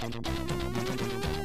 Thank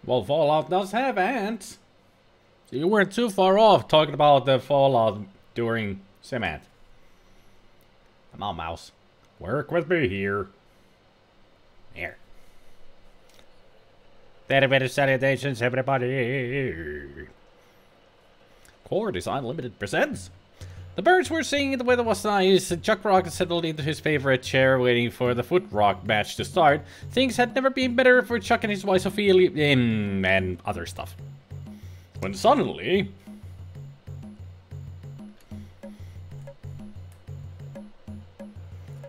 Well, Fallout does have ants. So you weren't too far off talking about the Fallout during Cement. Come on, mouse. Work with me here. Here. Very, very salutations, everybody. Core Design Limited presents. The birds were singing, the weather was nice, Chuck Rock settled into his favorite chair waiting for the foot rock match to start. Things had never been better for Chuck and his wife Ophelia, and other stuff. When suddenly...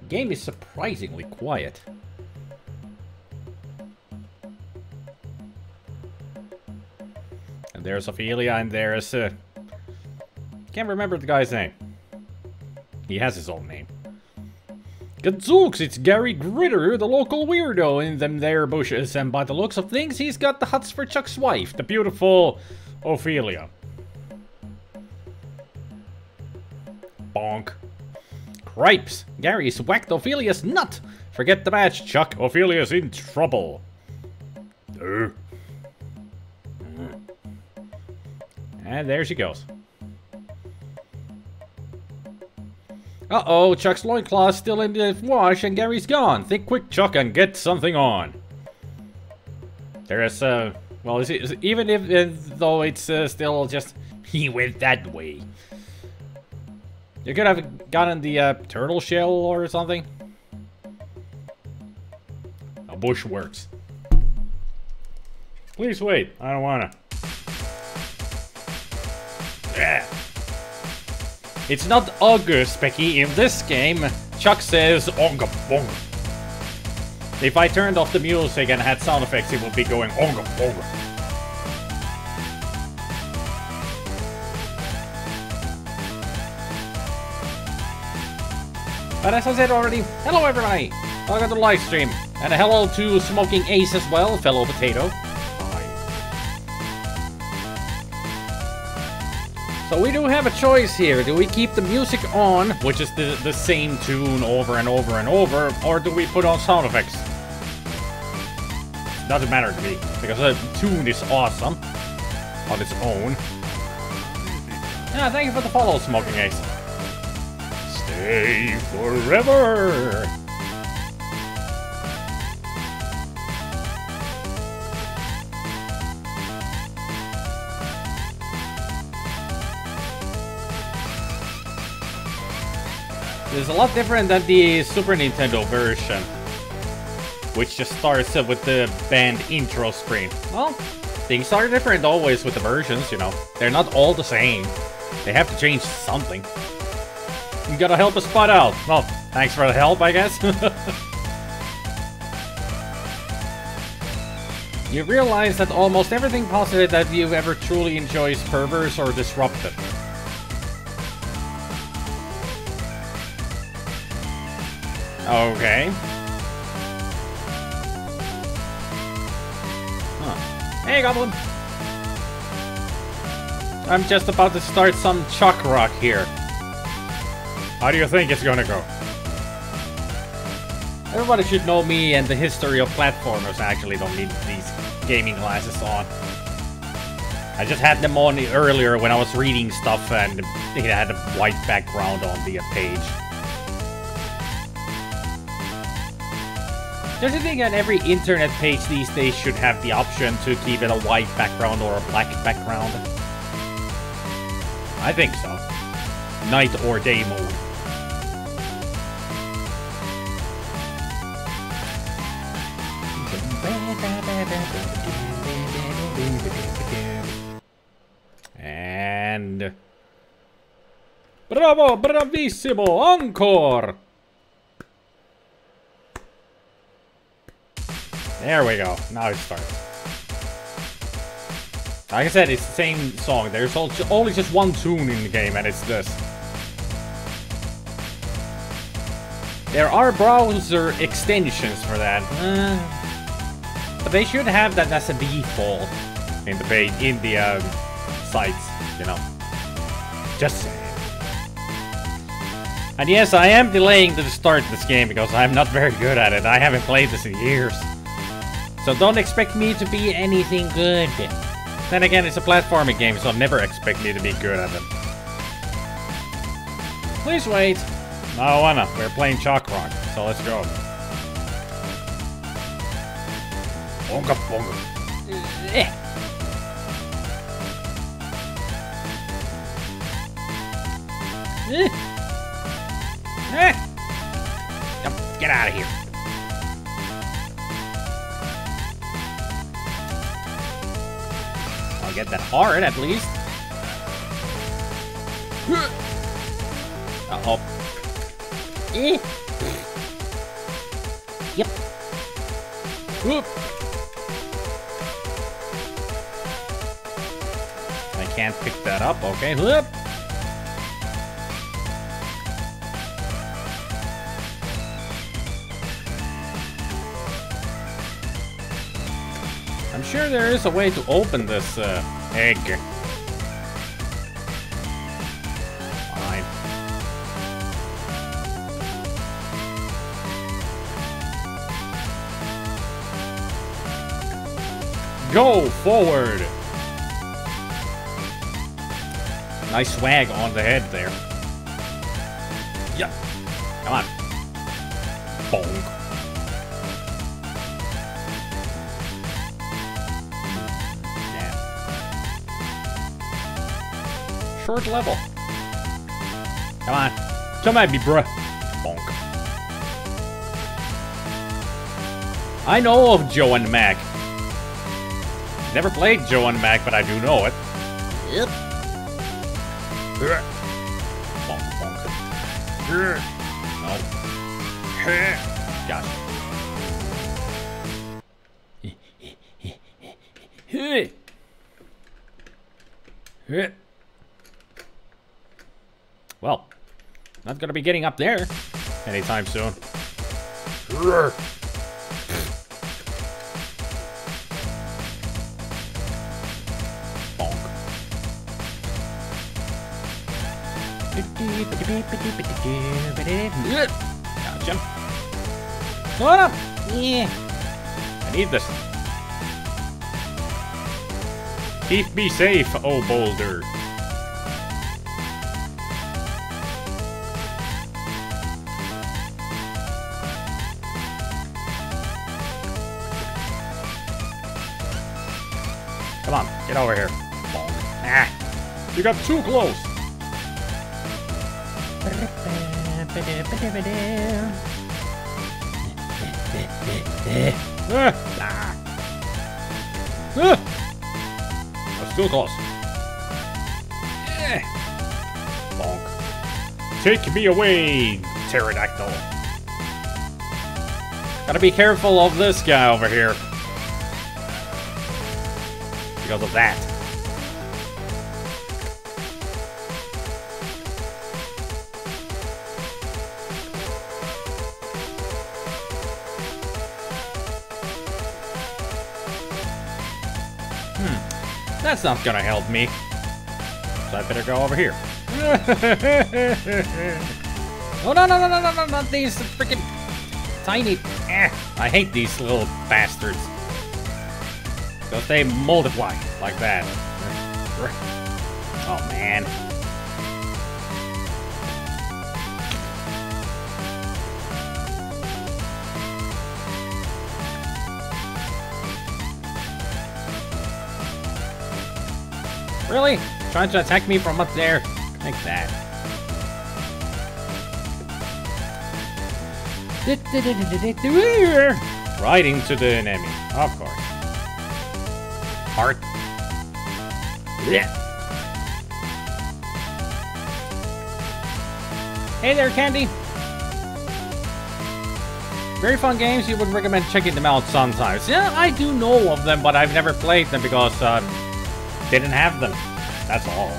the game is surprisingly quiet. And there's Ophelia and there's... can't remember the guy's name. He has his own name. Gadzooks, it's Gary Gritter, the local weirdo in them there bushes, and by the looks of things, he's got the huts for Chuck's wife, the beautiful Ophelia. Bonk. Cripes, Gary's whacked Ophelia's nut. Forget the match, Chuck. Ophelia's in trouble. And there she goes. Uh-oh, Chuck's loincloth's still in the wash and Gary's gone. Think quick, Chuck, and get something on. There's, well, even if, though it's still just, he went that way. You could have gotten the turtle shell or something. A bush works. Please wait, I don't wanna. Yeah. It's not August, Becky. In this game, Chuck says onga bonga. If I turned off the music and had sound effects, it would be going onga bonga. But as I said already, hello everybody! Welcome to the live stream. And a hello to Smoking Ace as well, fellow potato. So we do have a choice here. Do we keep the music on, which is the same tune over and over and over, or do we put on sound effects? Doesn't matter to me, because the tune is awesome on its own. Yeah, thank you for the follow, Smoking Ace. Stay forever! It's a lot different than the Super Nintendo version, which just starts with the band intro screen. Well, things are different always with the versions, you know. They're not all the same. They have to change something. You gotta help a spot out. Well, thanks for the help, I guess. You realize that almost everything positive that you ever truly enjoy is perverse or disruptive. Okay. Huh. Hey, Goblin! I'm just about to start some Chuck Rock here. How do you think it's gonna go? Everybody should know me and the history of platformers. I actually don't need these gaming glasses on. I just had them on earlier when I was reading stuff and it had a white background on the page. Don't you think that every internet page these days should have the option to keep it a white background or a black background? I think so. Night or day mode. And... bravo, bravissimo, encore! There we go. Now it starts. Like I said, it's the same song. There's only just one tune in the game, and it's this. There are browser extensions for that. But they should have that as a default in the page, in the sites, you know. Just saying. And yes, I am delaying to start this game because I'm not very good at it. I haven't played this in years. So don't expect me to be anything good. Then again, it's a platforming game, so never expect me to be good at it. Please wait. No, why not? We're playing Chalk Rock, so let's go. Bonga bonga. Get out of here. I'll get that hard at least. Uh-oh. Yep. Whoop. I can't pick that up. Okay. Whoop. I'm sure there is a way to open this egg. Fine. Go forward. Nice swag on the head there. Yep. Come on. Bonk. Short level. Come on. Come at me, bruh. Bonk. I know of Joe and Mac. Never played Joe and Mac, but I do know it. Yep. Bonk, bonk. No. Gosh. Well, not gonna be getting up there anytime soon. Bonk. Gotcha. What up? Yeah. I need this. Keep me safe, oh boulder. Come on, get over here. Ah, you got too close. That's too close. Bonk. Take me away, pterodactyl. Gotta be careful of this guy over here. Because of that. That's not gonna help me. So I better go over here. Oh, no, no, no, no, no, no, not these freaking tiny... I hate these little bastards. Because they multiply like that. Oh, man. Really? Trying to attack me from up there? Like that. Right into the enemy, of course. Heart. Yeah. Hey there, Candy. Very fun games. You would recommend checking them out sometimes. Yeah, I do know of them, but I've never played them because didn't have them. That's all.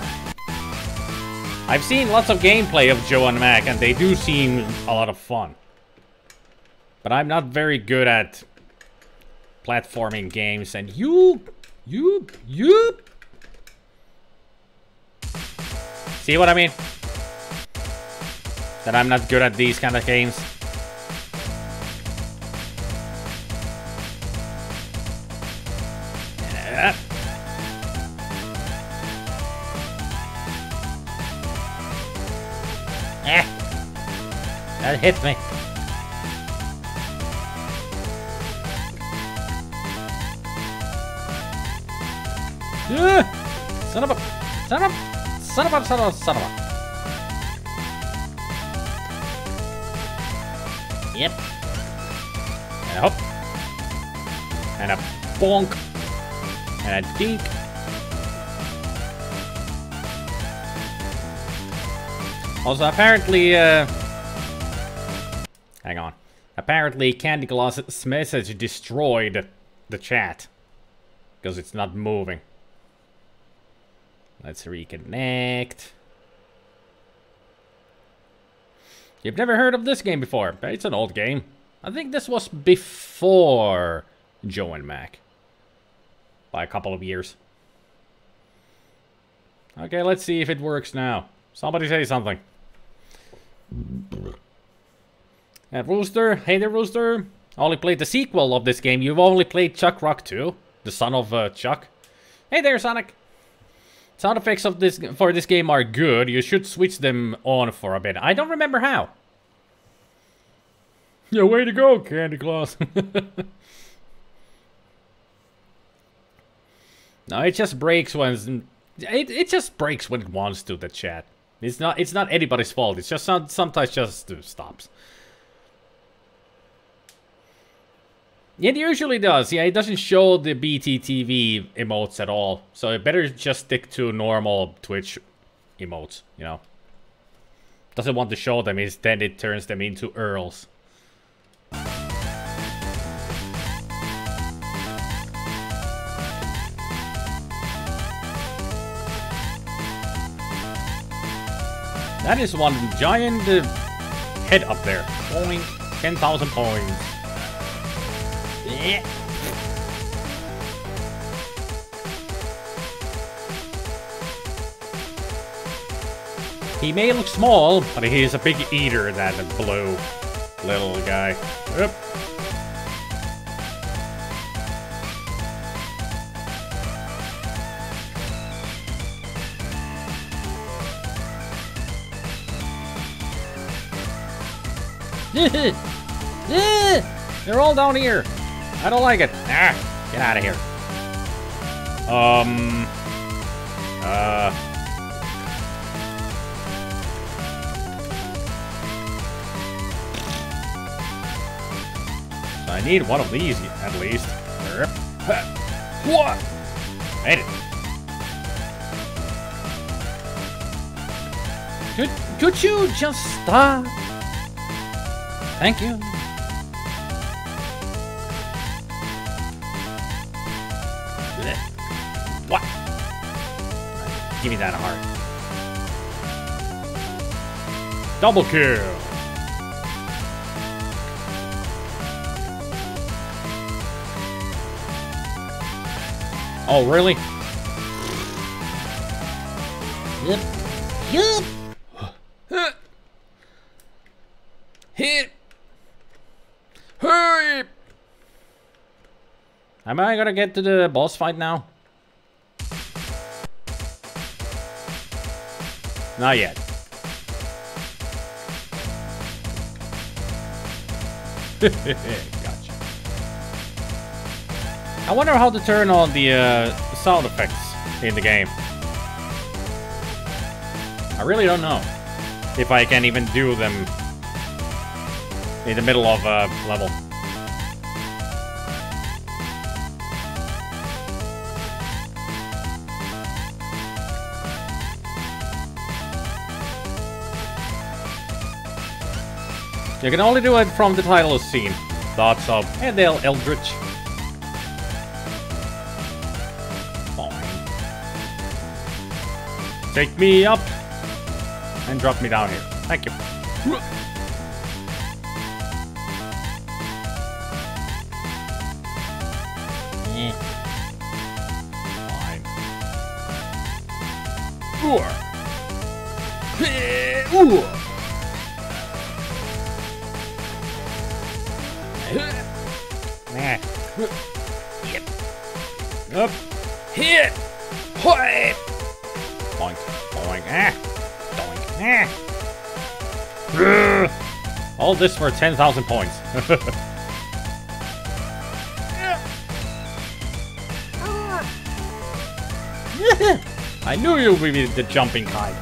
I've seen lots of gameplay of Joe and Mac, and they do seem a lot of fun. But I'm not very good at platforming games, and you. See what I mean? That I'm not good at these kind of games. That hit me. Son of a... Son of a... Son of a... Son of a... Son of a... Yep. And a hop. And a bonk. And a dink. Also, apparently, hang on. Apparently, Candy Gloss's message destroyed the chat. Because it's not moving. Let's reconnect. You've never heard of this game before. It's an old game. I think this was before Joe and Mac. By a couple of years. Okay, let's see if it works now. Somebody say something. Rooster, hey there, Rooster. I only played the sequel of this game. You've only played Chuck Rock 2, the son of Chuck. Hey there, Sonic. Sound effects of this for this game are good. You should switch them on for a bit. I don't remember how. Yeah, way to go, Candy Gloss. No, it just breaks when it just breaks when it wants to. The chat. It's not anybody's fault. It's just sometimes just stops. It usually does. Yeah, it doesn't show the BTTV emotes at all. So it better just stick to normal Twitch emotes, you know. Doesn't want to show them, instead it turns them into Earls. That is one giant head up there. Boing. 10,000 points. Yeah. He may look small, but he is a big eater, that blue little guy. Yep. They're all down here. I don't like it. Ah, get out of here. I need one of these at least. What? Made it. Could you just stop? Thank you. What? Give me that heart. Double kill. Oh, really? Yep. Yep. Hit. Hurry. Am I gonna get to the boss fight now? Not yet. Gotcha. I wonder how to turn on the sound effects in the game. I really don't know if I can even do them in the middle of a level. You can only do it from the title scene. Thoughts of Edel Eldritch. Fine. Take me up and drop me down here. Thank you. Fine. Ooh. Nah. Yep. Up. Hit! Hoi! Boink, boink, doink, all this for 10,000 points. I knew you would be the jumping kind.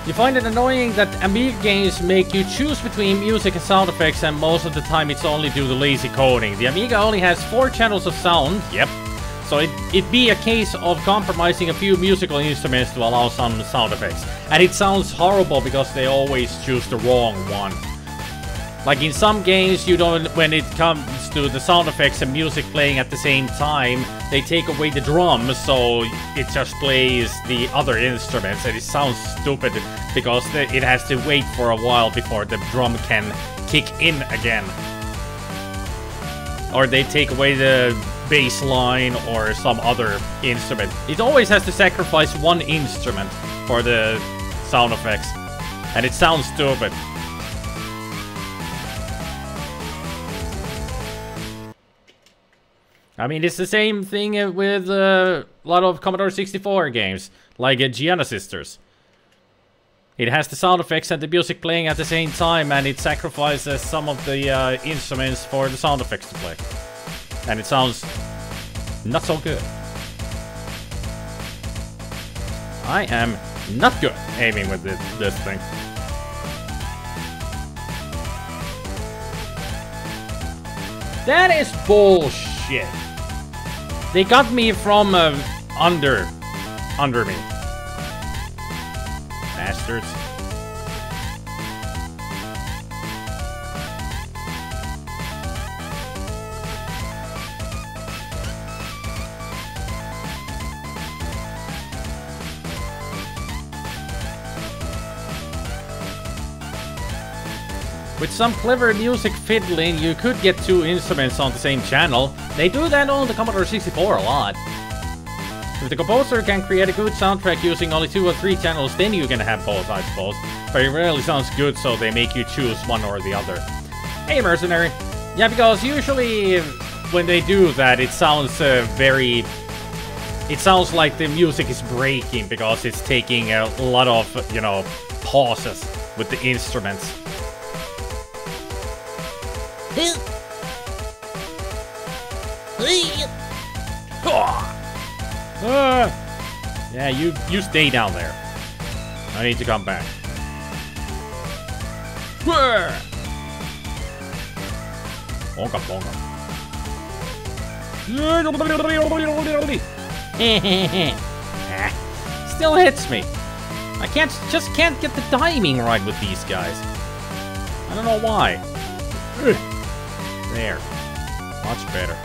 You find it annoying that Amiga games make you choose between music and sound effects, and most of the time it's only due to lazy coding. The Amiga only has 4 channels of sound, yep. So it'd be a case of compromising a few musical instruments to allow some sound effects. And it sounds horrible because they always choose the wrong one. Like in some games, you don't, when it comes to the sound effects and music playing at the same time, they take away the drums, so it just plays the other instruments, and it sounds stupid because it has to wait for a while before the drum can kick in again. Or they take away the bass line or some other instrument. It always has to sacrifice one instrument for the sound effects, and it sounds stupid. I mean, it's the same thing with a lot of Commodore 64 games, like Gianna Sisters. It has the sound effects and the music playing at the same time, and it sacrifices some of the instruments for the sound effects to play. And it sounds not so good. I am not good aiming with this thing. That is bullshit. They got me from under me. Bastards. With some clever music fiddling, you could get 2 instruments on the same channel. They do that on the Commodore 64 a lot. If the composer can create a good soundtrack using only 2 or 3 channels, then you can have both, I suppose. But it rarely sounds good, so they make you choose one or the other. Hey, Mercenary. Yeah, because usually when they do that, it sounds very... It sounds like the music is breaking because it's taking a lot of, you know, pauses with the instruments. Yeah, you stay down there. I need to come back. Bonka bonka. Still hits me. I just can't get the timing right with these guys. I don't know why. There. Much better.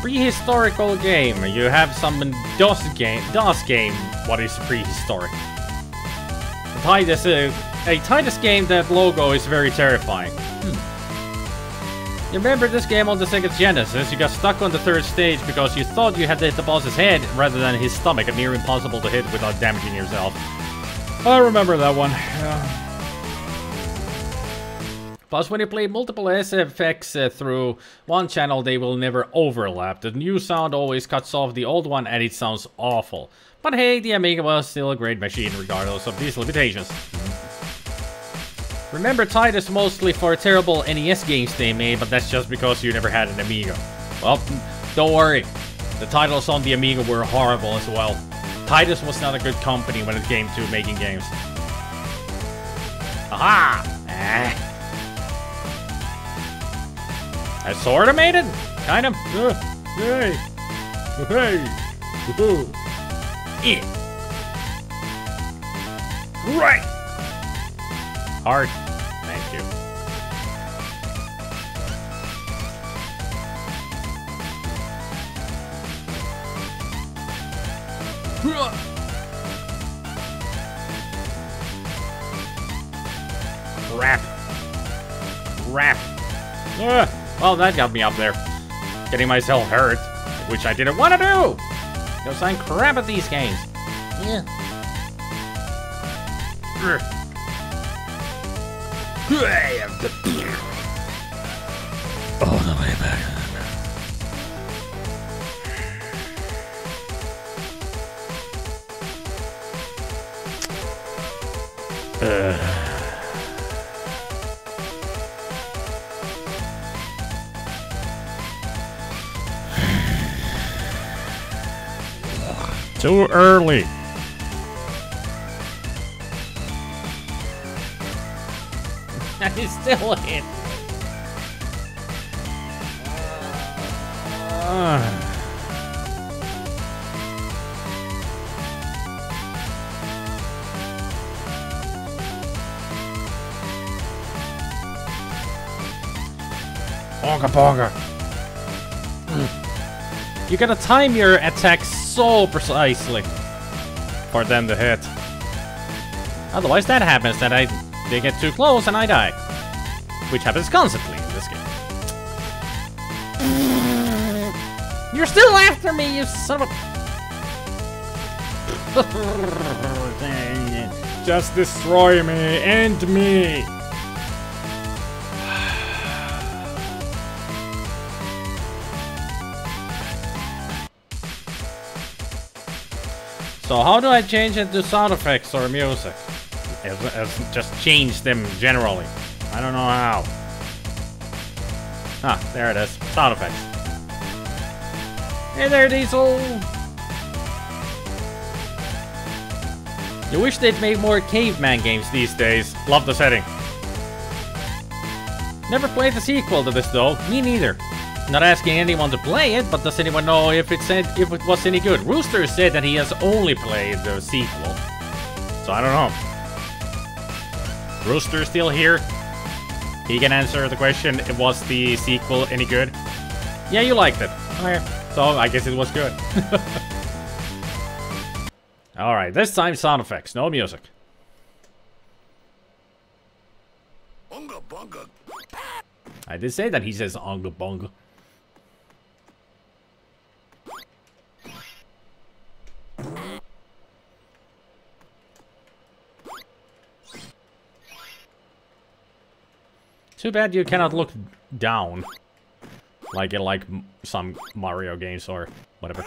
Prehistorical game. You have some DOS game. What is prehistoric? A Titus game, that logo is very terrifying. You remember this game on the Sega Genesis? You got stuck on the 3rd stage because you thought you had to hit the boss's head rather than his stomach, and near impossible to hit without damaging yourself. I remember that one. Plus, when you play multiple SFX through one channel, they will never overlap. The new sound always cuts off the old one, and it sounds awful. But hey, the Amiga was still a great machine regardless of these limitations. Remember Titus mostly for terrible NES games they made, but that's just because you never had an Amiga. Well, don't worry. The titles on the Amiga were horrible as well. Titus was not a good company when it came to making games. Aha! I sort of made it? Kind of. Hey! Hey! Right! Hard. Thank you. Rap. Rap. Well, that got me up there. Getting myself hurt, which I didn't want to do! Because I'm crap at these games. Yeah. Oh, the way back. Too early. He's still in. Bonga bonga. You gotta time your attacks so precisely for them to hit. Otherwise that happens that they get too close and I die. Which happens constantly in this game. You're still after me, you son of a... Just destroy me, end me! So how do I change it to sound effects or music? As just change them generally. I don't know how. Ah, there it is. Sound effects. Hey there, Diesel! You wish they'd make more caveman games these days. Love the setting. Never played the sequel to this though. Me neither. Not asking anyone to play it, but does anyone know if it was any good? Rooster said that he has only played the sequel. So I don't know. Rooster still here? He can answer the question, was the sequel any good? Yeah, you liked it. Okay. So I guess it was good. Alright, this time sound effects, no music. Unga bunga. I did say that he says unga bunga. Too bad you cannot look down. Like in some Mario games or whatever.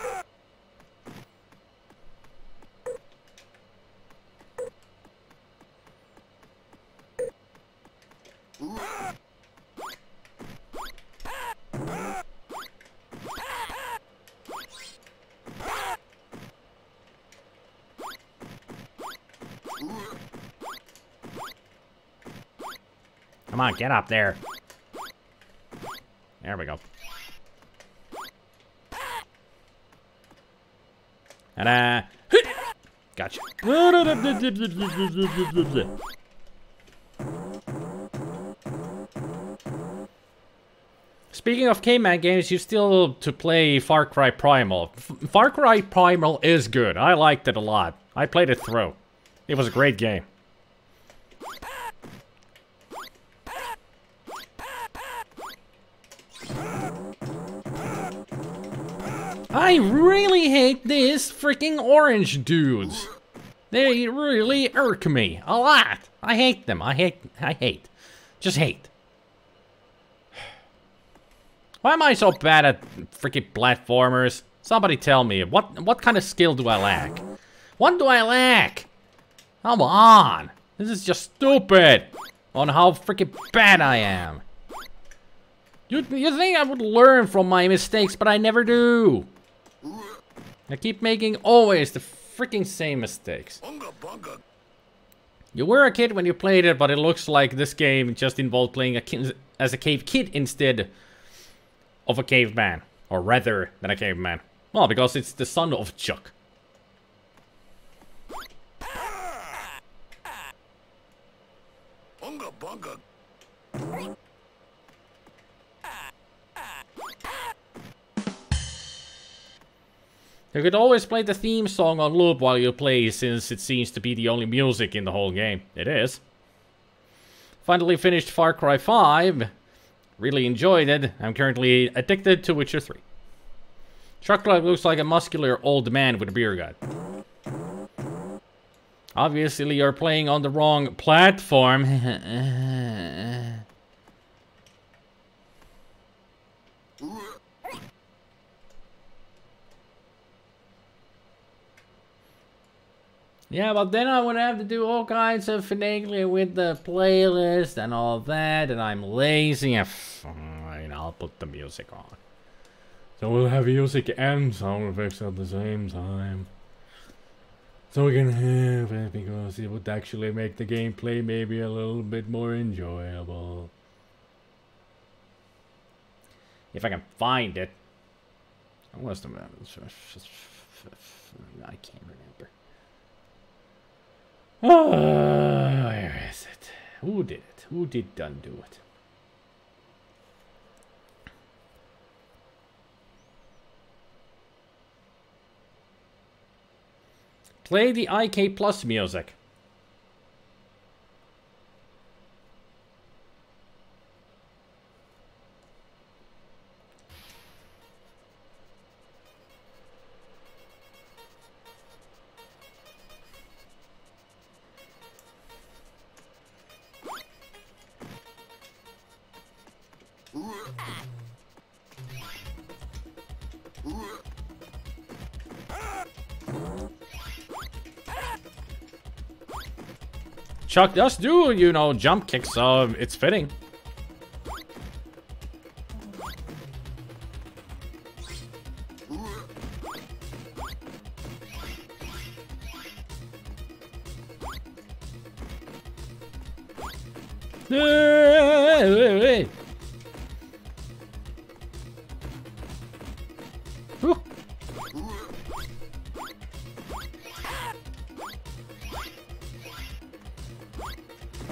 Come on, get up there. There we go. And gotcha. Speaking of caveman games, you still to play Far Cry Primal. Far Cry Primal is good. I liked it a lot. I played it through. It was a great game. I really hate these freaking orange dudes. They really irk me a lot. I hate them. I hate. Just hate. Why am I so bad at freaking platformers? Somebody tell me, what kind of skill do I lack? What do I lack? Come on. This is just stupid on how freaking bad I am. You think I would learn from my mistakes, but I never do. I keep making always the freaking same mistakes. You were a kid when you played it, but it looks like this game just involved playing as a cave kid instead of a caveman. Or rather than a caveman. Well, because it's the son of Chuck. You could always play the theme song on loop while you play, since it seems to be the only music in the whole game. It is. Finally finished Far Cry 5. Really enjoyed it. I'm currently addicted to Witcher 3. Chuck looks like a muscular old man with a beer gut. Obviously, you're playing on the wrong platform. Yeah, but then I would have to do all kinds of finagling with the playlist and all that, and I'm lazy. And fine, I'll put the music on. So we'll have music and sound effects at the same time. So we can have it, because it would actually make the gameplay maybe a little bit more enjoyable. If I can find it. What's the matter? I can't remember. Oh, where is it? Who did it? Who did undo it? Play the IK Plus music. Chuck does do, you know, jump kicks, so it's fitting.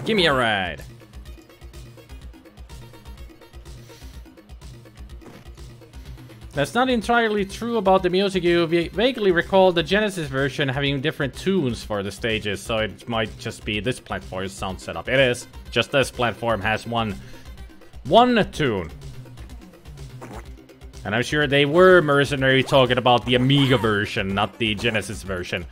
Give me a ride. That's not entirely true about the music. You vaguely recall the Genesis version having different tunes for the stages, so it might just be this platform's sound setup. It is. Just this platform has one tune. And I'm sure they were mercenary talking about the Amiga version, not the Genesis version.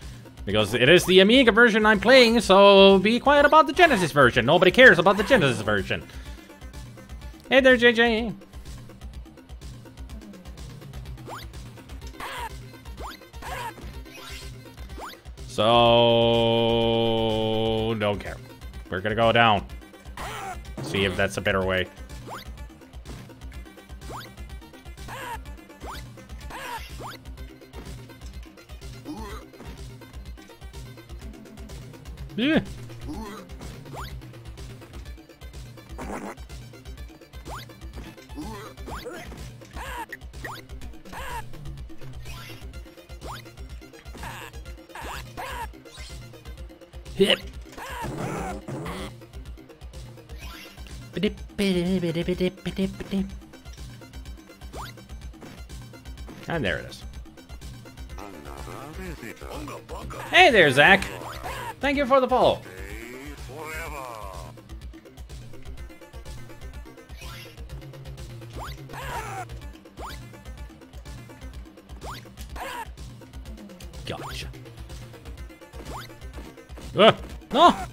Because it is the Amiga version I'm playing, so be quiet about the Genesis version. Nobody cares about the Genesis version. Hey there, JJ. So... don't care. We're gonna go down. See if that's a better way. Yeah. Hip. And there it is. Hey there, Zach. Thank you for the follow. Gotcha. No!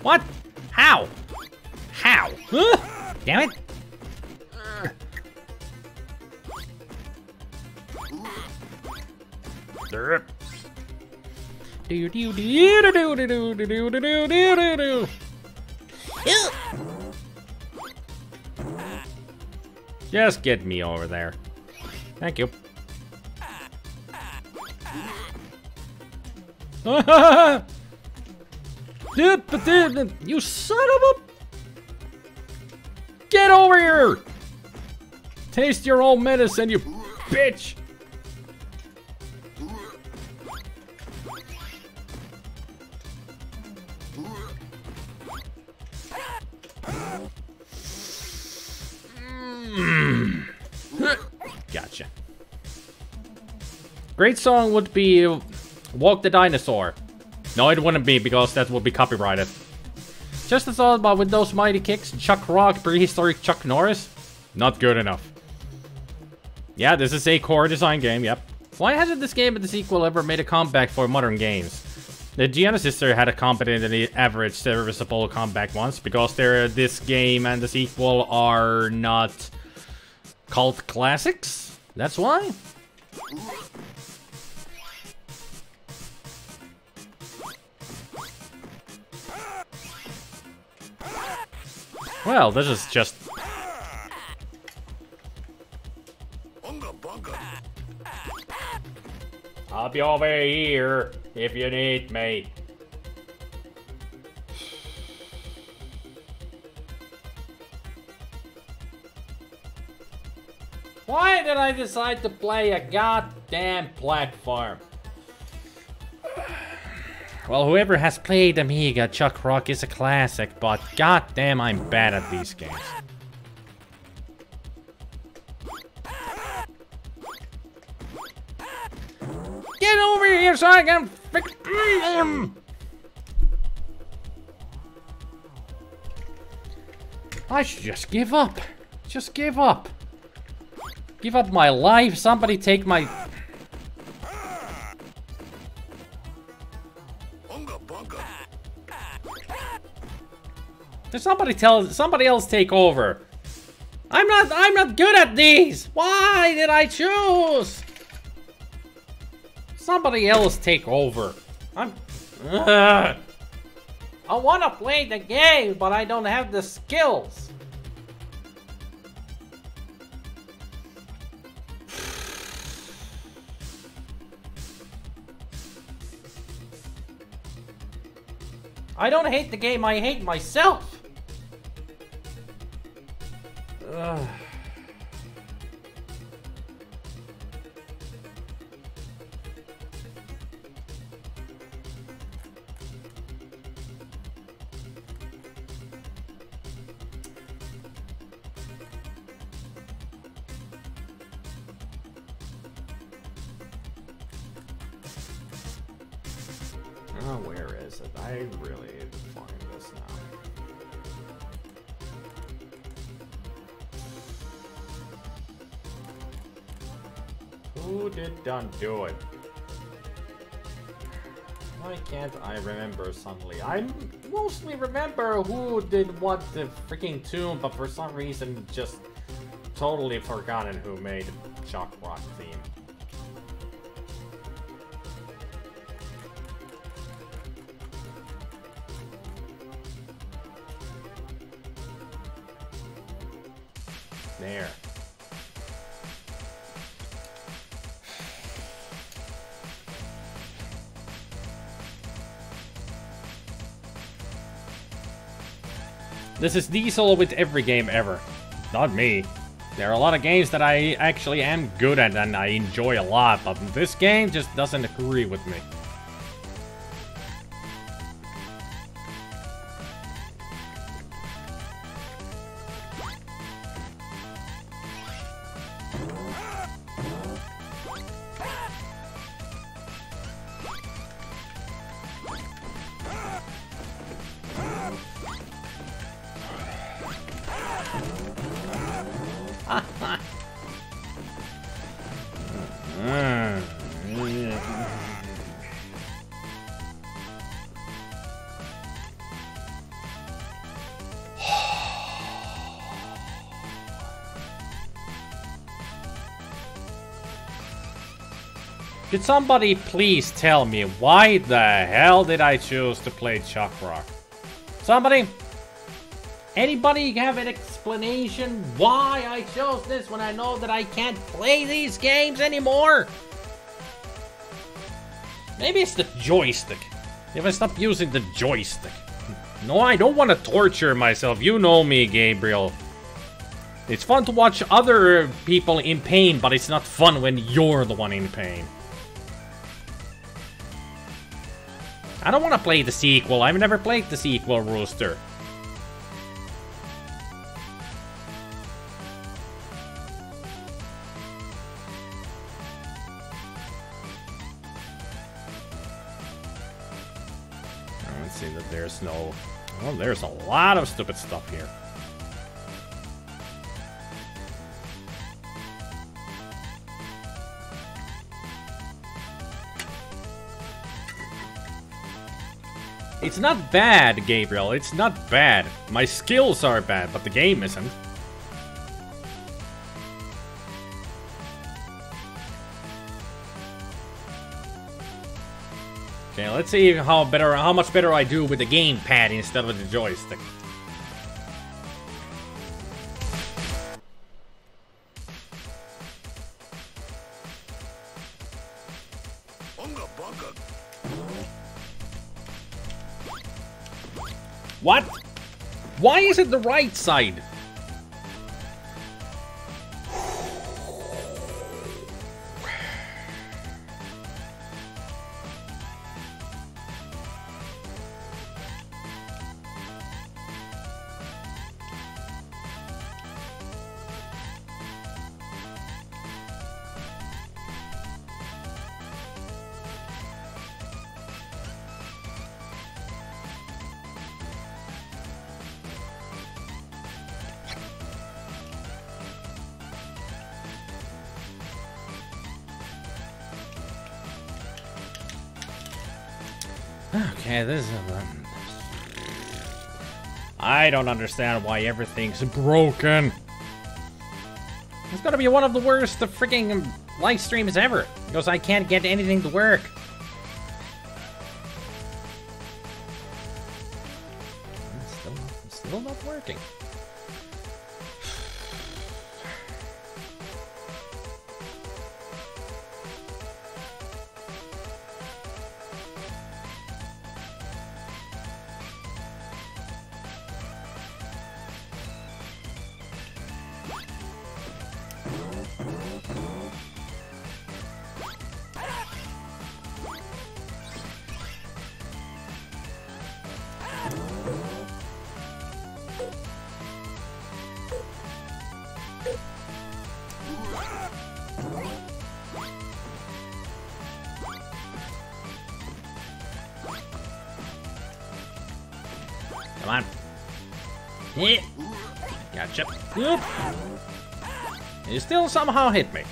What? How? How? Damn it! Do do do do do do do do do do do do. Just get me over there. Thank you. You son of a... Get over here! Taste your own medicine, you bitch! Gotcha. Great song would be Walk the Dinosaur. No, it wouldn't be, because that would be copyrighted. Just a thought about with those mighty kicks, Chuck Rock, prehistoric Chuck Norris. Not good enough. Yeah, this is a core design game, yep. Why hasn't this game and the sequel ever made a comeback for modern games? The Genesis had a competent and average serviceable comeback once, because this game and the sequel are not cult classics? That's why? Well, this is just... I'll be over here if you need me. Why did I decide to play a goddamn platform? Well, whoever has played Amiga, Chuck Rock is a classic, but goddamn, I'm bad at these games. Get over here so I can fix him! I should just give up. Just give up. Give up my life. Somebody take my... There's somebody else take over. I'm not good at these. Why did I choose? Somebody else take over. I want to play the game, but I don't have the skills. I don't hate the game, I hate myself. Ugh. Oh, where is it? I really need to find this now. Who did done do it? Why can't I remember suddenly? I mostly remember who did what the freaking tune, but for some reason just totally forgotten who made the Shock Rock theme. There. This is Diesel with every game ever. Not me. There are a lot of games that I actually am good at and I enjoy a lot, but this game just doesn't agree with me. Could somebody please tell me why the hell did I choose to play Chuck Rock? Somebody? Anybody have an explanation why I chose this when I know that I can't play these games anymore? Maybe it's the joystick. If I stop using the joystick. No, I don't want to torture myself. You know me, Gabriel. It's fun to watch other people in pain, but it's not fun when you're the one in pain. I don't want to play the sequel. I've never played the sequel, Rooster. Let's see that there's no... Well, there's a lot of stupid stuff here. It's not bad, Gabriel. It's not bad. My skills are bad, but the game isn't. Okay, let's see how much better I do with the gamepad instead of the joystick. What? Why is it the right side? Okay, this is... I don't understand why everything's broken. It's gonna be one of the worst freaking live streams ever, because I can't get anything to work. It's still not working. Come on. Yeah. Gotcha. Oop. You still somehow hit me.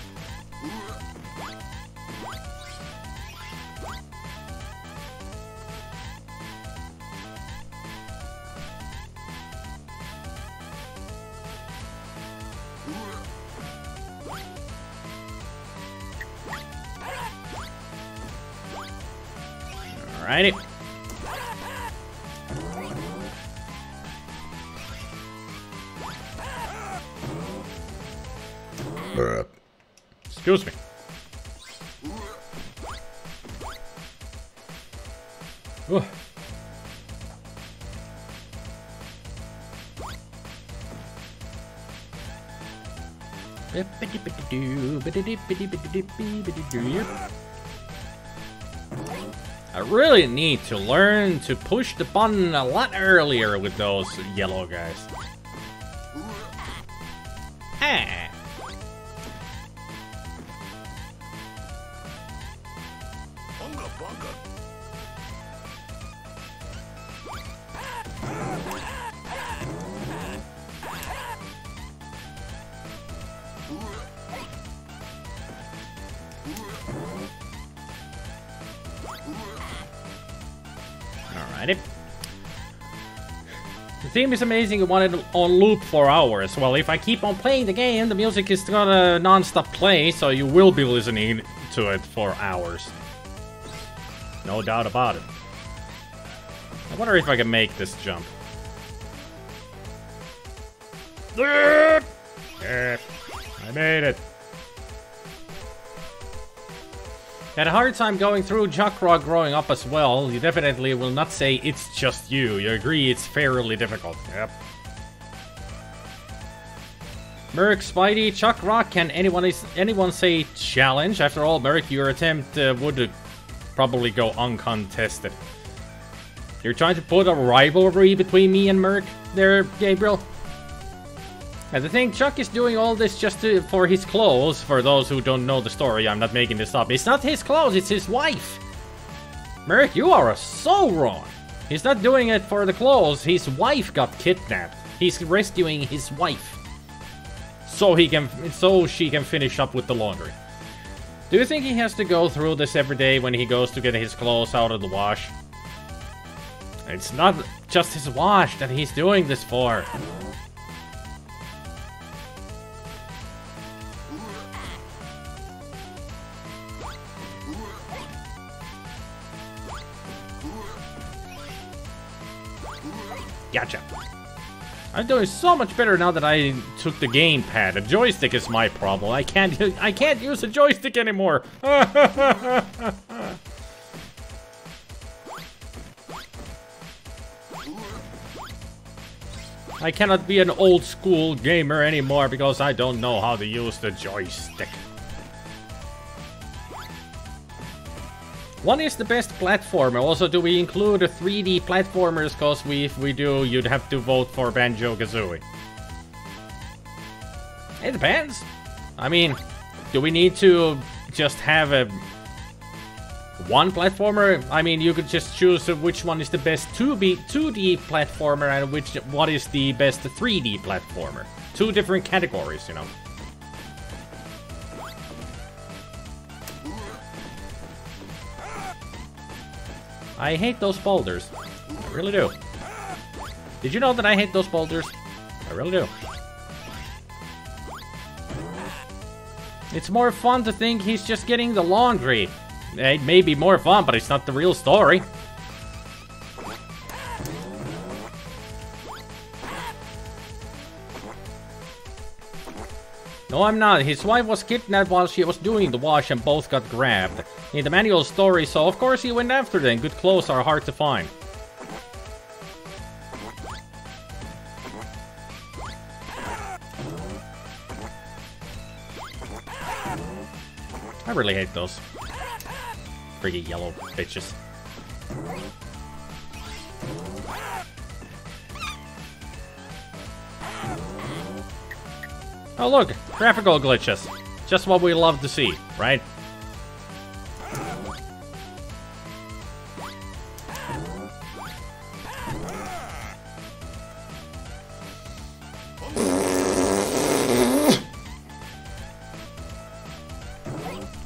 Alrighty. Excuse me. Ooh. I really need to learn to push the button a lot earlier with those yellow guys. Ah. Alrighty. The theme is amazing. You want it on loop for hours. Well, if I keep on playing the game, the music is gonna non-stop play, so you will be listening to it for hours. No doubt about it. I wonder if I can make this jump. I made it. Had a hard time going through Juckrock growing up as well. You definitely will not say it's just you. You agree it's fairly difficult. Yep. Merc, Spidey, Juckrock, can anyone say challenge? After all, Merc, your attempt would probably go uncontested. You're trying to put a rivalry between me and Merc there, Gabriel? And the thing, Chuck is doing all this just for his clothes. For those who don't know the story, I'm not making this up. It's not his clothes, it's his wife. Merc, you are so wrong. He's not doing it for the clothes. His wife got kidnapped. He's rescuing his wife. So she can finish up with the laundry. Do you think he has to go through this every day when he goes to get his clothes out of the wash? It's not just his wash that he's doing this for. Gotcha. I'm doing so much better now that I took the gamepad. The joystick is my problem. I can't use a joystick anymore. I cannot be an old school gamer anymore because I don't know how to use the joystick. What is the best platformer? Also, do we include the 3D platformers? Because if we do, you'd have to vote for Banjo-Kazooie. It depends. I mean, do we need to just have a one platformer? I mean, you could just choose which one is the best 2D platformer and what is the best 3D platformer. Two different categories, you know. I hate those boulders. I really do. Did you know that I hate those boulders? I really do. It's more fun to think he's just getting the laundry. It may be more fun, but it's not the real story. No, I'm not. His wife was kidnapped while she was doing the wash and both got grabbed. In the manual story, so of course he went after them. Good clothes are hard to find. I really hate those. Freaky yellow bitches. Oh look, graphical glitches. Just what we love to see, right?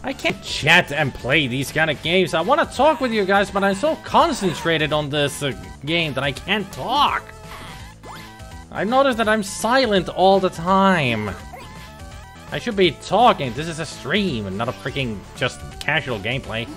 I can't chat and play these kind of games. I want to talk with you guys, but I'm so concentrated on this game that I can't talk. I've noticed that I'm silent all the time. I should be talking. This is a stream and not a freaking just casual gameplay.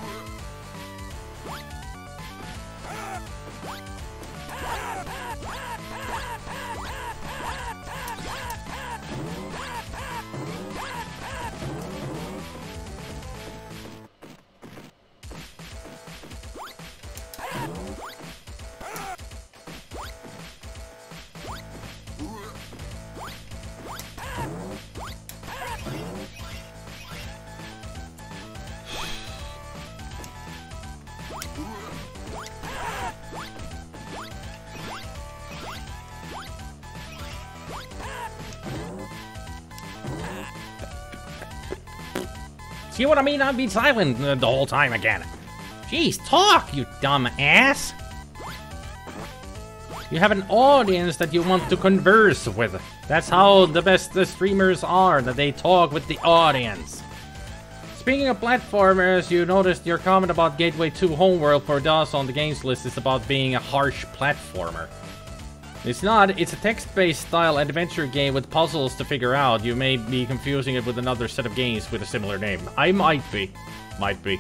See what I mean? I've been silent the whole time again. Jeez, talk, you dumb ass. You have an audience that you want to converse with. That's how the best streamers are, that they talk with the audience. Speaking of platformers, you noticed your comment about Gateway 2 Homeworld for DOS on the games list is about being a harsh platformer. It's not, it's a text-based style adventure game with puzzles to figure out. You may be confusing it with another set of games with a similar name. I might be. Might be.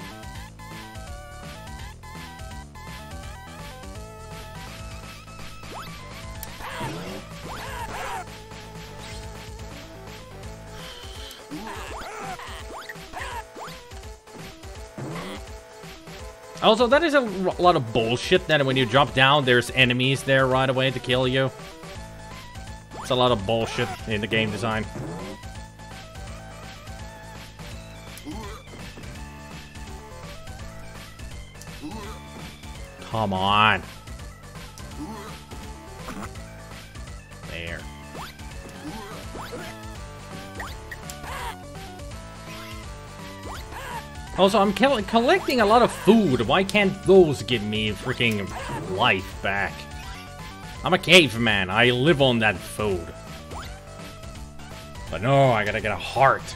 Also, that is a lot of bullshit that when you drop down, there's enemies there right away to kill you. It's a lot of bullshit in the game design. Come on. There. Also, I'm collecting a lot of food. Why can't those give me freaking life back? I'm a caveman. I live on that food. But no, I gotta get a heart.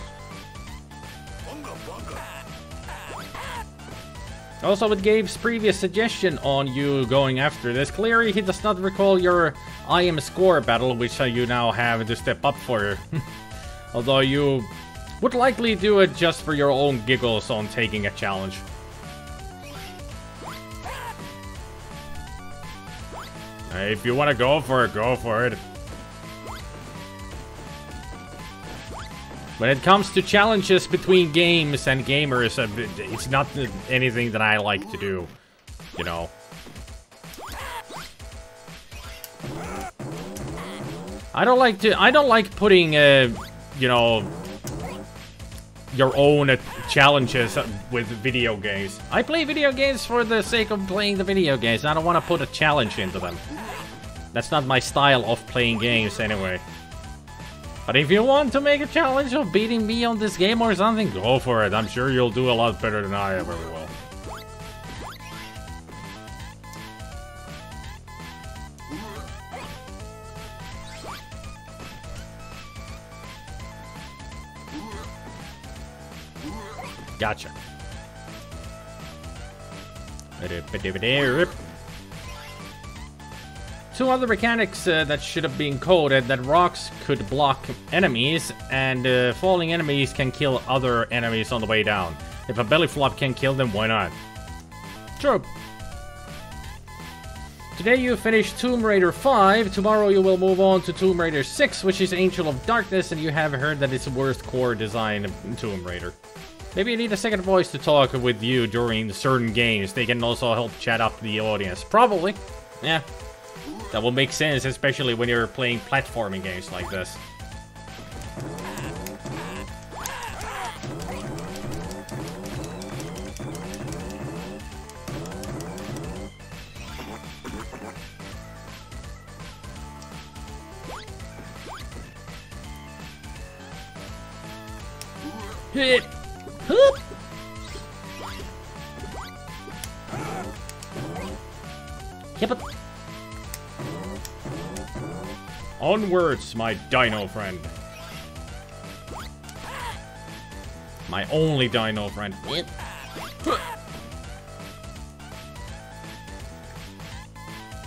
Also, with Gabe's previous suggestion on you going after this, clearly he does not recall your I am score battle, which you now have to step up for. Although you would likely do it just for your own giggles on taking a challenge. If you want to go for it, go for it. When it comes to challenges between games and gamers, it's not anything that I like to do, you know. I don't like putting, you know, your own challenges with video games. I play video games for the sake of playing the video games. I don't want to put a challenge into them. That's not my style of playing games anyway. But if you want to make a challenge of beating me on this game or something, go for it. I'm sure you'll do a lot better than I ever will. Gotcha. Two other mechanics that should have been coded: that rocks could block enemies, and falling enemies can kill other enemies on the way down. If a belly flop can kill them, why not? True. Today you finished Tomb Raider 5. Tomorrow you will move on to Tomb Raider 6, which is Angel of Darkness, and you have heard that it's the worst core design in Tomb Raider. Maybe you need a second voice to talk with you during certain games. They can also help chat up the audience. Probably. Yeah. That will make sense, especially when you're playing platforming games like this. Hit! Hoop! Yep. Onwards, my dino friend. My only dino friend. Yep.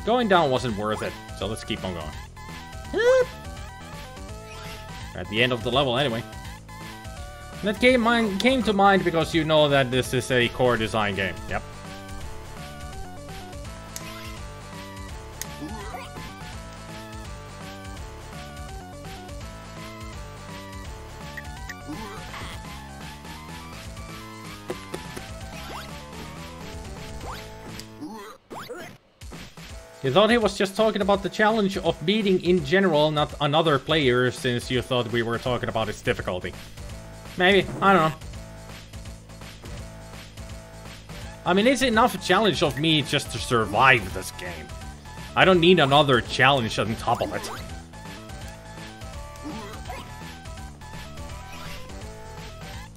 Going down wasn't worth it, so let's keep on going. At the end of the level, anyway. That game came to mind because you know that this is a core design game. Yep. You thought he was just talking about the challenge of beating in general, not another player, since you thought we were talking about its difficulty. Maybe, I don't know. I mean, it's enough challenge of me just to survive this game. I don't need another challenge on top of it.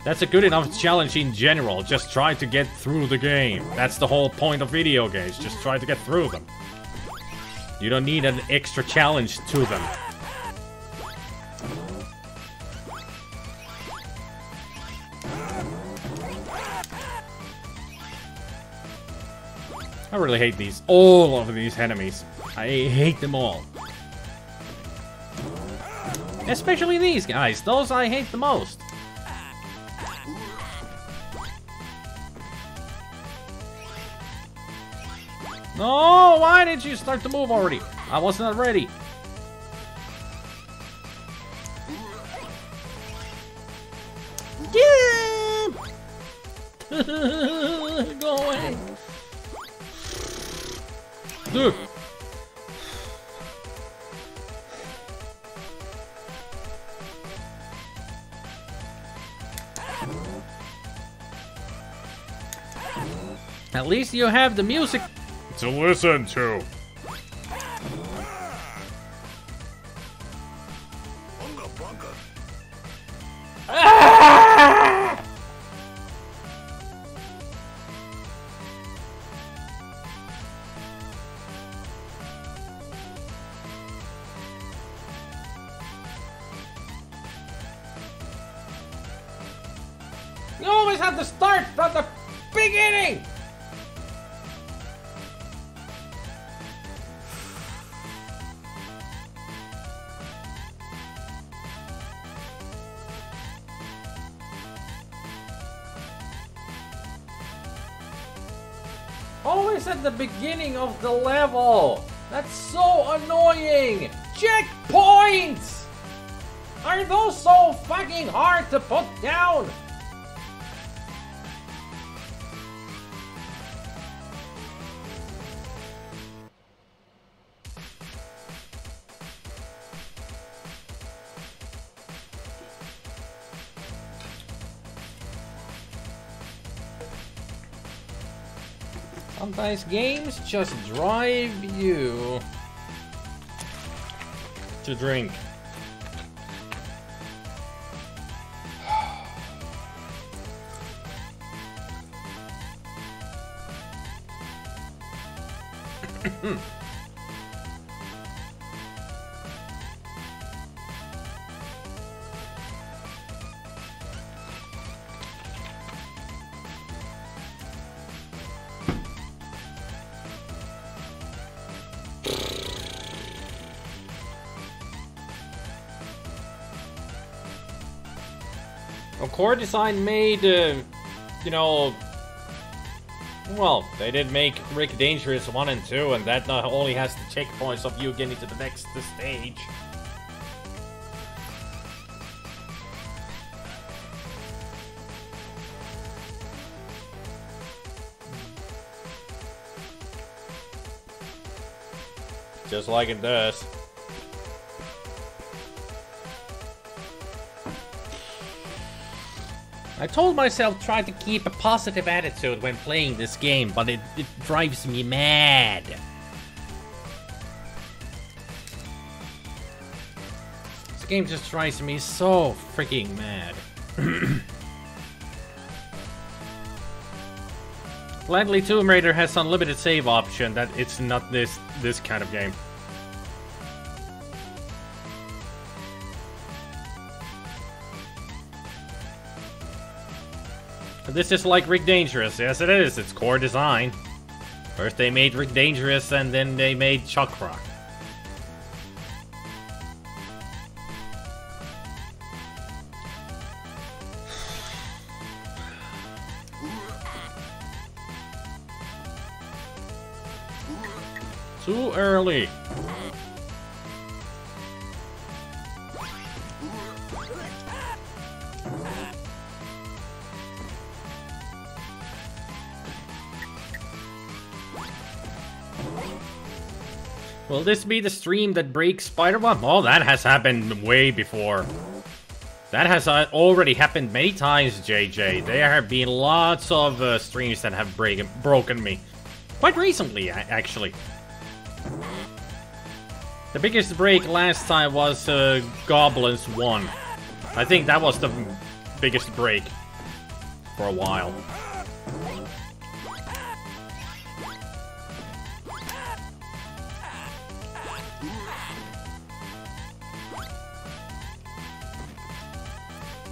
That's a good enough challenge in general. Just try to get through the game. That's the whole point of video games. Just try to get through them. You don't need an extra challenge to them. I really hate these. All of these enemies. I hate them all. Especially these guys. Those I hate the most. No, why did you start to move already? I was not ready. Yeah! Go away. Dude. At least you have the music to listen to. Ah! You always have to start from the beginning. Always at the beginning of the level. That's so annoying. Checkpoints! Are those so fucking hard to put down? Sometimes games just drive you to drink. Well, Core Design made, you know, well, they did make Rick Dangerous 1 and 2, and that not only has the checkpoints of you getting to the next stage. Just like it does. I told myself try to keep a positive attitude when playing this game, but it drives me mad. This game just drives me so freaking mad. Gladly Tomb Raider has unlimited save option that it's not this kind of game. This is like Rick Dangerous. Yes, it is. It's Core Design. First they made Rick Dangerous, and then they made Chuck Rock. Too early. Will this be the stream that breaks SpiderMwa? Oh, that has happened way before. That has already happened many times, JJ. There have been lots of streams that have broken me. Quite recently, actually. The biggest break last time was Goblins 1. I think that was the biggest break for a while.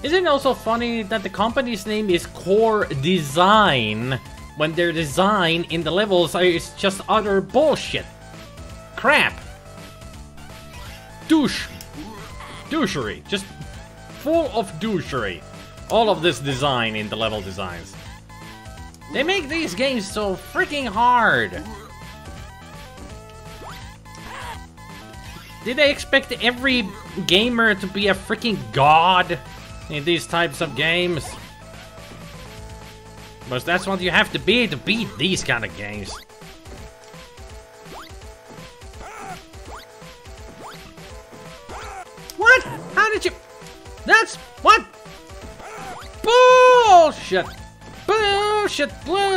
Isn't it also funny that the company's name is Core Design when their design in the levels is just utter bullshit? Crap. Douchery. Just full of douchery. All of this design in the level designs. They make these games so freaking hard. Did they expect every gamer to be a freaking god in these types of games? But that's what you have to be to beat these kind of games. What? How did you... That's... What? Bullshit! Bullshit! Bull.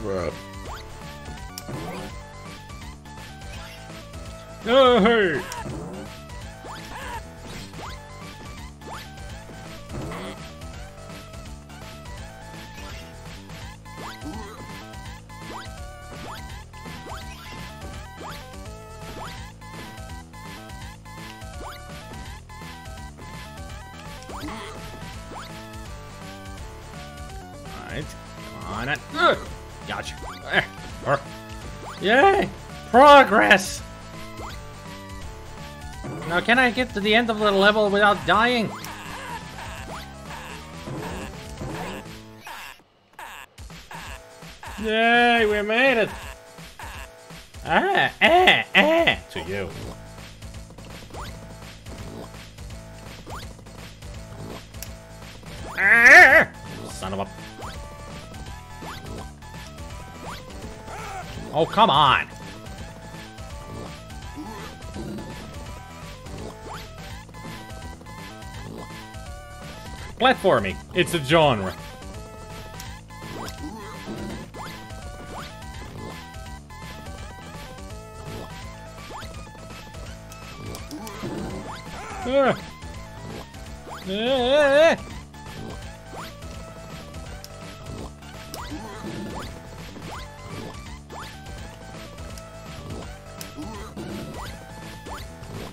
Right. Oh, hey! Alright. Come on. Gotcha. Yay! Progress! Now, can I get to the end of the level without dying? Yay, we made it! To you. Son of a... Oh, come on! Platforming. It's a genre.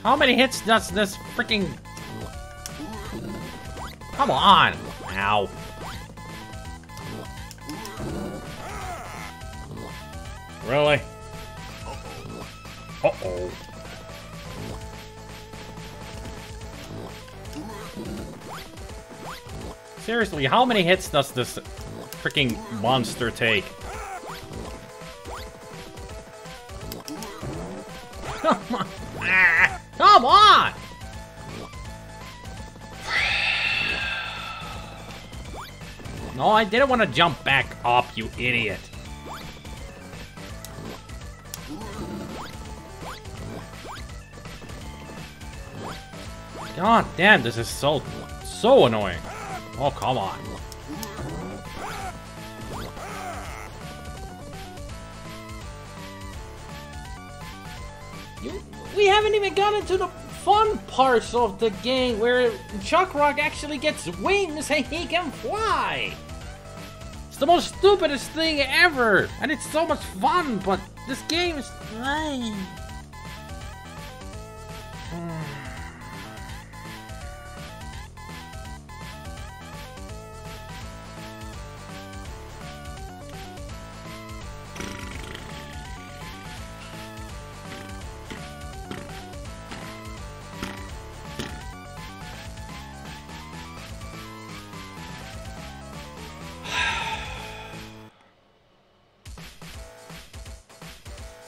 How many hits does this freaking... Come on! Ow. Really? Uh-oh. Seriously, how many hits does this freaking monster take? Come on! Come on! No, I didn't want to jump back up, you idiot. God damn, this is so annoying. Oh, come on. We haven't even gotten to the fun parts of the game where Chuck Rock actually gets wings and he can fly. It's the most stupidest thing ever, and it's so much fun, but this game is...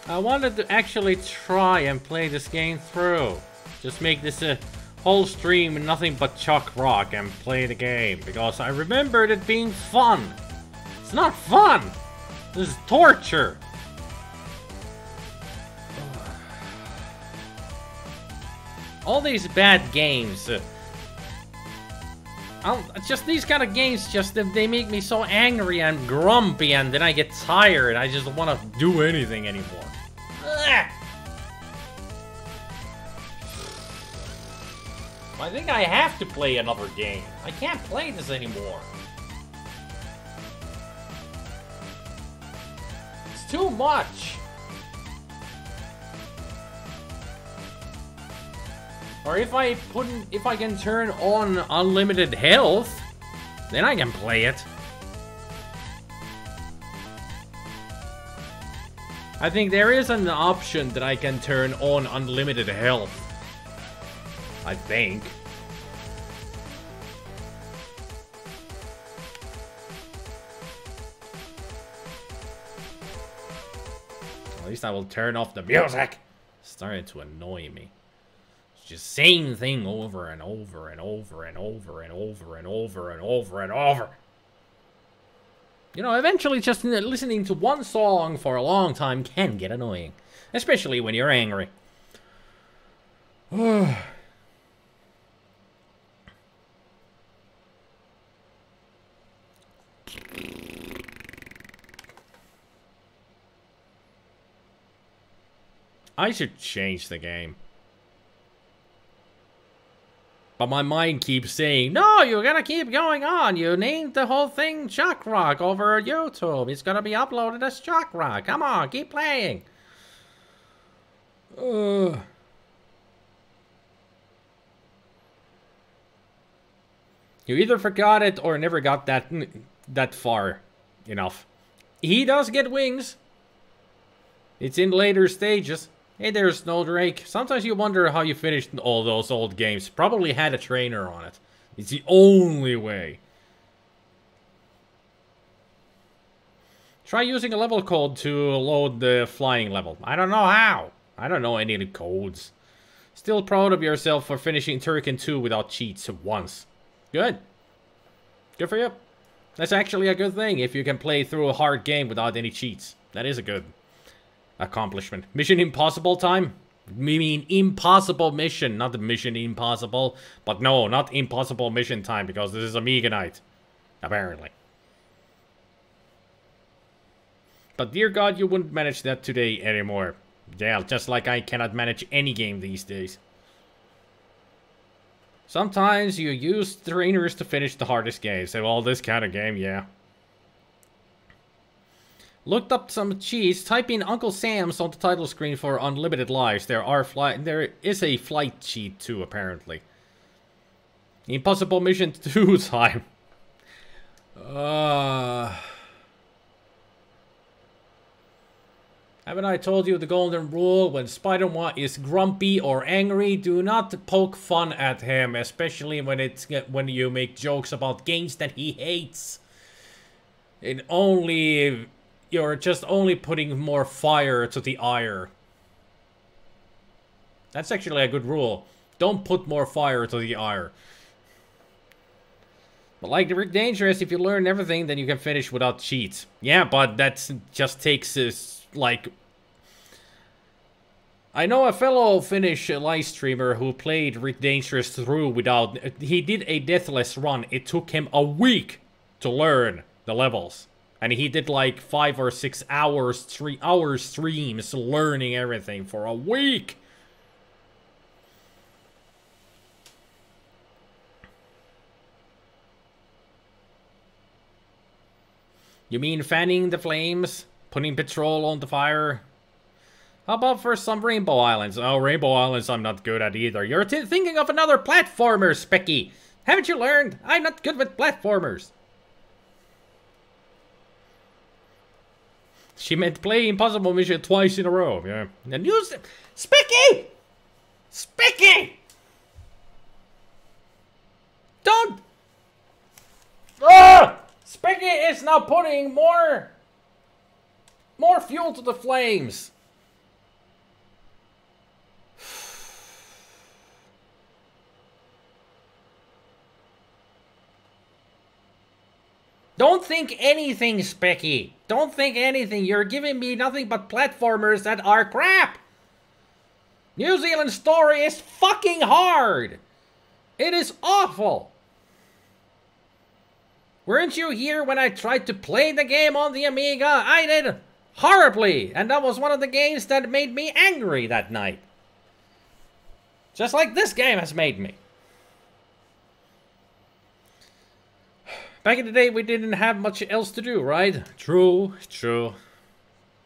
I wanted to actually try and play this game through. Just make this a whole stream nothing but Chuck Rock and play the game. Because I remembered it being fun. It's not fun! This is torture! All these bad games. Just these kind of games, they make me so angry and grumpy, and then I get tired. I just want to do anything anymore. Ugh. I think I have to play another game. I can't play this anymore. It's too much. Or if I can turn on unlimited health, then I can play it. I think there is an option that I can turn on unlimited health. I think. At least I will turn off the music. It's starting to annoy me. Just same thing over and over and over and over and over and over and over and over. You know, eventually just listening to one song for a long time can get annoying. Especially when you're angry. I should change the game. But my mind keeps saying, no, you're gonna keep going on. You named the whole thing Chuck Rock over YouTube. It's gonna be uploaded as Chuck Rock. Come on, keep playing. You either forgot it or never got that far enough. He does get wings. It's in later stages. Hey there, Snowdrake. Sometimes you wonder how you finished all those old games. Probably had a trainer on it. It's the only way. Try using a level code to load the flying level. I don't know how. I don't know any of the codes. Still proud of yourself for finishing Turrican 2 without cheats once. Good. Good for you. That's actually a good thing if you can play through a hard game without any cheats. That is a good accomplishment. Mission Impossible time? We mean impossible mission, not the Mission Impossible. But no, not impossible mission time, because this is Amiga night. Apparently. But dear God, you wouldn't manage that today anymore. Yeah, just like I cannot manage any game these days. Sometimes you use trainers to finish the hardest games. And well, this kind of game, yeah. Looked up some cheats. Type in Uncle Sam's on the title screen for unlimited lives. There is a flight cheat too, apparently. Impossible Mission 2 time. Haven't I told you the golden rule? When SpiderMwa is grumpy or angry, do not poke fun at him, especially when you make jokes about games that he hates. You're just only putting more fire to the ire. That's actually a good rule. Don't put more fire to the ire. But like the Rick Dangerous, if you learn everything, then you can finish without cheats. Yeah, but that just takes like... I know a fellow Finnish live streamer who played Rick Dangerous through without... He did a deathless run. It took him a week to learn the levels. And he did like 5 or 6 hours, 3-hour streams learning everything for a week. You mean fanning the flames? Putting petrol on the fire? How about for some Rainbow Islands? Oh, Rainbow Islands I'm not good at either. You're thinking of another platformer, Specky. Haven't you learned? I'm not good with platformers. She meant play Impossible Mission twice in a row. Yeah. And use it. Specky! Specky! Don't! Ah! Specky is now putting more fuel to the flames. Don't think anything, Specky. Don't think anything. You're giving me nothing but platformers that are crap. New Zealand Story is fucking hard. It is awful. Weren't you here when I tried to play the game on the Amiga? I did horribly. And that was one of the games that made me angry that night. Just like this game has made me. Back in the day, we didn't have much else to do, right? True, true.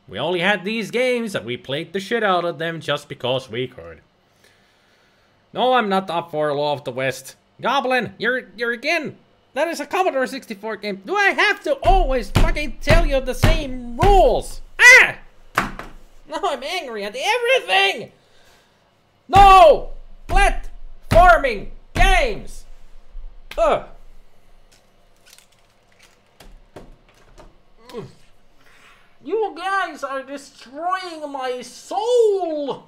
We only had these games, and we played the shit out of them just because we could. No, I'm not up for Law of the West. Goblin, you're again. That is a Commodore 64 game. Do I have to always fucking tell you the same rules? Ah! Now I'm angry at everything! No! Platforming games! Ugh. You guys are destroying my soul!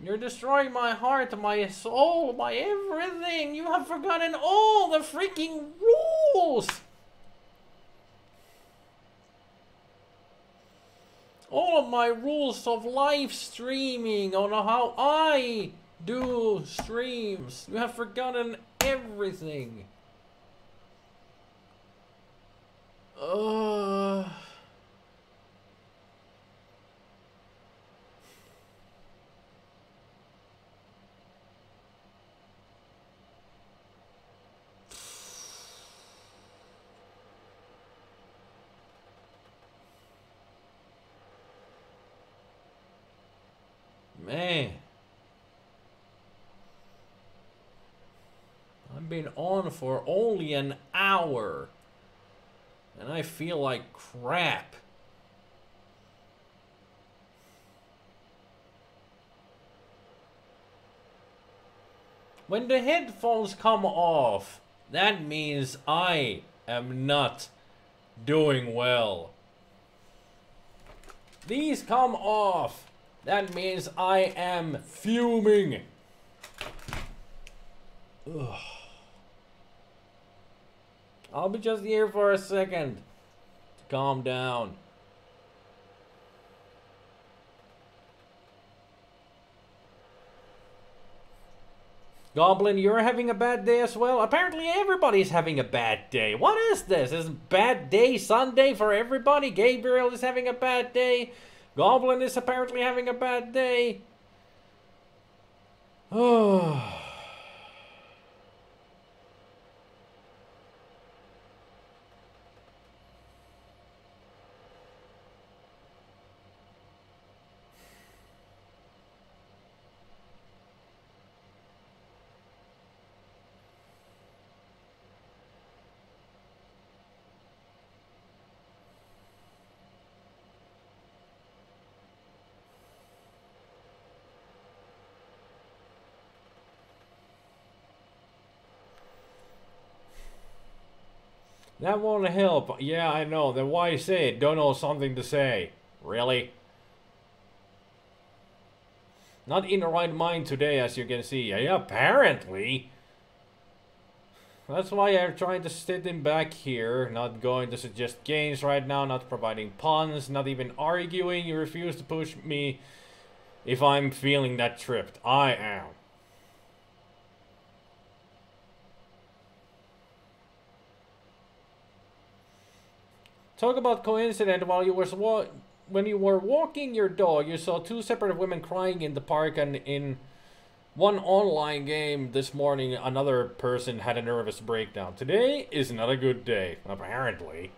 You're destroying my heart, my soul, my everything! You have forgotten all the freaking rules! All of my rules of live streaming on how I do streams. You have forgotten everything. been on for only an hour. And I feel like crap. When the headphones come off, that means I am not doing well. These come off. That means I am fuming. Ugh. I'll be just here for a second to calm down. Goblin, you're having a bad day as well? Apparently everybody's having a bad day. What is this? Is bad day Sunday for everybody? Gabriel is having a bad day. Goblin is apparently having a bad day. Oh. That won't help. Yeah, I know. Then why say it? Don't know something to say. Really? Not in the right mind today, as you can see. Yeah, apparently. That's why I'm trying to sit in back here. Not going to suggest games right now. Not providing puns. Not even arguing. You refuse to push me if I'm feeling that tripped. I am. Talk about coincidence. While you were when you were walking your dog, you saw two separate women crying in the park, and in one online game this morning, another person had a nervous breakdown. Today is not a good day, apparently.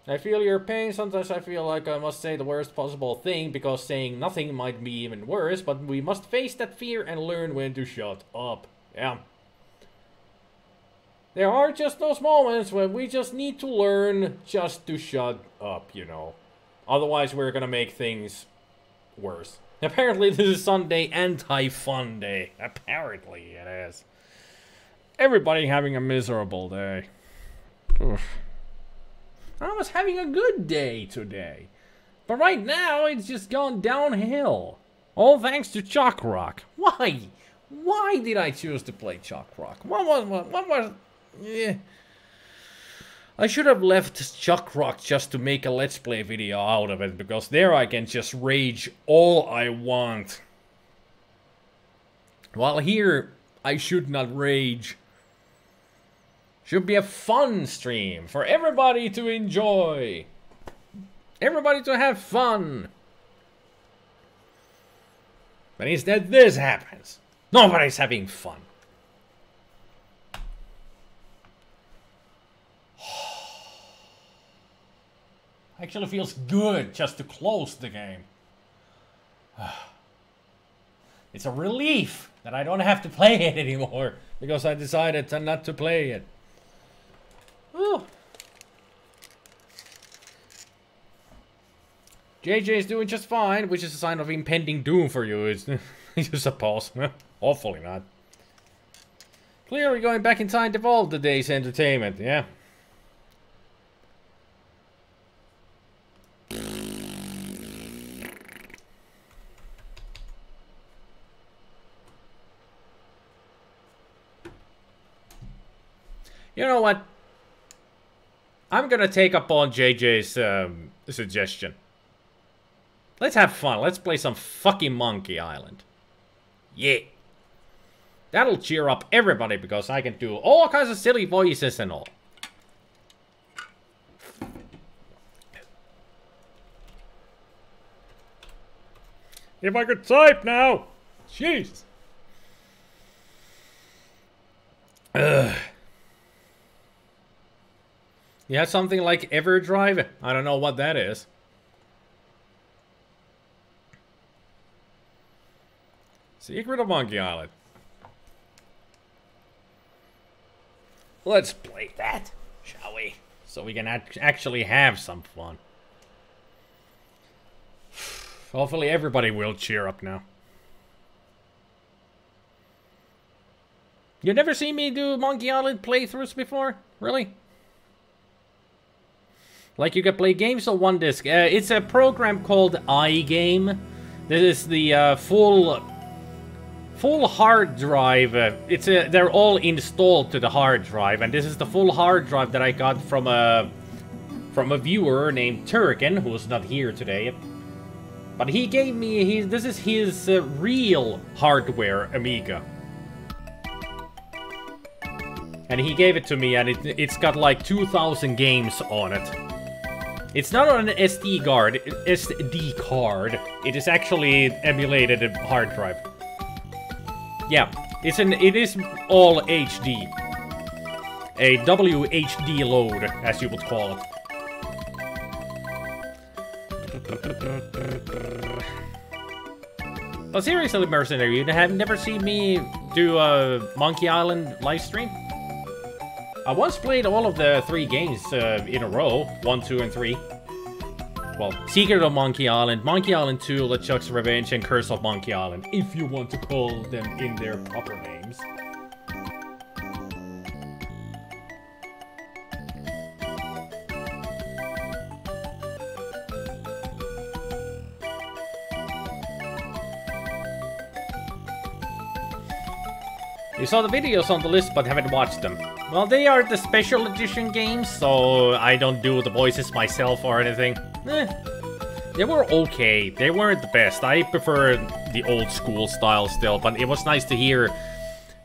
I feel your pain. Sometimes I feel like I must say the worst possible thing, because saying nothing might be even worse, but we must face that fear and learn when to shut up. Yeah. There are just those moments when we just need to learn just to shut up, you know. Otherwise, we're gonna make things worse. Apparently, this is Sunday anti-fun day. Apparently, it is. Everybody having a miserable day. Oof. I was having a good day today. But right now, it's just gone downhill. All thanks to Chuck Rock. Why? Why did I choose to play Chuck Rock? What was... Yeah. I should have left Chuck Rock just to make a Let's Play video out of it, because there I can just rage all I want. While here, I should not rage. Should be a fun stream for everybody to enjoy. Everybody to have fun. But instead this happens. Nobody's having fun. Actually feels good just to close the game. It's a relief that I don't have to play it anymore, because I decided not to play it. Whew. JJ is doing just fine, which is a sign of impending doom for you, you suppose. Hopefully not. Clearly going back in time to evolve the day's entertainment, yeah. You know what? I'm gonna take up on JJ's suggestion. Let's have fun. Let's play some fucking Monkey Island. Yeah. That'll cheer up everybody, because I can do all kinds of silly voices and all. If I could type now! Jeez! Ugh. You have something like EverDrive? I don't know what that is. Secret of Monkey Island. Let's play that, shall we? So we can actually have some fun. Hopefully everybody will cheer up now. You never seen me do Monkey Island playthroughs before? Really? Like you can play games on one disc. It's a program called iGame. This is the full hard drive. They're all installed to the hard drive, and this is the full hard drive that I got from a viewer named Turrican, who is not here today. But he gave me this is his real hardware Amiga. And he gave it to me, and it's got like 2,000 games on it. It's not on an SD card. It is actually emulated a hard drive. Yeah, it is all HD. A WHD load, as you would call it. But seriously, Mercenary, you have never seen me do a Monkey Island livestream? I once played all of the 3 games in a row. 1, 2, and 3. Well, Secret of Monkey Island, Monkey Island 2, LeChuck's Revenge, and Curse of Monkey Island, if you want to call them in their proper names. You saw the videos on the list but haven't watched them. Well, they are the special edition games, so I don't do the voices myself or anything. They were okay. They weren't the best. I prefer the old school style still, but it was nice to hear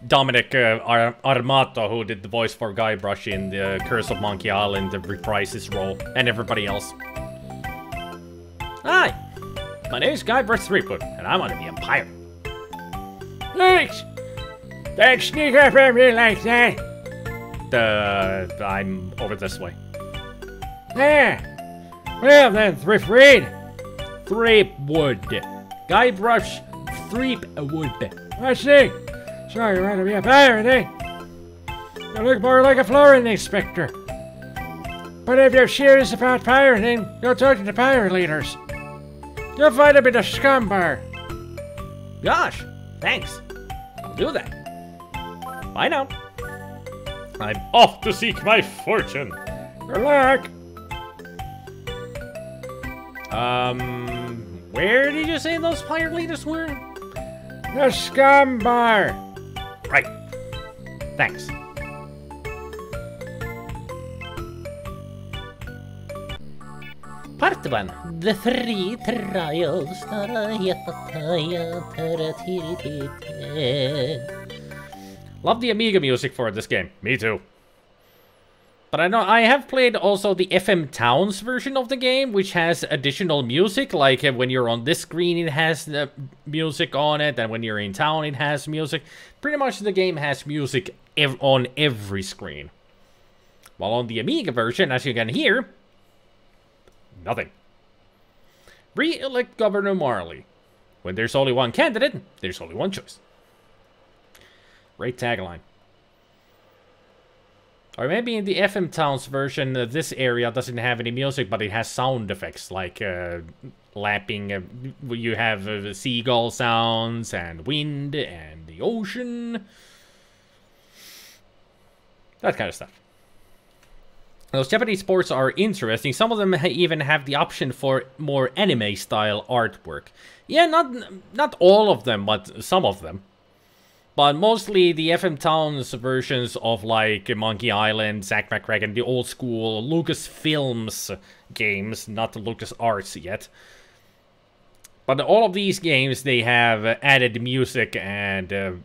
Dominic Armato, who did the voice for Guybrush in the Curse of Monkey Island, reprise his role, and everybody else. Hi, my name is Guybrush Threepwood, and I want to be a pirate. Thanks! Don't sneak up on me like that! I'm over this way. There! Well then, Thriftwood. Threepwood. Guybrush Threepwood. I see. So you want to be a pirate, eh? You look more like a flooring inspector. But if you're serious about pirating, you'll talk to the pirate leaders. You'll find them in the scum bar. Gosh, thanks. I'll do that. Bye now. I'm off to seek my fortune. Good luck. Where did you say those pirate leaders were? The scum bar. Right. Thanks. Part 1. The 3 trials. Love the Amiga music for this game. Me too. But I know I have played also the FM Towns version of the game, which has additional music. Like when you're on this screen, it has the music on it, and when you're in town, it has music. Pretty much the game has music on every screen. While on the Amiga version, as you can hear, nothing. Re-elect Governor Marley. When there's only one candidate, there's only one choice. Great tagline. Or maybe in the FM Towns version, this area doesn't have any music, but it has sound effects, like lapping. You have seagull sounds, and wind, and the ocean. That kind of stuff. Those Japanese sports are interesting. Some of them even have the option for more anime-style artwork. Yeah, not all of them, but some of them. But mostly the FM Towns versions of like Monkey Island, Zack McCracken, the old school Lucasfilms games, not the LucasArts yet. But all of these games, they have added music and a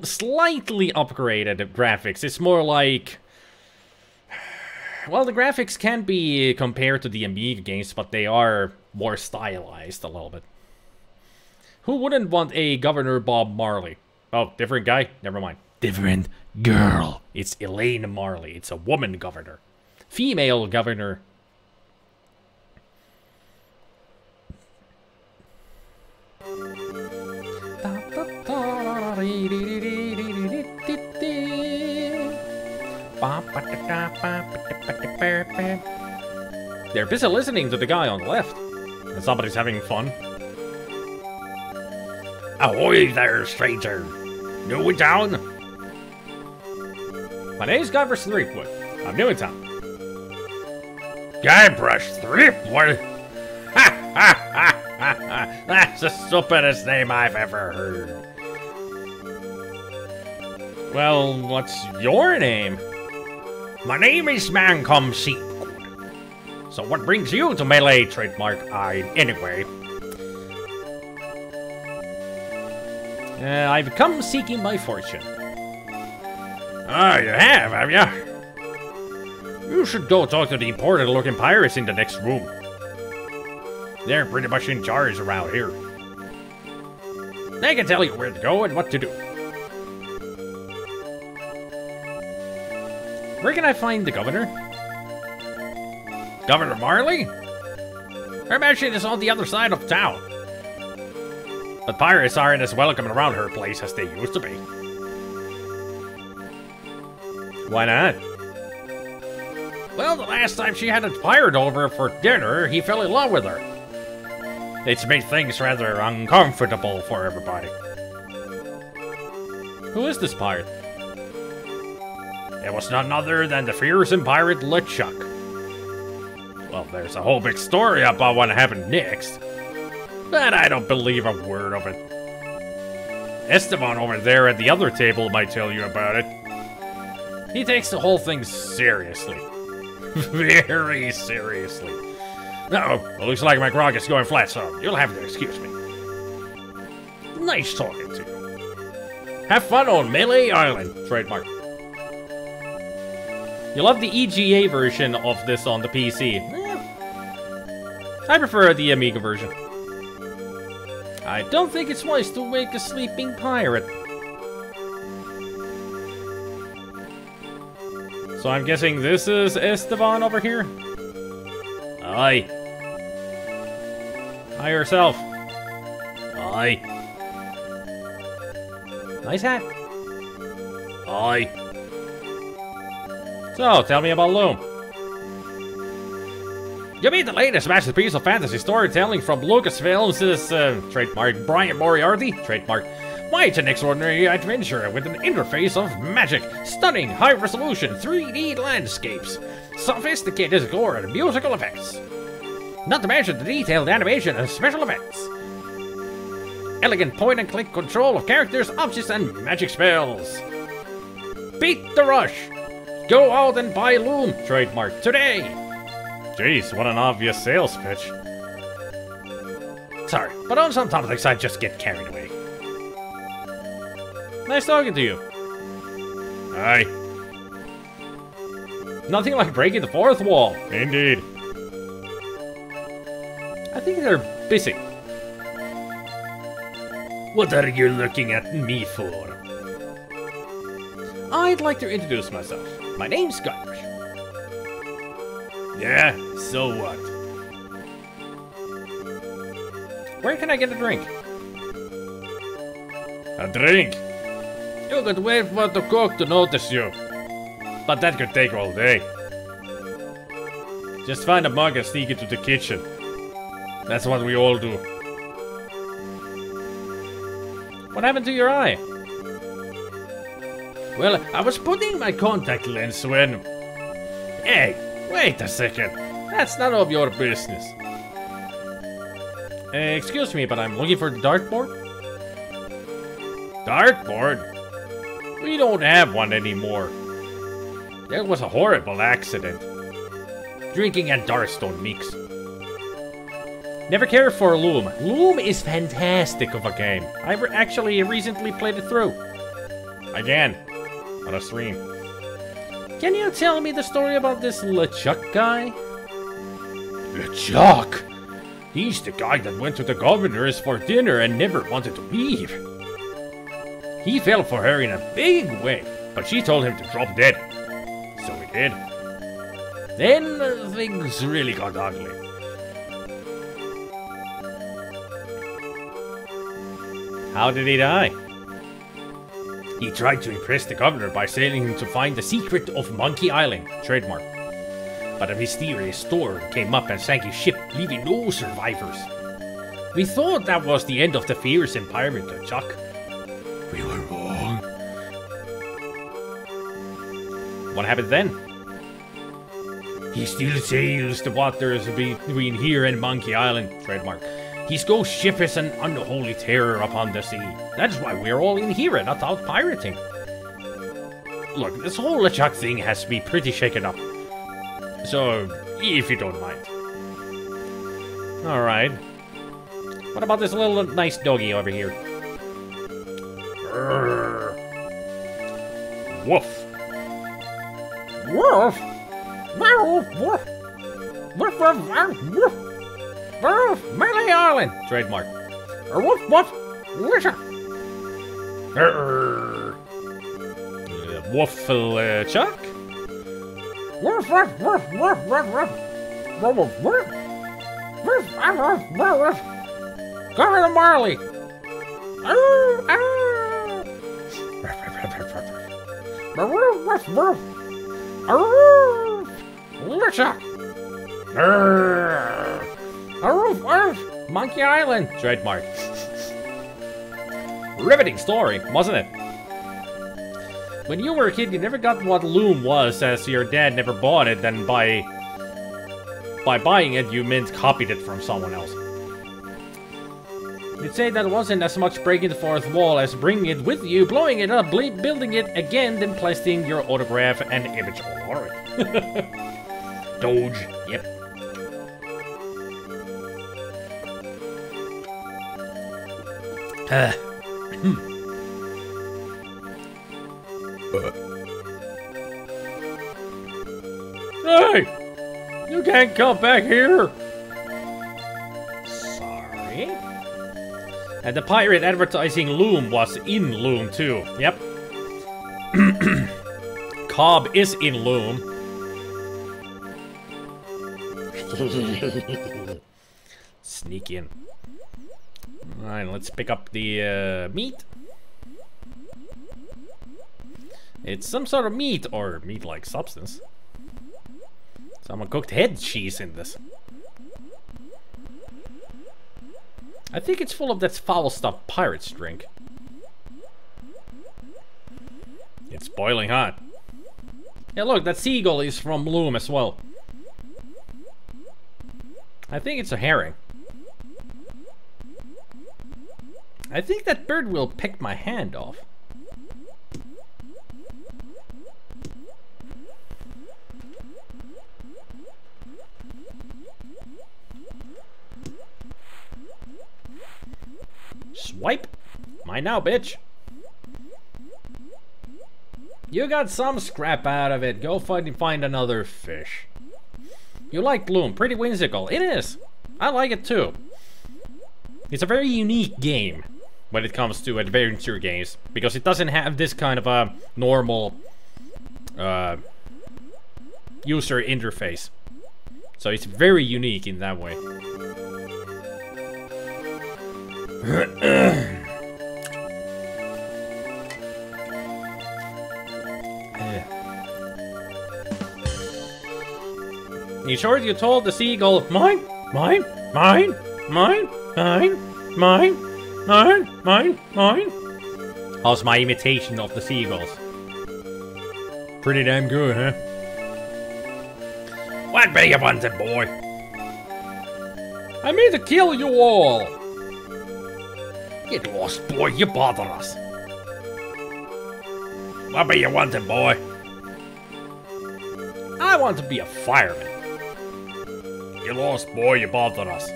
slightly upgraded graphics. It's more like... Well, the graphics can be compared to the Amiga games, but they are more stylized a little bit. Who wouldn't want a Governor Bob Marley? Oh, different guy? Never mind. Different girl. It's Elaine Marley. It's a woman governor. Female governor. They're busy listening to the guy on the left. And somebody's having fun. Ahoy there, stranger. New in town? My name's Guybrush Threepwood. I'm new in town. Guybrush Threepwood? Ha ha ha ha ha! That's the stupidest name I've ever heard. Well, what's your name? My name is Mancom Seepgood. So what brings you to Melee, trademark anyway? I've come seeking my fortune. Oh, you have you? You should go talk to the important-looking pirates in the next room. They're pretty much in charge around here. They can tell you where to go and what to do. Where can I find the governor? Governor Marley? Her mansion is on the other side of town. But pirates aren't as welcome around her place as they used to be. Why not? Well, the last time she had a pirate over for dinner, he fell in love with her. It's made things rather uncomfortable for everybody. Who is this pirate? It was none other than the fearsome pirate LeChuck. Well, there's a whole big story about what happened next. But I don't believe a word of it. Esteban over there at the other table might tell you about it. He takes the whole thing seriously. Very seriously. Uh-oh, it looks like my grog is going flat, so you'll have to excuse me. Nice talking to you. Have fun on Melee Island, trademark. You'll love the EGA version of this on the PC. I prefer the Amiga version. I don't think it's wise to wake a sleeping pirate. So I'm guessing this is Esteban over here? Aye. Hi yourself. Aye. Nice hat. Aye. So, tell me about Loom. You mean the latest masterpiece of fantasy storytelling from Lucasfilms' trademark Brian Moriarty, trademark. Why, it's an extraordinary adventure with an interface of magic, stunning, high-resolution 3D landscapes, sophisticated gore and musical effects. Not to mention the detailed animation and special effects. Elegant point-and-click control of characters, objects, and magic spells. Beat the rush! Go out and buy Loom, trademark, today! Jeez, what an obvious sales pitch. Sorry, but on some topics I just get carried away. Nice talking to you. Aye. Nothing like breaking the fourth wall. Indeed. I think they're busy. What are you looking at me for? I'd like to introduce myself. My name's Guybrush. Yeah, so what? Where can I get a drink? A drink? You could wait for the cook to notice you. But that could take all day. Just find a mug and sneak into the kitchen. That's what we all do. What happened to your eye? Well, I was putting my contact lens when... Hey, wait a second. That's none of your business. Excuse me, but I'm looking for the dartboard. Dartboard? We don't have one anymore. There was a horrible accident. Drinking at Darstone mix. Never cared for Loom. Loom is fantastic of a game. I actually recently played it through. Again. On a stream. Can you tell me the story about this LeChuck guy? LeChuck? He's the guy that went to the governor's for dinner and never wanted to leave. He fell for her in a big way, but she told him to drop dead. So he did. Then things really got ugly. How did he die? He tried to impress the governor by sailing him to find the secret of Monkey Island, trademark. but a mysterious storm came up and sank his ship, leaving no survivors. We thought that was the end of the fearsome pirate, Chuck. We were wrong. What happened then? He still sails the waters between here and Monkey Island, trademark. His ghost ship is an unholy terror upon the sea. That's why we're all in here and not out pirating. Look, this whole LeChuck thing has to be pretty shaken up. So, if you don't mind. Alright. What about this little nice doggy over here? Woof. Woof. Woof. Woof. Woof. Woof. Woof. Melee Island. Trademark. Woof. Woof. Woof. Waffle Chuck? Woof. Woof. Woof. Woof. Woof. Woof. Woof. Woof. Woof. Governor Marley. Woof. Woof. LeChuck. Monkey Island. Trademark. Riveting story, wasn't it? When you were a kid, you never got what loom was, as your dad never bought it, and by buying it, you meant copied it from someone else. You'd say that wasn't as much breaking the fourth wall as bringing it with you, blowing it up, building it again, then placing your autograph and image all over it. Doge, yep. Hey! You can't come back here! Sorry. And the pirate advertising loom was in loom too. Yep. Cobb is in loom. Sneak in. Alright, let's pick up the meat. It's some sort of meat, or meat-like substance. Some cooked head cheese in this. I think it's full of that foul stuff pirates drink. It's boiling hot. Yeah, look, that seagull is from loom as well. I think it's a herring. I think that bird will pick my hand off. Swipe. Mine now, bitch. You got some scrap out of it. Go find another fish. You like loom. Pretty whimsical. It is. I like it too. It's a very unique game when it comes to adventure games, because it doesn't have this kind of a normal user interface. So it's very unique in that way. You sure you told the seagull, mine, mine, mine, mine, mine, mine, mine, mine, mine? How's my imitation of the seagulls? Pretty damn good, huh? What be you wanted, boy? I mean to kill you all. Get lost, boy, you bother us. What be you wanted, boy? I want to be a fireman. Get lost, boy, you bother us.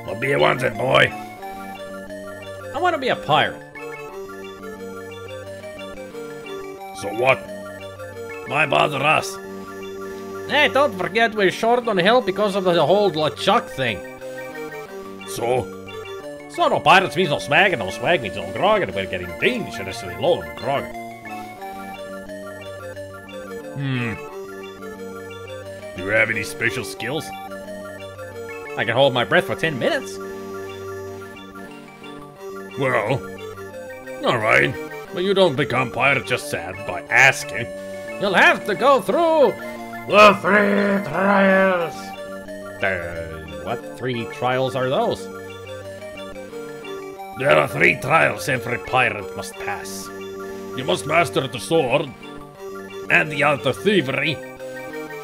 What be you wanted, boy? I want to be a pirate. So what? Why bother us? Hey, don't forget we're short on help because of the whole LeChuck thing. So no pirates means no swag, and no swag means no grog, and we're getting dangerously low on grog. Do you have any special skills? I can hold my breath for 10 minutes. Well, alright. But you don't become pirate just sad by asking. You'll have to go through the 3 trials. What 3 trials are those? There are 3 trials every pirate must pass. You must master the sword, and the art of thievery,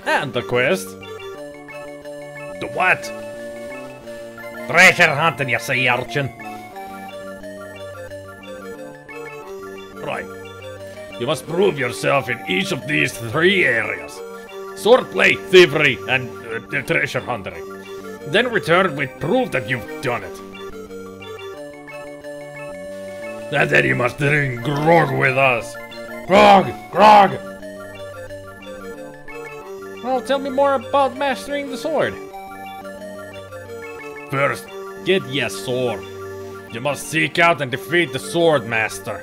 and the quest. The what? Treasure hunting, you sea urchin. Right. You must prove yourself in each of these 3 areas. Swordplay, thievery, and treasure hunting. Then return with proof that you've done it. And then you must drink grog with us. Grog! Grog! Well, tell me more about mastering the sword. First, get your sword. You must seek out and defeat the sword master.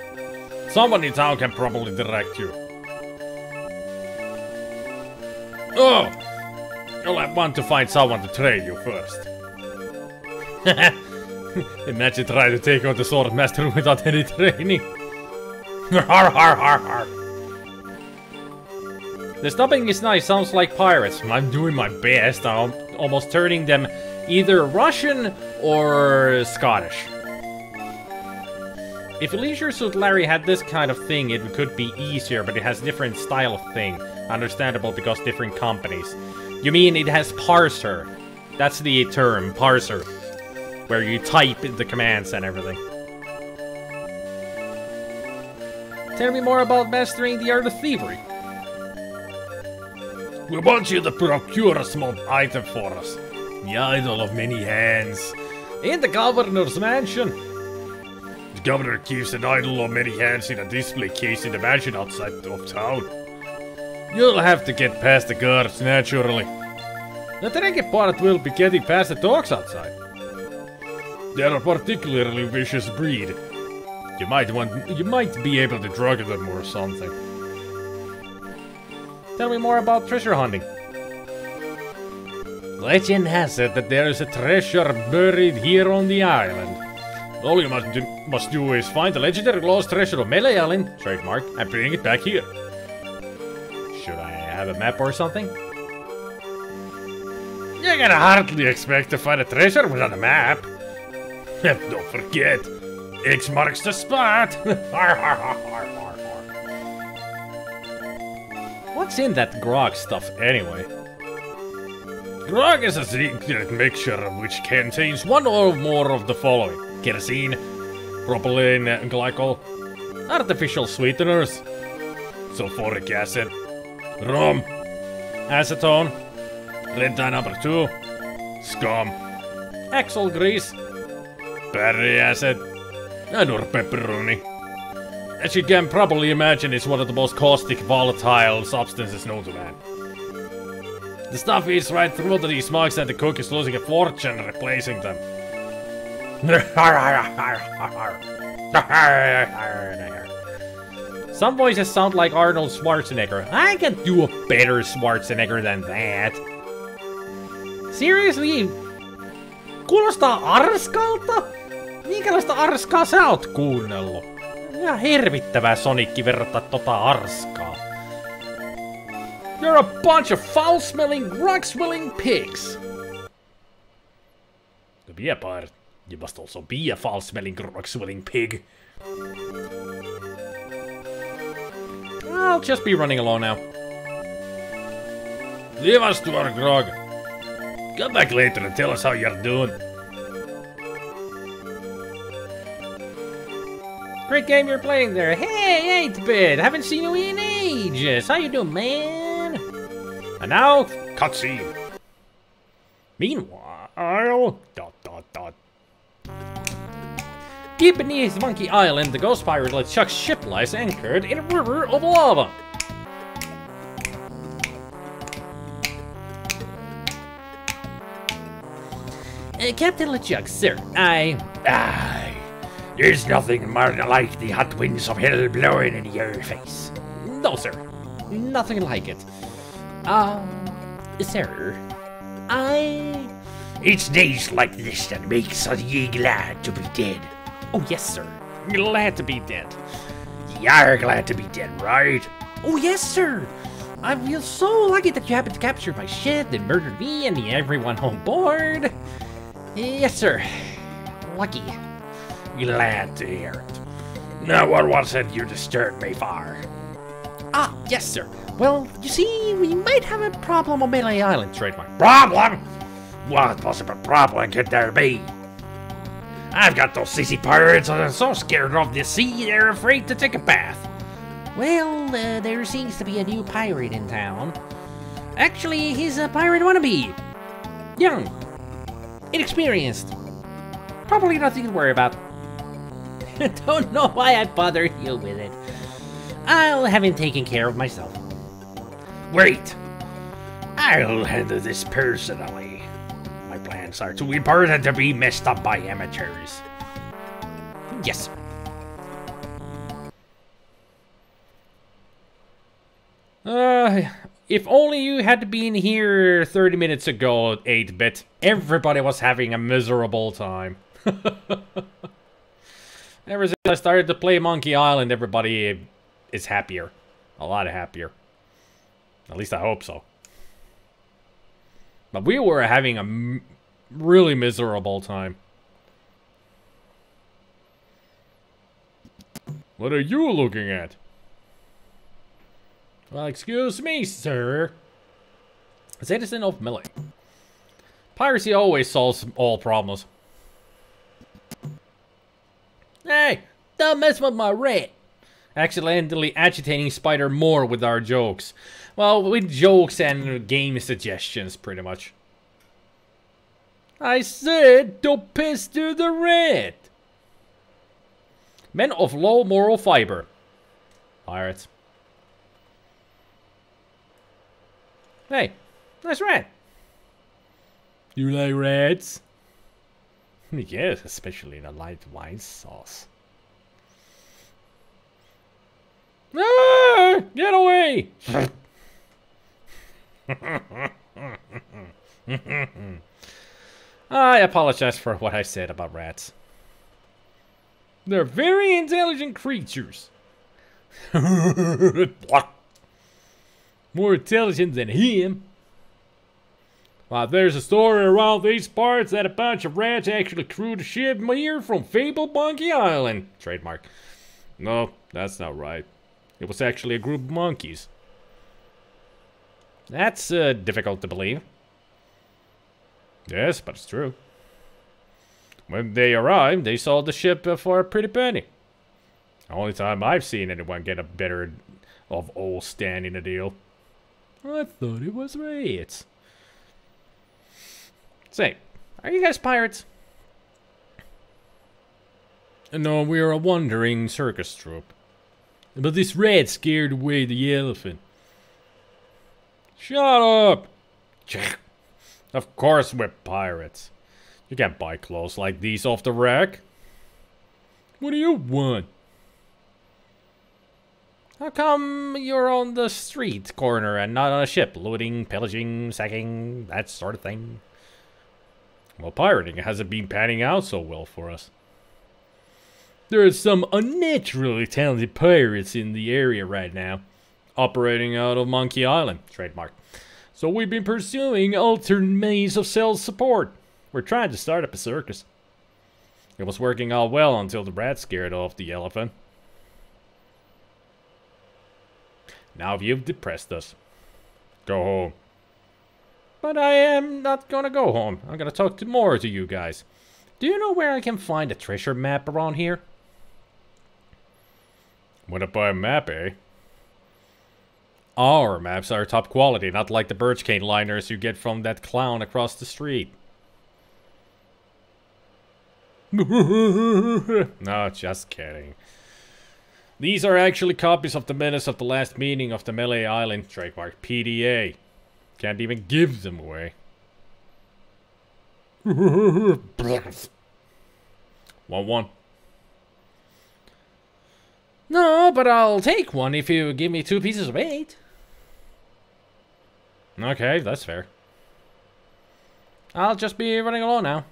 Someone in town can probably direct you. Oh! You'll want to find someone to train you first. Imagine trying to take on the sword master without any training. Har har har har. The dubbing is nice, sounds like pirates. I'm doing my best. I'm almost turning them either Russian or Scottish. If Leisure Suit Larry had this kind of thing, it could be easier, but it has different style of thing. Understandable because different companies. You mean it has parser? That's the term, parser. Where you type in the commands and everything. Tell me more about mastering the art of thievery. We want you to procure a small item for us. The idol of many hands. In the governor's mansion. The governor keeps an idol of many hands in a display case in the mansion outside of town. You'll have to get past the guards, naturally. The tricky part will be getting past the dogs outside. They're a particularly vicious breed. You might be able to drug them or something. Tell me more about treasure hunting. Legend has it that there is a treasure buried here on the island. All you must do is find the legendary lost treasure of Melee Island, trademark, and bring it back here. Should I have a map or something? You're gonna hardly expect to find a treasure without a map. Don't forget, X marks the spot. What's in that grog stuff anyway? Grog is a secret mixture which contains one or more of the following: kerosene, propylene glycol, artificial sweeteners, sulfuric acid, rum, acetone, red dye number 2, scum, axle grease, battery acid, and or pepperoni. As you can probably imagine, it's one of the most caustic, volatile substances known to man. The stuff eats right through these mugs and the cook is losing a fortune replacing them. Some voices sound like Arnold Schwarzenegger. I can do a better Schwarzenegger than that. Seriously? Kuulostaa arskalta? Minkälaista arskaa sä oot kuunnellut? Ihan hirvittävää Sonicki verrata tota arskaa. You're a bunch of foul-smelling, grog-swilling pigs. To be a pirate, you must also be a foul-smelling, grog-swilling pig. I'll just be running along now. Leave us to our grog. Come back later and tell us how you're doing. Great game you're playing there. Hey, 8-Bit! Haven't seen you in ages. How you doing, man? And now, cutscene. Meanwhile, ... Deep beneath Monkey Island, the ghost pirate let Chuck's ship lies anchored in a river of lava. Captain LeChuck, sir, there's nothing more like the hot winds of hell blowing in your face. No, sir. Nothing like it. Sir, It's days like this that makes us ye glad to be dead. Oh, yes, sir. Glad to be dead. Ye are glad to be dead, right? Oh, yes, sir. I feel so lucky that you happened to capture my ship and murdered me and everyone on board. Yes, sir. Lucky. Glad to hear it. Now, what was it you disturbed me for? Ah, yes, sir. Well, you see, we might have a problem on Melee Island, trademark. Problem? What possible problem could there be? I've got those sissy pirates that are so scared of the sea they're afraid to take a bath. Well, there seems to be a new pirate in town. Actually, he's a pirate wannabe. Young. Inexperienced. Probably nothing to worry about. Don't know why I bothered you with it. I'll have him taken care of myself. Wait. I'll handle this personally. My plans are too important to be messed up by amateurs. Yes, sir. If only you had been here 30 minutes ago, 8-bit. Everybody was having a miserable time. Ever since I started to play Monkey Island, everybody is happier. A lot happier. At least I hope so. But we were having a really miserable time. What are you looking at? Well, excuse me, sir. Citizen of Melee. Piracy always solves all problems. Hey, don't mess with my rat. Accidentally agitating SpiderMwa with our jokes. Well, with jokes and game suggestions, pretty much. I said, don't pester the rat. Men of low moral fiber. Pirates. Hey, nice rat. You like rats? Yes, especially in a light wine sauce. Ah, get away! I apologize for what I said about rats. They're very intelligent creatures. More intelligent than him. Well, there's a story around these parts that a bunch of rats actually crewed a ship here from fabled Monkey Island. Trademark. No, that's not right. It was actually a group of monkeys. That's difficult to believe. Yes, but it's true. When they arrived, they sold the ship for a pretty penny. The only time I've seen anyone get a better of old standing a deal. I thought it was rats. Say, are you guys pirates? No, we are a wandering circus troupe. But this rat scared away the elephant. Shut up! Of course we're pirates. You can't buy clothes like these off the rack. What do you want? How come you're on the street corner and not on a ship, looting, pillaging, sacking, that sort of thing? Well, pirating hasn't been panning out so well for us. There are some unnaturally talented pirates in the area right now, operating out of Monkey Island, trademark. So we've been pursuing alternate means of self-support. We're trying to start up a circus. It was working out well until the rat scared off the elephant. Now you've depressed us. Go home. But I am not gonna go home. I'm gonna talk to more to you guys. Do you know where I can find a treasure map around here? Wanna buy a map, eh? Our maps are top quality, not like the birch cane liners you get from that clown across the street. No, just kidding. These are actually copies of the minutes of the last meeting of the Melee Island, trademark PDA. Can't even give them away. Want one? No, but I'll take one if you give me 2 pieces of 8. Okay, that's fair. I'll just be running along now.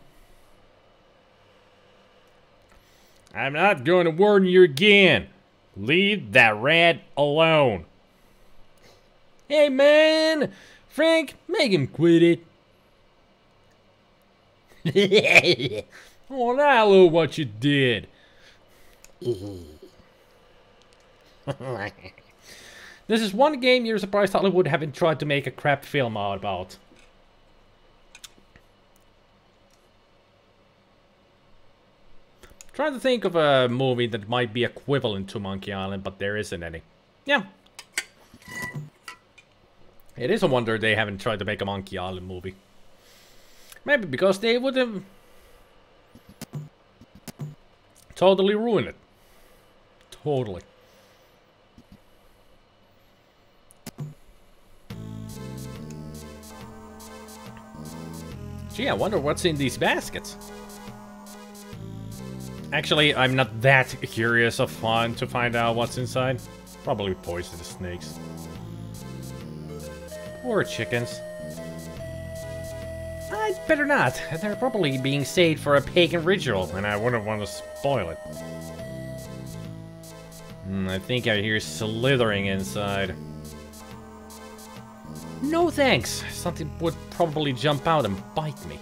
I'm not going to warn you again. Leave that rat alone. Hey man! Frank, make him quit it. Oh, now look what you did. This is one game you're surprised Hollywood haven't tried to make a crap film out about. Trying to think of a movie that might be equivalent to Monkey Island, but there isn't any. Yeah. It is a wonder they haven't tried to make a Monkey Island movie. Maybe because they would have totally ruined it. Totally. Gee, I wonder what's in these baskets. Actually, I'm not that curious of fun to find out what's inside. Probably poisonous snakes. Poor chickens. I'd better not. They're probably being saved for a pagan ritual, and I wouldn't want to spoil it. I think I hear slithering inside. No thanks. Something would probably jump out and bite me.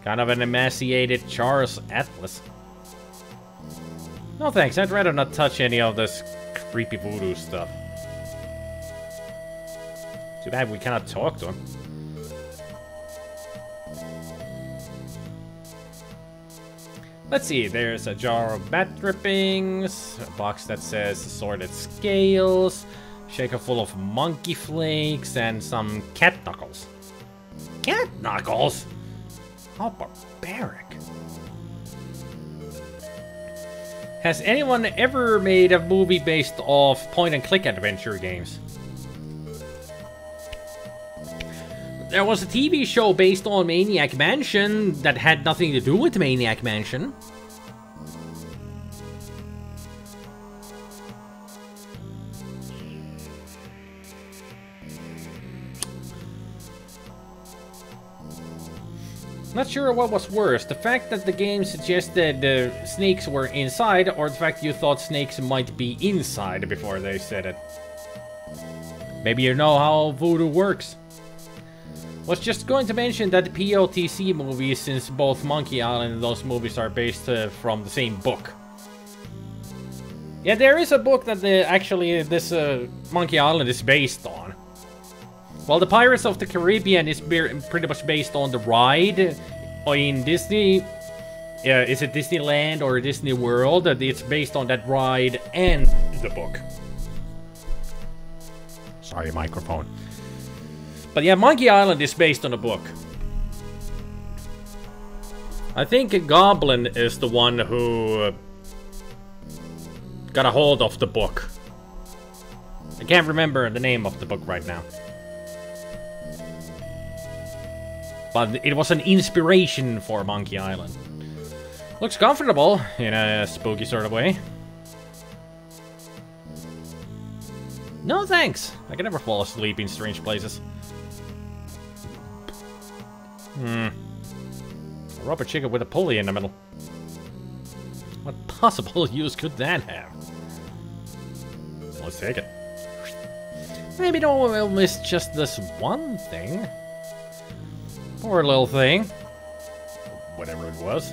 Kind of an emaciated Charles Atlas. No thanks, I'd rather not touch any of this creepy voodoo stuff. Too bad we cannot talk to him. Let's see, there's a jar of bat drippings, a box that says assorted scales, shaker full of monkey flakes, and some cat knuckles. Cat knuckles? How barbaric. Has anyone ever made a movie based off point-and-click adventure games? There was a TV show based on Maniac Mansion that had nothing to do with Maniac Mansion. Not sure what was worse, the fact that the game suggested snakes were inside, or the fact you thought snakes might be inside before they said it. Maybe you know how voodoo works. Was just going to mention that the POTC movies, since both Monkey Island and those movies are based from the same book. Yeah, there is a book that actually this Monkey Island is based on. Well, the Pirates of the Caribbean is pretty much based on the ride in Disney. Is it Disneyland or Disney World? It's based on that ride and the book. Sorry, microphone. But yeah, Monkey Island is based on a book. I think Goblin is the one who got a hold of the book. I can't remember the name of the book right now. But it was an inspiration for Monkey Island. Looks comfortable in a spooky sort of way. No thanks. I can never fall asleep in strange places. A rubber chicken with a pulley in the middle. What possible use could that have? Let's take it. Maybe we'll miss just this one thing. Poor little thing. Whatever it was.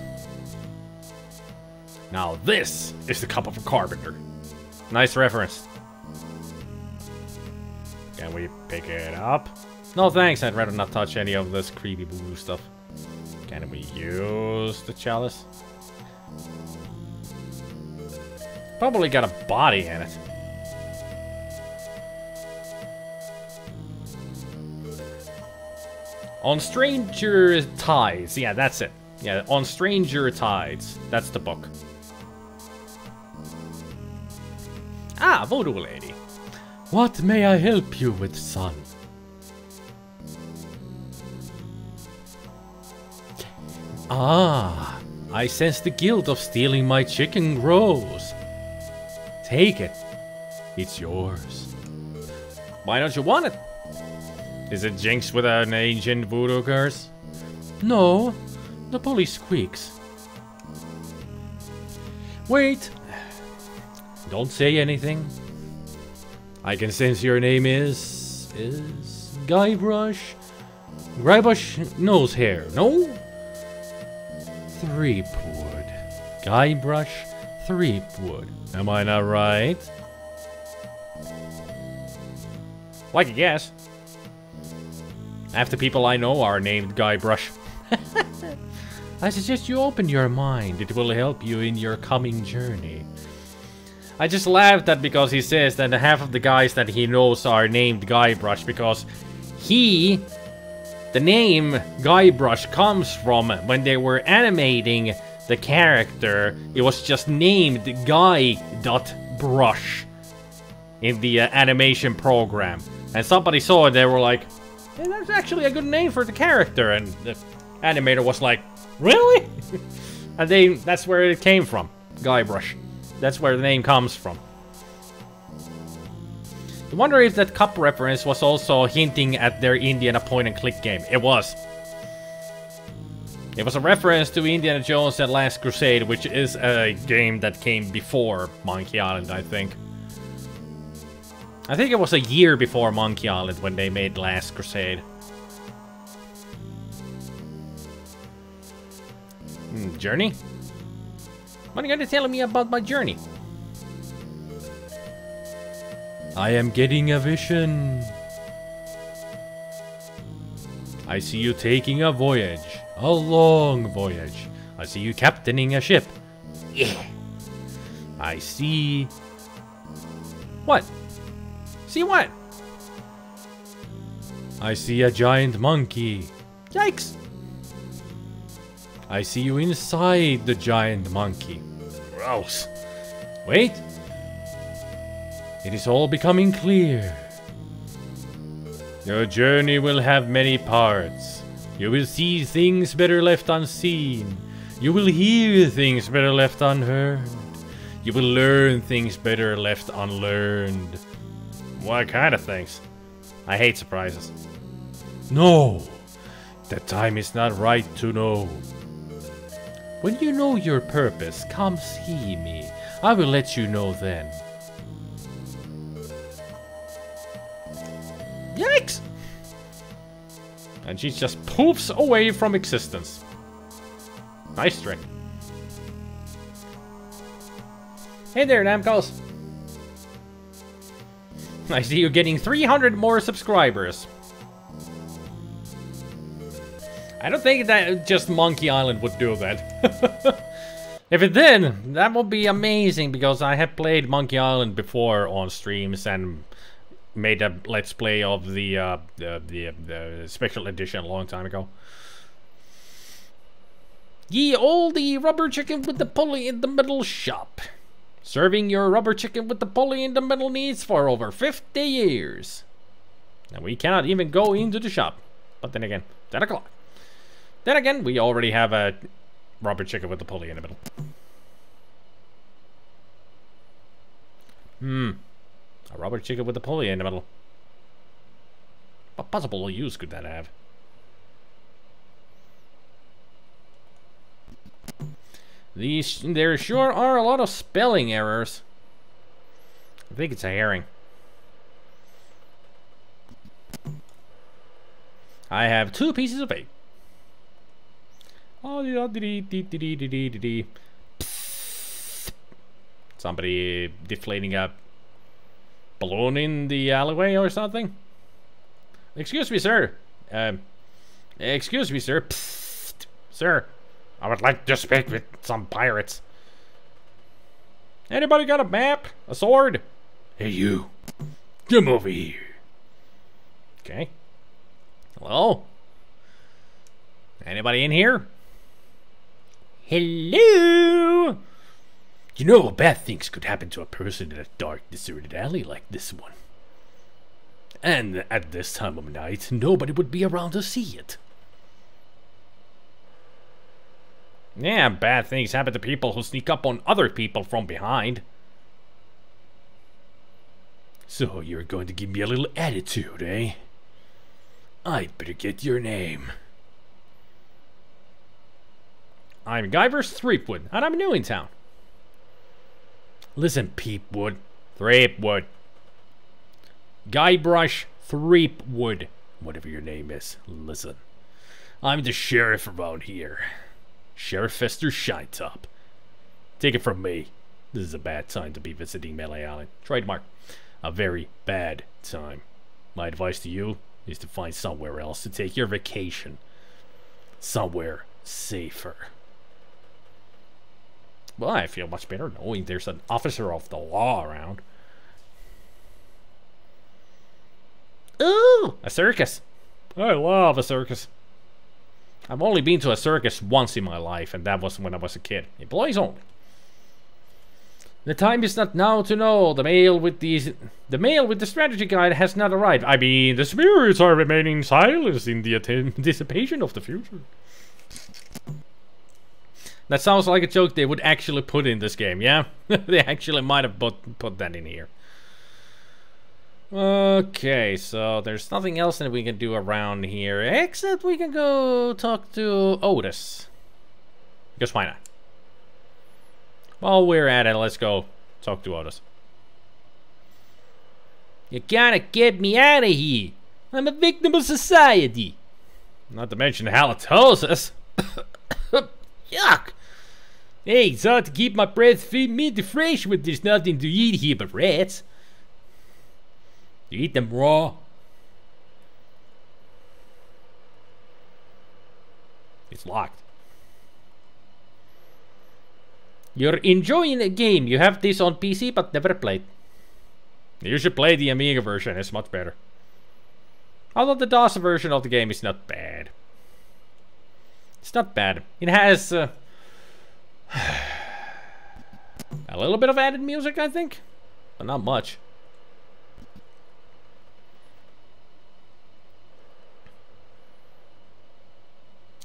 Now this is the cup of a carpenter. Nice reference. Can we pick it up? No thanks, I'd rather not touch any of this creepy blue stuff. Can we use the chalice? Probably got a body in it. On Stranger Tides. Yeah, that's it. Yeah, On Stranger Tides. That's the book. Ah, Voodoo Lady. What may I help you with, son? Ah, I sense the guilt of stealing my chicken grows. Take it. It's yours. Why don't you want it? Is it jinxed with an ancient voodoo curse? No, the pulley squeaks. Wait. Don't say anything. I can sense your name is Guybrush. Guybrush nose hair, no? Threepwood. Guybrush Threepwood. Am I not right? Like a guess. Half the people I know are named Guybrush. I suggest you open your mind. It will help you in your coming journey. I just laughed at because he says that half of the guys that he knows are named Guybrush because the name Guybrush comes from when they were animating the character. It was just named Guy.Brush in the animation program. And somebody saw it, they were like, hey, that's actually a good name for the character. And the animator was like, really? And that's where it came from, Guybrush. That's where the name comes from. I wonder if that cup reference was also hinting at their Indiana point-and-click game. It was. It was a reference to Indiana Jones and Last Crusade, which is a game that came before Monkey Island, I think. I think it was a year before Monkey Island when they made Last Crusade. Journey? What are you going to tell me about my journey? I am getting a vision. I see you taking a voyage. A long voyage. I see you captaining a ship. Yeah. I see... What? See what? I see a giant monkey. Yikes! I see you inside the giant monkey. Gross. Wait. It is all becoming clear. Your journey will have many parts. You will see things better left unseen. You will hear things better left unheard. You will learn things better left unlearned. What kind of things? I hate surprises. No, the time is not right to know. When you know your purpose, come see me. I will let you know then. Yikes! And she just poofs away from existence. Nice trick. Hey there, Namcos. I see you getting 300 more subscribers. I don't think that just Monkey Island would do that. If it did, that would be amazing because I have played Monkey Island before on streams and made a let's play of the special edition a long time ago. Ye olde rubber chicken with the pulley in the middle shop. Serving your rubber chicken with the pulley in the middle needs for over 50 years. And we cannot even go into the shop. But then again, 10 o'clock. Then again, we already have a rubber chicken with the pulley in the middle. A rubber chicken with the pulley in the middle. What possible use could that have? There sure are a lot of spelling errors. I think it's a herring. I have 2 pieces of egg. Somebody deflating a balloon in the alleyway or something? Excuse me, sir. Excuse me, sir. Sir, I would like to speak with some pirates. Anybody got a map? A sword? Hey, you. Come over here. Okay. Hello? Anybody in here? Hello? You know, bad things could happen to a person in a dark, deserted alley like this one. And at this time of night, nobody would be around to see it. Yeah, bad things happen to people who sneak up on other people from behind. So you're going to give me a little attitude, eh? I'd better get your name. I'm Guybrush Threepwood, and I'm new in town. Listen, Peepwood. Threepwood. Guybrush Threepwood, whatever your name is. Listen, I'm the sheriff around here. Sheriff Fester Shinetop. Take it from me. This is a bad time to be visiting Melee Island. Trademark. A very bad time. My advice to you is to find somewhere else to take your vacation. Somewhere safer. Well, I feel much better knowing there's an officer of the law around. Ooh, a circus. I love a circus. I've only been to a circus once in my life, and that was when I was a kid. Employees only. The time is not now to know. The mail with the strategy guide has not arrived. I mean, the spirits are remaining silent in the anticipation of the future. That sounds like a joke they would actually put in this game, yeah? They actually might have put that in here. Okay, so there's nothing else that we can do around here, except we can go talk to Otis. Because why not? While we're at it, let's go talk to Otis. You gotta get me out of here. I'm a victim of society. Not to mention halitosis. Yuck. Hey, it's hard to keep my breath mid fresh when there's nothing to eat here but rats. You eat them raw. It's locked. You're enjoying the game. You have this on PC but never played. You should play the Amiga version. It's much better. Although the DOS version of the game is not bad. It's not bad. It has a little bit of added music, I think, but not much.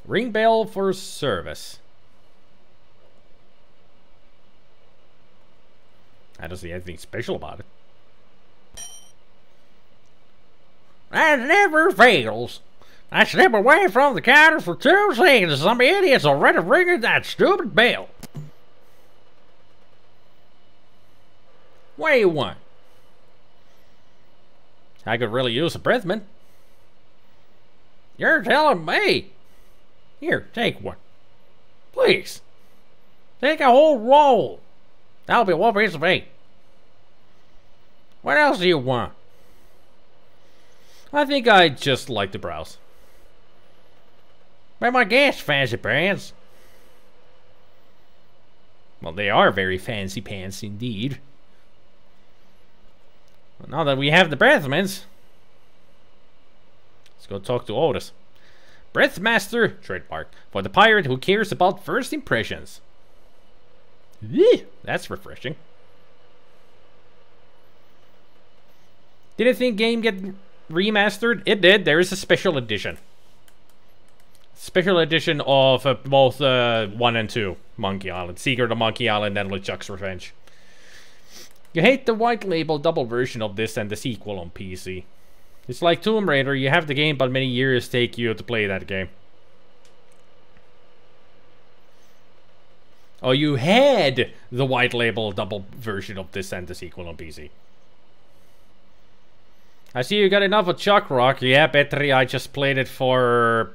Ring bell for service. I don't see anything special about it. That never fails. I step away from the counter for 2 seconds. Some idiot's already ringing that stupid bell. What do you want? I could really use a breath mint. You're telling me. Here, take one. Please. Take a whole roll. That'll be 1 piece of meat. What else do you want? I think I'd just like to browse. Where my gas, fancy pants? Well, they are very fancy pants indeed. Well, now that we have the breath mints, let's go talk to Otis. Breathmaster, trademark, for the pirate who cares about first impressions. Ew, that's refreshing. Did a thing game get remastered? It did. There is a special edition. Special edition of both 1 and 2 Monkey Island. Secret of Monkey Island and LeChuck's Revenge. You hate the white label double version of this and the sequel on PC. It's like Tomb Raider, you have the game but many years take you to play that game. Oh, you had the white label double version of this and the sequel on PC. I see you got enough of Chuck Rock. Yeah, Petri, I just played it for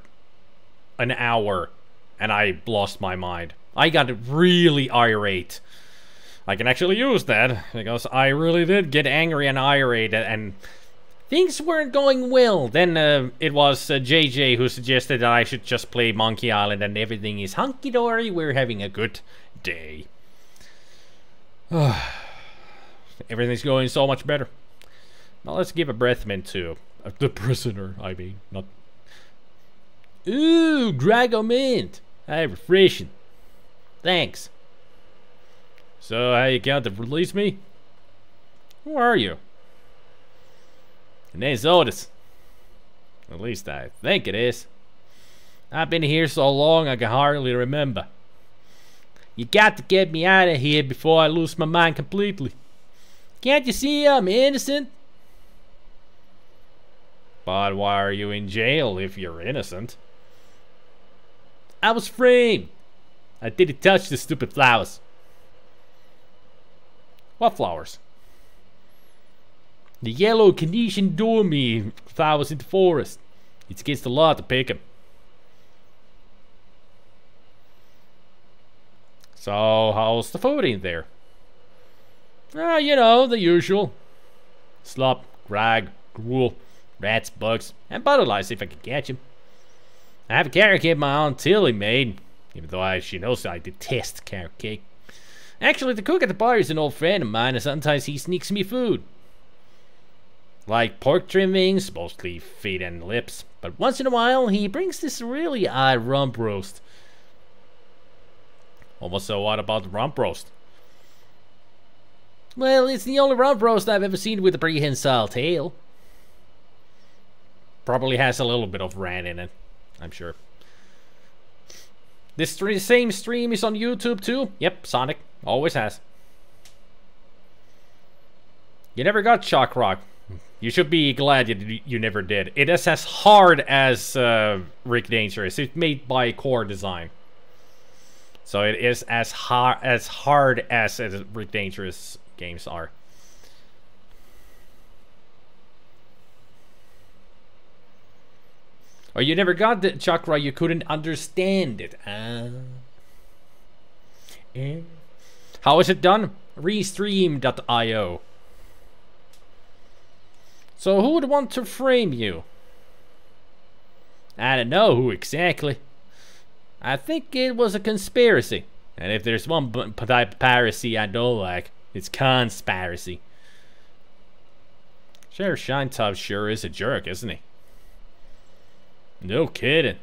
an hour and I lost my mind. I got really irate. I can actually use that because I really did get angry and irate and things weren't going well. Then it was JJ who suggested that I should just play Monkey Island and everything is hunky-dory. We're having a good day. Everything's going so much better. Now let's give a breath mint to the prisoner, I mean. Not. Ooh, Drago Mint. Hey, refreshing. Thanks. So, how you going to release me? Who are you? Your name's Otis. At least I think it is. I've been here so long I can hardly remember. You got to get me out of here before I lose my mind completely. Can't you see I'm innocent? But why are you in jail if you're innocent? I was framed. I didn't touch the stupid flowers. What flowers? The yellow Canadian dormy that was in the forest. It's against the law to pick him. So, how's the food in there? You know, the usual. Slop, grag, gruel, rats, bugs, and butterflies if I can catch them. I have a carrot cake my Aunt Tilly made, even though she knows I detest carrot cake. Actually, the cook at the bar is an old friend of mine, and sometimes he sneaks me food. Like pork trimmings, mostly feet and lips, but once in a while he brings this really odd rump roast. Almost so what about the rump roast? Well, it's the only rump roast I've ever seen with a prehensile tail. Probably has a little bit of rat in it, I'm sure. This same stream is on YouTube too. Yep, Sonic. Always has. You never got Shock Rock. You should be glad you never did. It is as hard as Rick Dangerous. It's made by Core Design. So it is as hard as Rick Dangerous games are. Or you never got the chakra, you couldn't understand it. How is it done? Restream.io. So who would want to frame you? I don't know who exactly. I think it was a conspiracy. And if there's one type of piracy I don't like, it's conspiracy. Sheriff Shinetop sure is a jerk, isn't he? No kidding.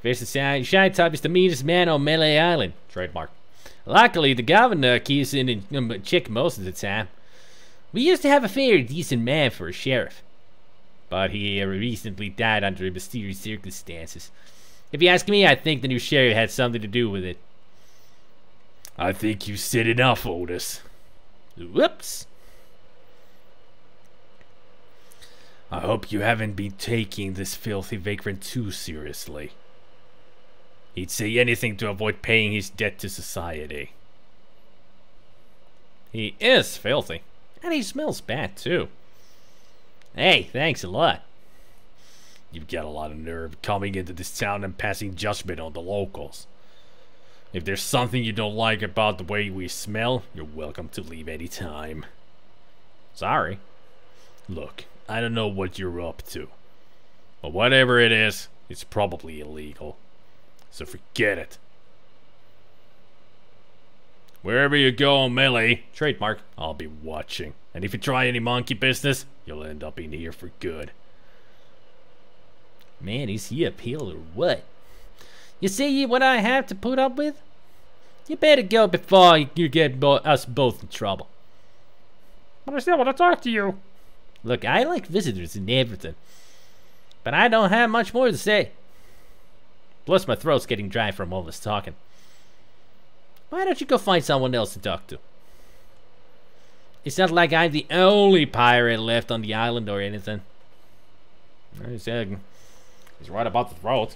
Shinetop is the meanest man on Melee Island. Trademark. Luckily, the governor keeps in check most of the time. We used to have a fairly decent man for a sheriff. But he recently died under mysterious circumstances. If you ask me, I think the new sheriff had something to do with it. I think you said enough, Otis. Whoops. I hope you haven't been taking this filthy vagrant too seriously. He'd say anything to avoid paying his debt to society. He is filthy. And he smells bad, too. Hey, thanks a lot. You've got a lot of nerve coming into this town and passing judgment on the locals. If there's something you don't like about the way we smell, you're welcome to leave any time. Sorry. Look, I don't know what you're up to. But whatever it is, it's probably illegal. So forget it. Wherever you go, Melee, trademark, I'll be watching. And if you try any monkey business, you'll end up in here for good. Man, is he a pill or what? You see what I have to put up with? You better go before you get us both in trouble. But I still want to talk to you. Look, I like visitors and everything. But I don't have much more to say. Plus my throat's getting dry from all this talking. Why don't you go find someone else to talk to? It's not like I'm the only pirate left on the island or anything. He's right about the throat.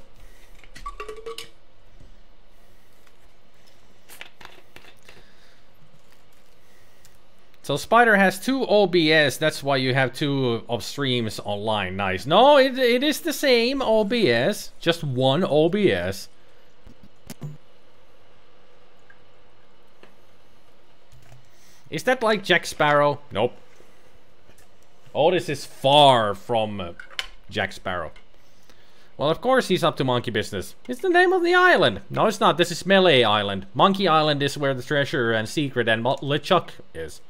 So Spider has 2 OBS, that's why you have 2 of streams online. Nice. No, it is the same OBS, just 1 OBS. Is that like Jack Sparrow? Nope. Otis is far from Jack Sparrow. Well, of course he's up to monkey business. It's the name of the island. No, it's not. This is Melee Island. Monkey Island is where the treasure and secret and LeChuck is.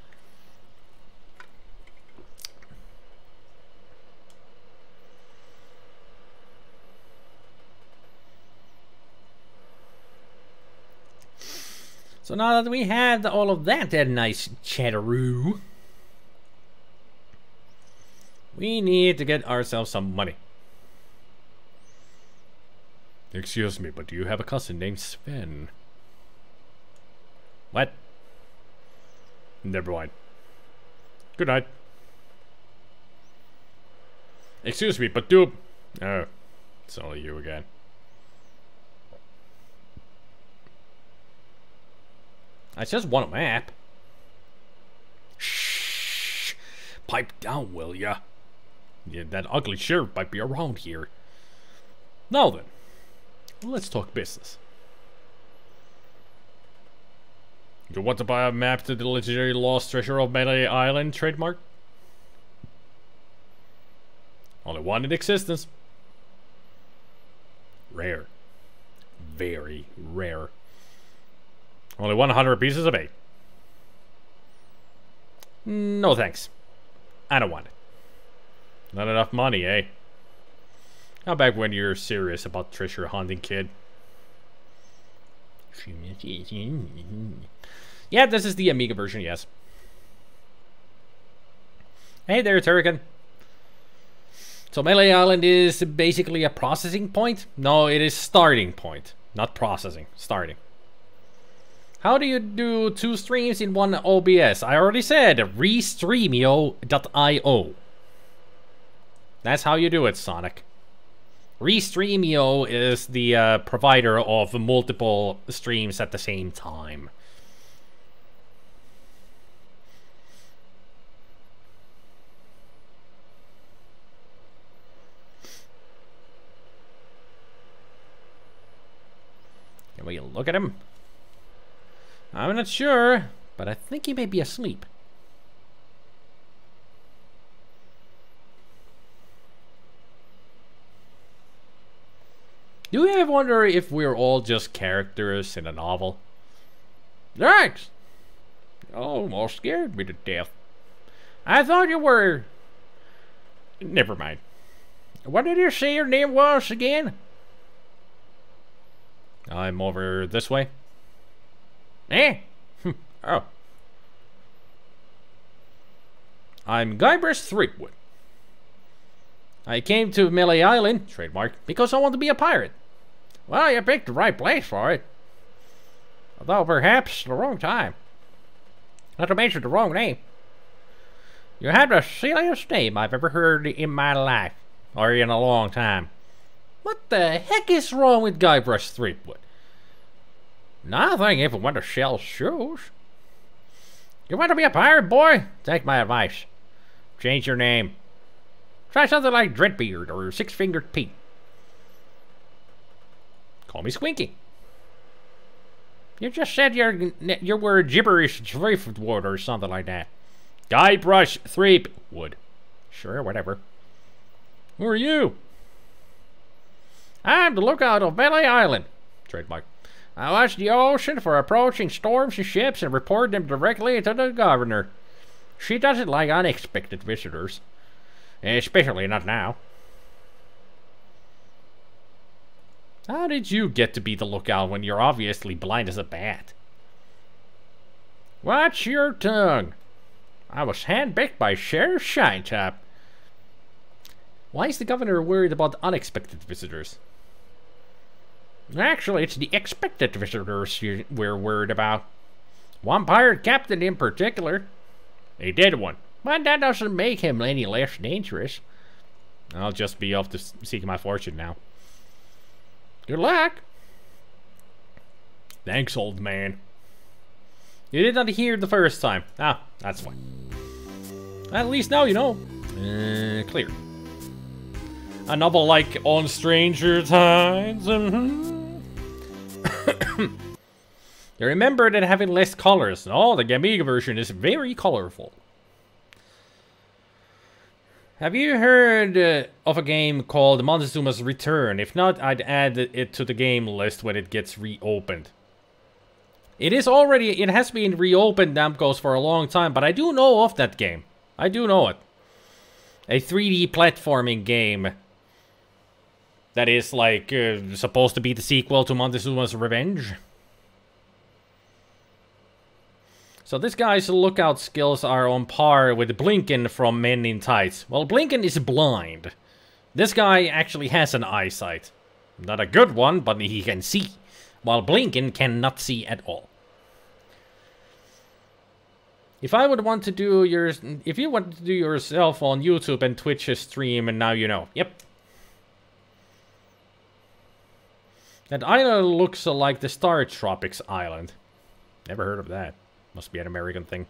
So now that we have all of that nice chatteroo, we need to get ourselves some money. Excuse me, but do you have a cousin named Sven? What? Never mind. Good night. Excuse me, but do... Oh, it's only you again. I just want a map. Shh. Pipe down, will ya? Yeah, that ugly sheriff might be around here. Now then, let's talk business. You want to buy a map to the legendary lost treasure of Melee Island trademark? Only one in existence. Rare. Very rare. Only 100 pieces of bait. No thanks. I don't want it. Not enough money, eh? How about when you're serious about treasure hunting, kid? Yeah, this is the Amiga version, yes. Hey there, Turrican. So Melee Island is basically a processing point? No, it is starting point. Not processing, starting. How do you do 2 streams in one OBS? I already said, restreamio.io. That's how you do it, Sonic. Restreamio is the provider of multiple streams at the same time. Can we look at him? I'm not sure, but I think he may be asleep. Do you ever wonder if we're all just characters in a novel? Thanks! You almost scared me to death. I thought you were... Never mind. What did you say your name was again? I'm over this way. Eh? Oh. I'm Guybrush Threepwood. I came to Melee Island, trademark, because I want to be a pirate. Well, you picked the right place for it. Although perhaps the wrong time. Not to mention the wrong name. You have the silliest name I've ever heard in my life. Or in a long time. What the heck is wrong with Guybrush Threepwood? Nothing if you want to sell shoes. You want to be a pirate, boy? Take my advice. Change your name. Try something like Dreadbeard or Six-Fingered Pete. Call me Squinky. You just said you were gibberish Threepwood or something like that. Guybrush Threepwood. Sure, whatever. Who are you? I'm the lookout of Melee Island. Trademark. I watch the ocean for approaching storms and ships and report them directly to the governor. She doesn't like unexpected visitors. Especially not now. How did you get to be the lookout when you're obviously blind as a bat? Watch your tongue. I was handpicked by Sheriff Shinetop. Why is the governor worried about unexpected visitors? Actually, it's the expected visitors we're worried about. One pirate captain in particular. A dead one. But that doesn't make him any less dangerous. I'll just be off to seek my fortune now. Good luck. Thanks, old man. You did not hear the first time. Ah, that's fine. At least now you know. Clear. A novel like On Stranger Tides. You remember that having less colors. Oh, the Amiga version is very colorful. Have you heard of a game called Montezuma's Return? If not, I'd add it to the game list when it gets reopened. It has been reopened, Namco's, for a long time, but I do know of that game. I do know it. A 3D platforming game that is like supposed to be the sequel to Montezuma's Revenge. So this guy's lookout skills are on par with Blinken from Men in Tights. Well, Blinken is blind. This guy actually has an eyesight. Not a good one, but he can see. While Blinken cannot see at all. If you want to do yourself on YouTube and Twitch a stream, and now you know. Yep. That island looks like the Star Tropics island. Never heard of that. Must be an American thing.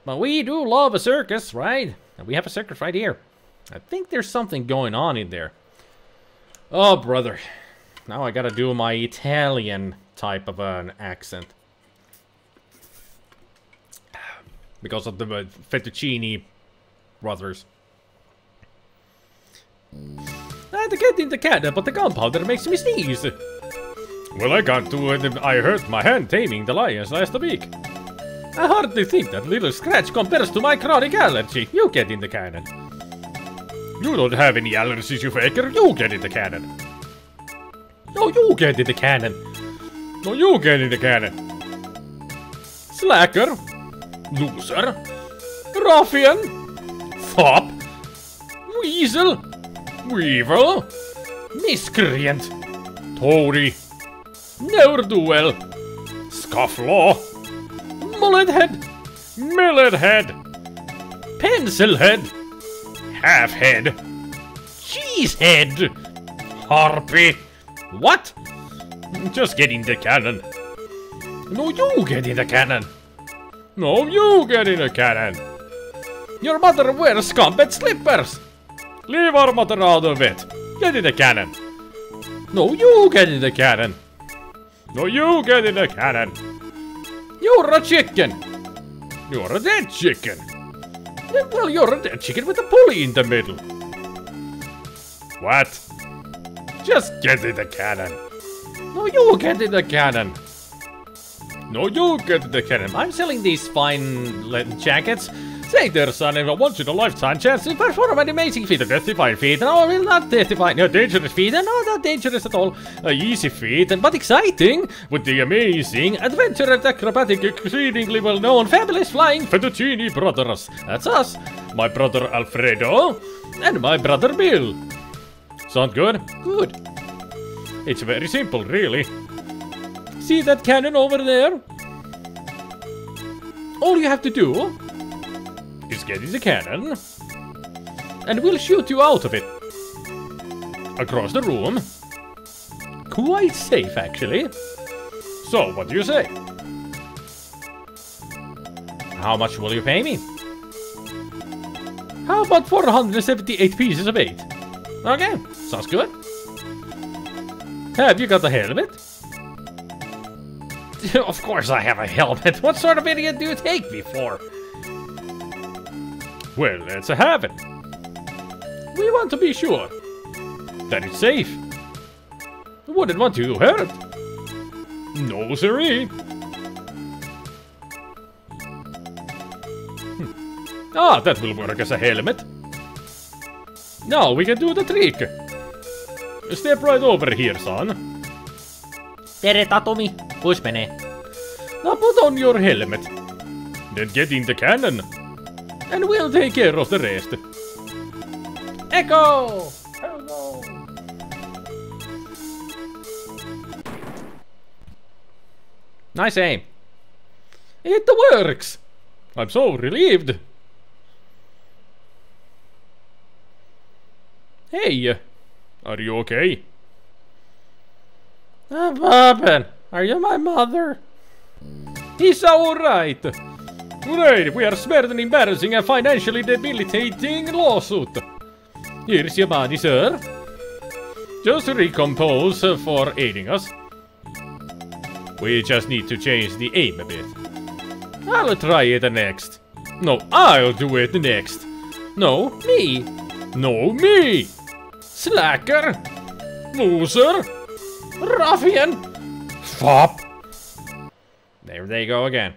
But we do love a circus, right? And we have a circus right here. I think there's something going on in there. Oh, brother. Now I gotta do my Italian type of an accent. Because of the fettuccine brothers. To get in the cat, but the gunpowder makes me sneeze. Well, I can't do it. I hurt my hand taming the lions last week. I hardly think that little scratch compares to my chronic allergy. You get in the cannon. You don't have any allergies, you faker. You get in the cannon. No, you get in the cannon. No, you get in the cannon. Slacker. Loser. Ruffian. Fop. Weasel. Weevil. Miscreant. Tory. Ne'er-do-well. Scofflaw. Mullet head. Millet head. Pencil head. Half head. Cheese head. Harpy. What? Just get in the cannon. No, you get in the cannon. No, you get in the cannon. Your mother wears combat slippers. Leave our mother out of it. Get in the cannon. No, you get in the cannon. No, you get in the cannon. You're a chicken. You're a dead chicken. Well, you're a dead chicken with a pulley in the middle. What? Just get in the cannon. No, you get in the cannon. No, you get in the cannon. I'm selling these fine jackets. Say there, son, if I want you a lifetime chance to perform an amazing feat, a death-defying feat. No, well, not death-defying, no, dangerous feat. No, not dangerous at all. A easy feat, but exciting. With the amazing, adventurous, acrobatic, exceedingly well-known, fabulous flying fettuccine brothers. That's us. My brother Alfredo and my brother Bill. Sound good? Good. It's very simple, really. See that cannon over there? All you have to do is get in the cannon, and we'll shoot you out of it. Across the room. Quite safe, actually. So, what do you say? How much will you pay me? How about 478 pieces of bait? Okay, sounds good. Have you got a helmet? Of course I have a helmet. What sort of idiot do you take me for? Well, let's have it. We want to be sure that it's safe. Wouldn't want you to hurt. No, siree. Ah, that will work as a helmet. Now we can do the trick. Step right over here, son. Tere, Tatumi. Kus menee? Now put on your helmet. Then get in the cannon. And we'll take care of the rest. Echo! Hello! Nice aim. It works! I'm so relieved. Hey, are you okay? Bobbin, are you my mother? He's alright. Great, we are spared an embarrassing and financially debilitating lawsuit. Here's your money, sir. Just recompose for aiding us. We just need to change the aim a bit. I'll try it next. No, I'll do it next. No, me. No, me. Slacker. Loser. Ruffian. Fop. There they go again.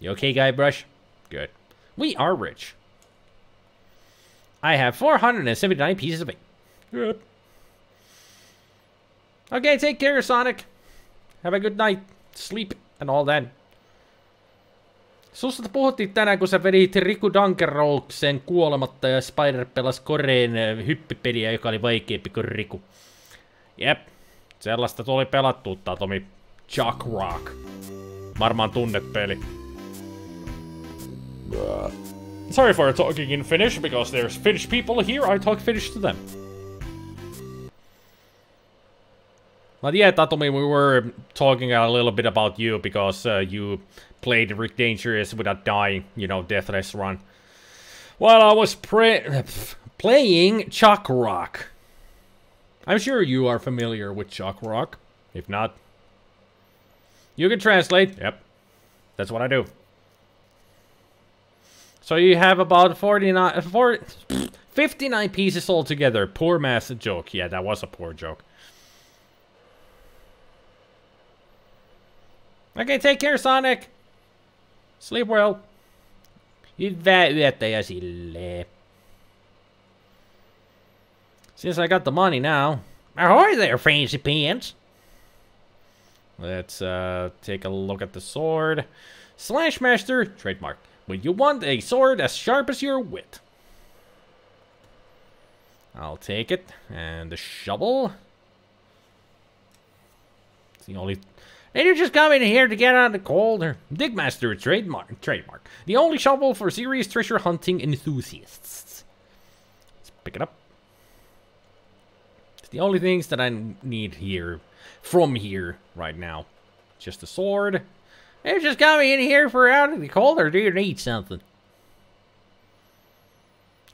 You okay, Guybrush? Good. We are rich. I have 479 pieces of it. Good. Okay, take care, Sonic. Have a good night. Sleep and all that. Susta puhuttiin tänään, kun sä vedit Riku Dankerouksen kuolematta ja Spider pelasi Koreen hyppipeliä, joka oli vaikeampi kuin Riku. Jep. Sellaista tuli pelattua, Tomi. Chuck Rock. Varmaan tunnet peli. Sorry for talking in Finnish, because there's Finnish people here, I talk Finnish to them. But yeah, Tatomi, we were talking a little bit about you because you played Rick Dangerous without dying, you know, Deathless Run. Well, I was playing Chuck Rock. I'm sure you are familiar with Chuck Rock. If not, you can translate. Yep, that's what I do. So you have about 59 pieces altogether. Poor math joke. Yeah, that was a poor joke. Okay, take care, Sonic. Sleep well. Since I got the money now. Ahoy there, fancy pants. Let's take a look at the sword. Slashmaster, trademark. When you want a sword as sharp as your wit. I'll take it. And the shovel. It's the only... Did you just come in here to get out of the cold? Digmaster, trademark. The only shovel for serious treasure hunting enthusiasts. Let's pick it up. It's the only things that I need here. From here, right now. Just a sword. Did you just come in here for out of the cold, or do you need something?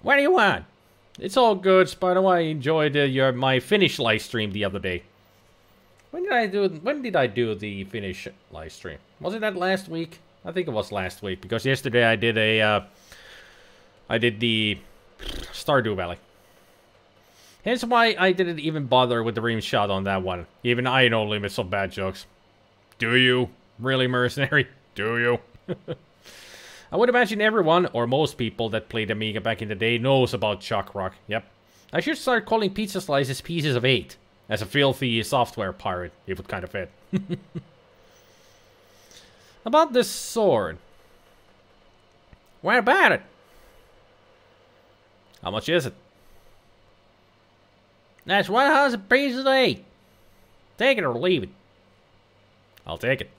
What do you want? It's all good, SpiderMwa. I enjoyed my Finnish live stream the other day. When did I do the Finnish live stream? Was it that last week? I think it was last week, because yesterday I did the Stardew Valley. Hence why I didn't even bother with the rim shot on that one. Even I know limits of bad jokes. Do you? Really, mercenary? Do you? I would imagine everyone, or most people that played Amiga back in the day, knows about Chuck Rock. Yep. I should start calling pizza slices pieces of 8. As a filthy software pirate, it would kind of fit. About this sword. What about it? How much is it? That's 100 pieces of 8. Take it or leave it. I'll take it.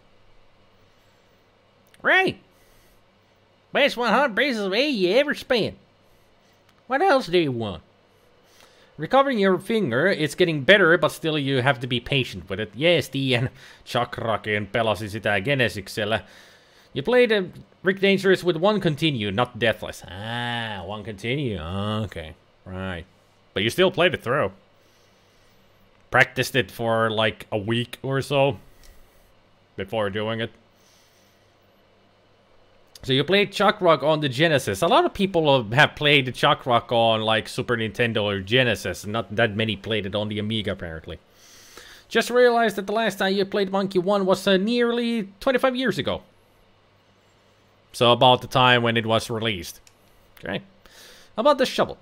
Right. Best 100 pieces of 8 you ever spent. What else do you want? Recovering your finger, it's getting better, but still you have to be patient with it. Yes, tiedän. Chakraken pelasi sitä Genesiksellä. You played Rick Dangerous with 1 continue, not Deathless. Ah, 1 continue. Okay, right. But you still played it through. Practiced it for like a week or so before doing it. So you played Chuck Rock on the Genesis. A lot of people have played Chuck Rock on like Super Nintendo or Genesis. Not that many played it on the Amiga apparently. Just realized that the last time you played Monkey 1 was nearly 25 years ago. So about the time when it was released. Okay. How about the shovel?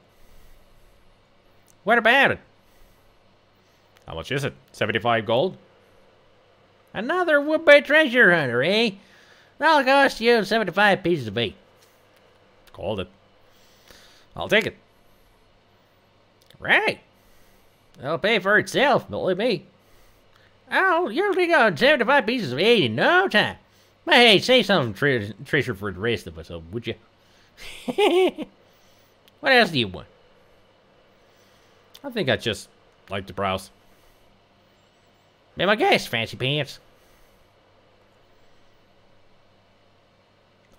What about it? How much is it? 75 gold? Another would-be treasure hunter, eh? That'll cost you 75 pieces of 8. Called it. I'll take it. Right. It'll pay for itself, believe me. Oh, you'll be on 75 pieces of 8 in no time. But hey, say something treasure for the rest of us, would you? What else do you want? I think I just like to browse. Be my guest, fancy pants.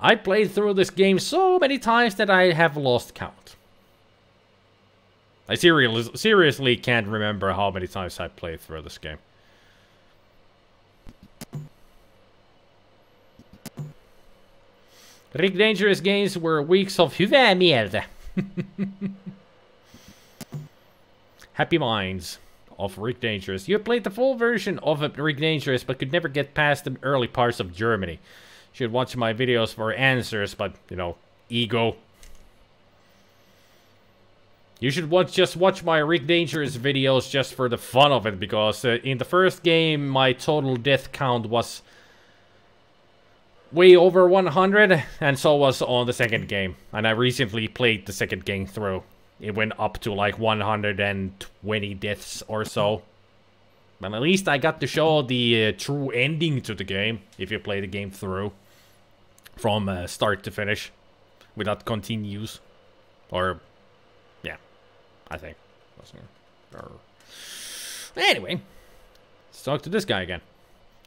I played through this game so many times that I have lost count. I seriously can't remember how many times I played through this game. Rick Dangerous games were weeks of hyvää mieltä. Happy minds of Rick Dangerous. You played the full version of Rick Dangerous but could never get past the early parts of Germany. Should watch my videos for answers, but, you know, ego. You should just watch my Rick Dangerous videos just for the fun of it, because in the first game, my total death count was way over 100, and so was on the second game. And I recently played the second game through. It went up to like 120 deaths or so. But at least I got to show the true ending to the game, if you play the game through. From start to finish. Without continues. Or, yeah, I think. Anyway. Let's talk to this guy again.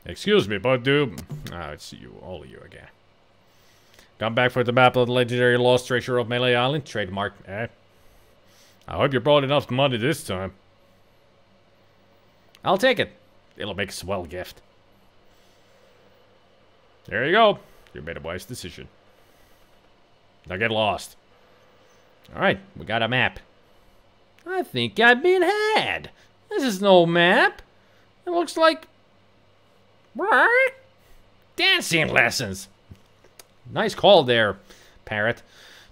Excuse me, but dude. It's you, all of you again. Come back for the map of the legendary lost treasure of Melee Island. Trademark. I hope you brought enough money this time. I'll take it. It'll make a swell gift. There you go. You made a wise decision. Now get lost. Alright, we got a map. I think I've been had. This is no map. It looks like... dancing lessons. Nice call there, parrot.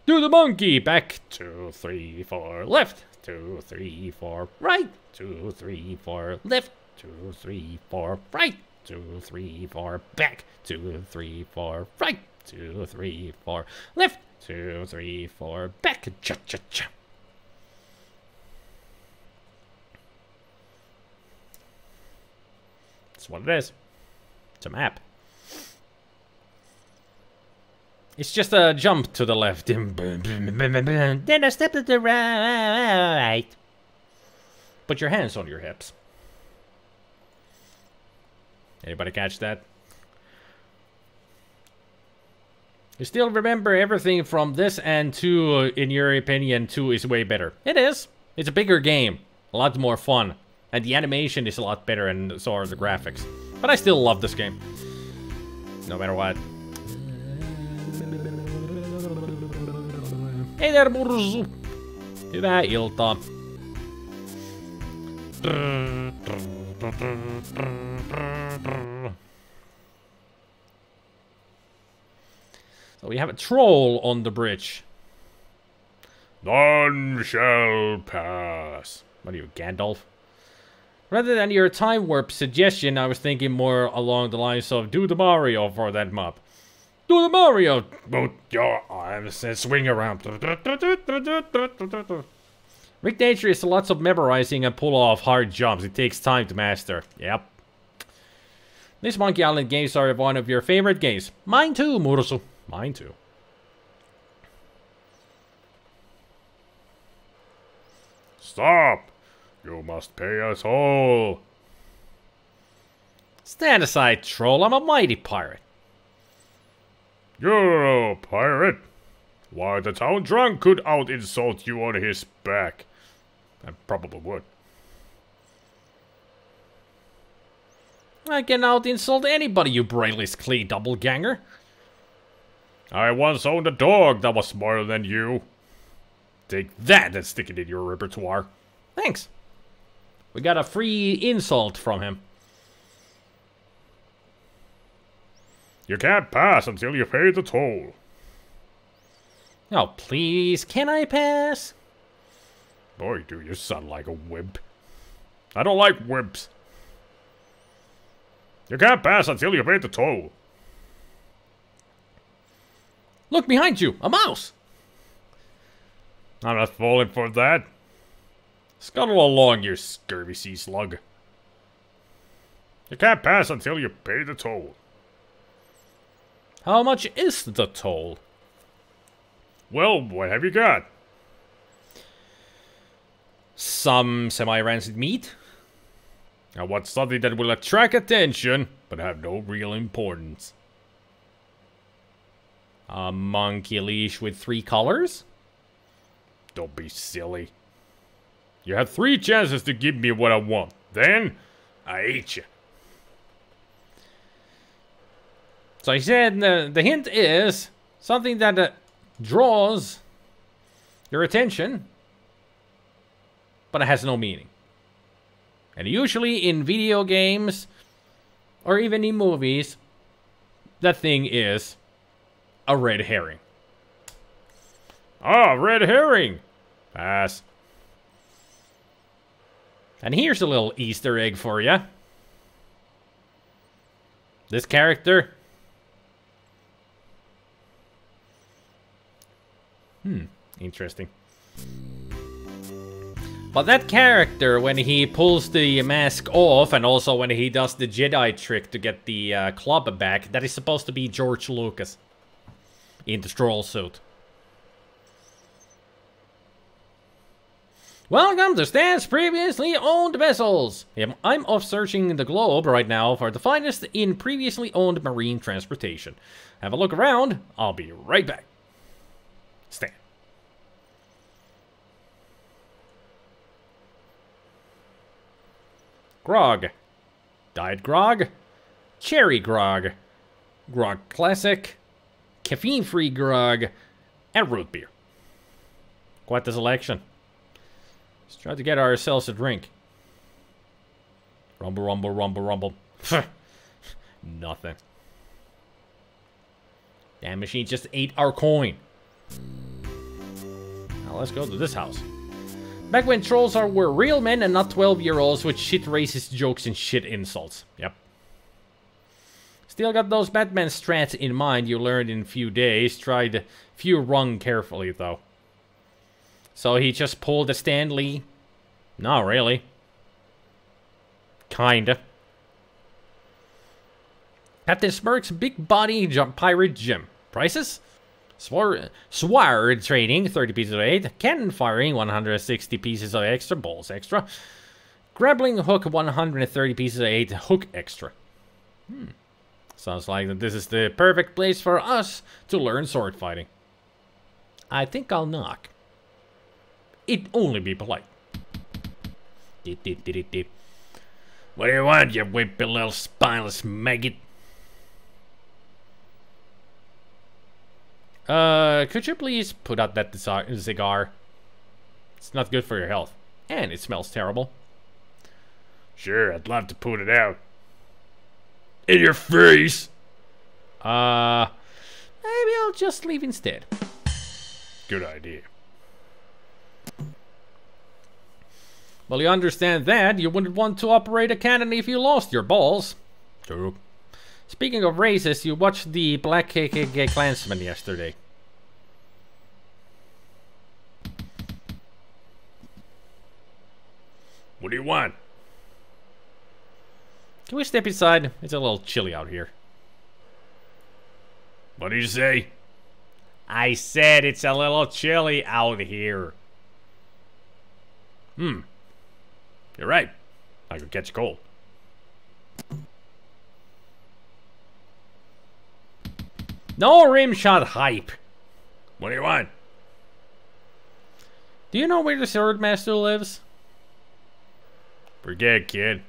Do the monkey. Back. 2, 3, 4. Left. 2, 3, 4. Right. 2, 3, 4. Left. 2, 3, 4. Right. 2, 3, 4. Back. 2, 3, 4. Right. 2, 3, 4. Left. 2, 3, 4. Back. Cha-cha-cha. That's what it is. It's a map. It's just a jump to the left. Then a step to the right. Put your hands on your hips. Anybody catch that? You still remember everything from this, and 2, in your opinion, 2 is way better. It is. It's a bigger game. A lot more fun. And the animation is a lot better, and so are the graphics. But I still love this game. No matter what. Hei there, Mursu. Hyvää iltaa. So we have a troll on the bridge. None shall pass. What are you, Gandalf? Rather than your time warp suggestion, I was thinking more along the lines of do the Mario for that map. Do the Mario! Both your arms and swing around. Rick Nature is lots of memorizing and pull off hard jumps. It takes time to master. Yep. These Monkey Island games are one of your favorite games. Mine too, Mursu. Mine too. Stop! You must pay us all. Stand aside, troll. I'm a mighty pirate. You're a pirate? Why, the town drunk could out-insult you on his back. I probably would. I can out-insult anybody, you brainless clay doppelganger. I once owned a dog that was smarter than you. Take that and stick it in your repertoire. Thanks. We got a free insult from him. You can't pass until you pay the toll. Oh, please, can I pass? Boy, do you sound like a wimp. I don't like wimps. You can't pass until you pay the toll. Look behind you, a mouse! I'm not falling for that. Scuttle along, you scurvy sea slug. You can't pass until you pay the toll. How much is the toll? Well, what have you got? Some semi-rancid meat. I want something that will attract attention, but have no real importance. A monkey leash with 3 colors? Don't be silly. You had 3 chances to give me what I want. Then, I ate you. So he said the hint is something that draws your attention, but it has no meaning. And usually in video games, or even in movies, that thing is a red herring. Ah, red herring! Pass. And here's a little Easter egg for you. This character... interesting. But that character, when he pulls the mask off, and also when he does the Jedi trick to get the club back, that is supposed to be George Lucas in the stroll suit. Welcome to Stan's previously owned vessels. I'm off searching the globe right now for the finest in previously owned marine transportation. Have a look around. I'll be right back. Stan. Grog. Diet grog. Cherry grog. Grog classic. Caffeine-free grog. And root beer. Quite the selection. Let's try to get ourselves a drink. Rumble, rumble, rumble, rumble. Nothing. Damn machine just ate our coin. Now let's go to this house. Back when trolls were real men and not 12-year-olds with shit racist jokes and shit insults. Yep. Still got those Batman strats in mind you learned in a few days. Tried a few wrong carefully though. So he just pulled a Stan Lee? Not really. Kinda. Captain Smirk's big body pirate gym. Prices? Sword trading, 30 pieces of 8. Cannon firing, 160 pieces of extra. Balls extra. Grappling hook, 130 pieces of 8. Hook extra. Sounds like that this is the perfect place for us to learn sword fighting. I think I'll knock. It'd only be polite. What do you want, you wimpy little spineless maggot? Could you please put out that cigar? It's not good for your health. And it smells terrible. Sure, I'd love to put it out. In your face! Maybe I'll just leave instead. Good idea. Well, you understand that. You wouldn't want to operate a cannon if you lost your balls. True. Speaking of races, you watched the Black KKK Klansman yesterday. What do you want? Can we step inside? It's a little chilly out here. What did you say? I said it's a little chilly out here. You're right. I could catch a cold. No rim shot hype. What do you want? Do you know where the Swordmaster lives? Forget it, kid.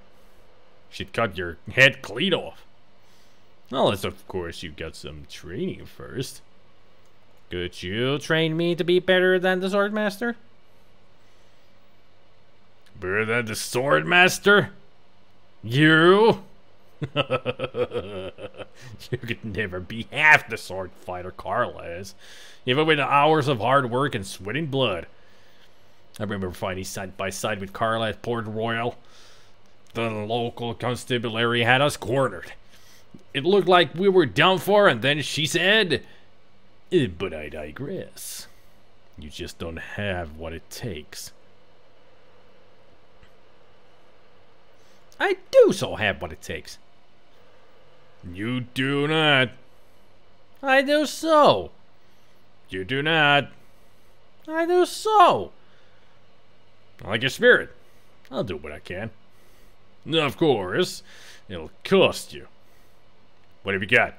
She'd cut your head clean off. Unless, of course, you got some training first. Could you train me to be better than the Swordmaster? Better than the Swordmaster? You? You could never be half the sword fighter Carla is. Even with hours of hard work and sweating blood. I remember fighting side by side with Carla at Port Royal. The local constabulary had us cornered. It looked like we were done for, and then she said, but I digress. You just don't have what it takes. I do so have what it takes. You do not. I do so. You do not. I do so. I like your spirit. I'll do what I can. Of course, it'll cost you. What have you got?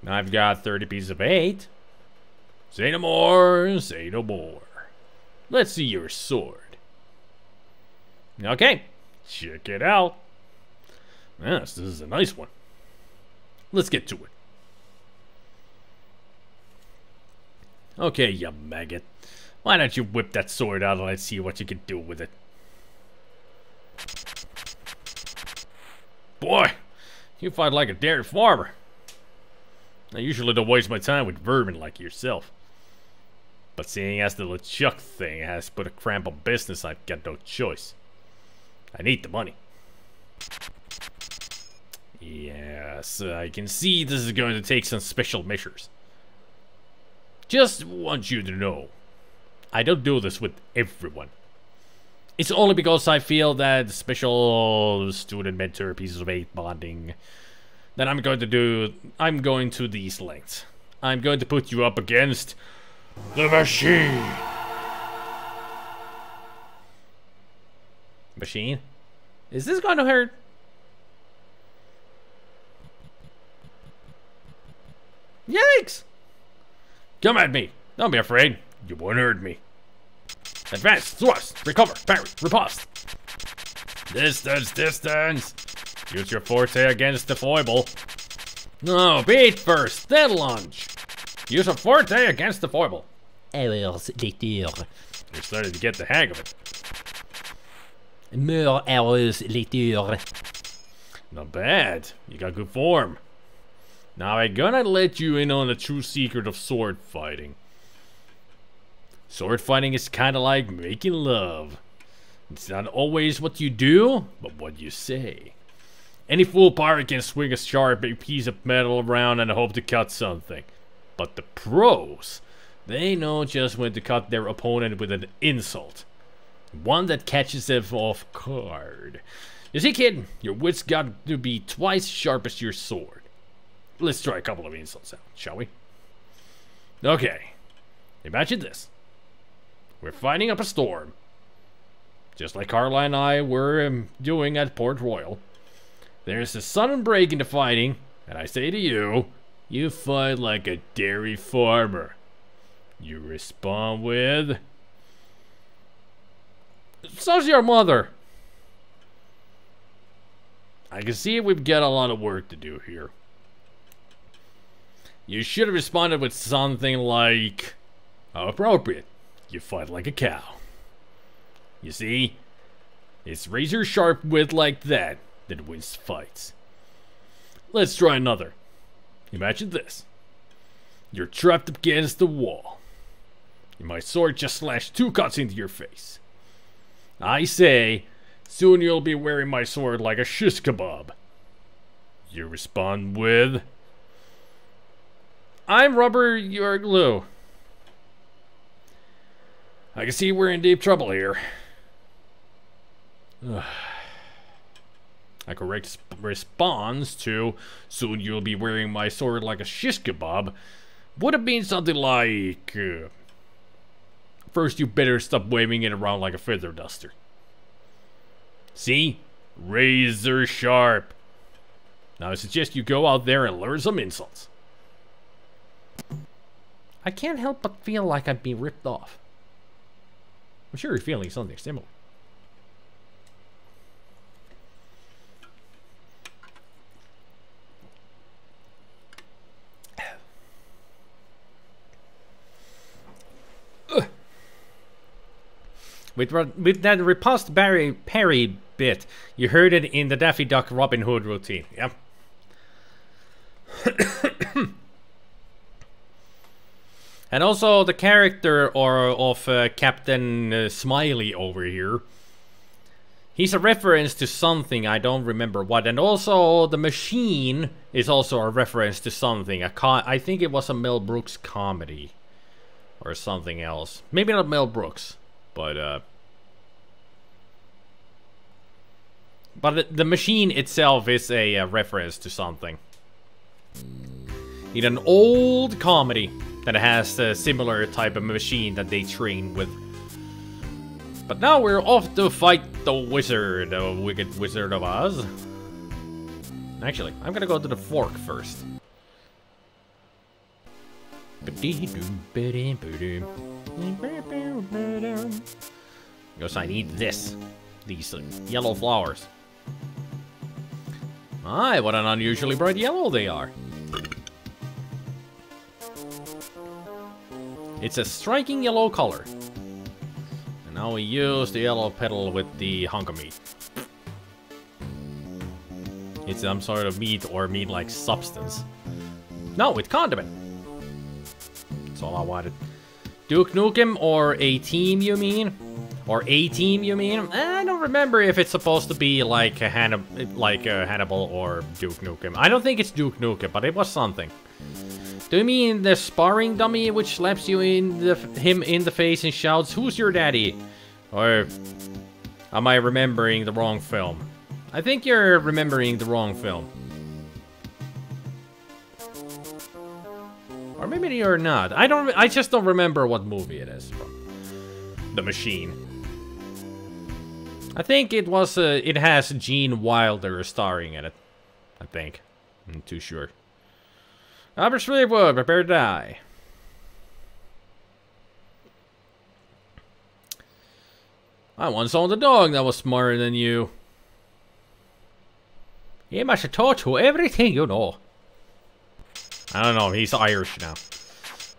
I've got 30 pieces of 8. Say no more, say no more. Let's see your sword. Okay, check it out. Yes, this is a nice one. Let's get to it. Okay, you maggot. Why don't you whip that sword out and let's see what you can do with it. Boy, you fight like a dairy farmer. I usually don't waste my time with vermin like yourself. But seeing as the LeChuck thing has put a cramp on business, I've got no choice. I need the money. Yes, I can see this is going to take some special measures. Just want you to know, I don't do this with everyone. It's only because I feel that special student mentor pieces of 8 bonding that I'm going to these lengths. I'm going to put you up against The machine. Machine? Is this going to hurt? Yikes! Come at me. Don't be afraid. You won't hurt me. Advance, thrust, recover, parry, riposte. Distance, distance. Use your forte against the foible. No, beat first, then lunge. Use a forte against the foible. Hours later. You're starting to get the hang of it. More hours later. Not bad. You got good form. Now I'm gonna let you in on the true secret of sword fighting. Sword fighting is kinda like making love. It's not always what you do, but what you say. Any fool pirate can swing a sharp piece of metal around and hope to cut something. But the pros, they know just when to cut their opponent with an insult. One that catches them off guard. You see, kid, your wits got to be twice sharp as your sword. Let's try a couple of insults out, shall we? Okay. Imagine this. We're fighting up a storm. Just like Carla and I were doing at Port Royal. There's a sudden break in the fighting, and I say to you, you fight like a dairy farmer. You respond with... So's your mother. I can see we've got a lot of work to do here. You should have responded with something like... How appropriate. You fight like a cow. You see? It's razor sharp wit like that that wins fights. Let's try another. Imagine this. You're trapped against the wall. And my sword just slashed 2 cuts into your face. I say, soon you'll be wearing my sword like a shish kebab. You respond with... I'm rubber, you're glue. I can see we're in deep trouble here. A correct response to soon you'll be wearing my sword like a shish kebab would have been something like first you better stop waving it around like a feather duster. See? Razor sharp. Now I suggest you go out there and learn some insults. I can't help but feel like I'm being ripped off. I'm sure you're feeling something similar. With that riposte parry bit, you heard it in the Daffy Duck Robin Hood routine, yeah? And also the character of Captain Smiley over here. He's a reference to something, I don't remember what. And also the machine is also a reference to something. I think it was a Mel Brooks comedy. Or something else. Maybe not Mel Brooks. But the machine itself is a reference to something. In an old comedy that has a similar type of machine that they train with. But now we're off to fight the wizard, the wicked Wizard of Oz. Actually, I'm gonna go to the fork first. Because I need this. These yellow flowers. My, what an unusually bright yellow they are. It's a striking yellow color. And now we use the yellow petal with the hunk of meat. It's some sort of meat or meat-like substance. No, with condiment. That's all I wanted. Duke Nukem or A-Team, you mean? Or A-Team, you mean? I don't remember if it's supposed to be like a Hannibal or Duke Nukem. I don't think it's Duke Nukem, but it was something. Do you mean the sparring dummy which slaps you in him in the face and shouts, "Who's your daddy?" Or am I remembering the wrong film? I think you're remembering the wrong film. Or maybe Remedy or not? I just don't remember what movie it is from. The Machine. I think it was, it has Gene Wilder starring in it. I think. I'm not too sure. Albert Fleetwood, prepare to die. I once owned a dog that was smarter than you. He must have taught you everything you know. I don't know, he's Irish now.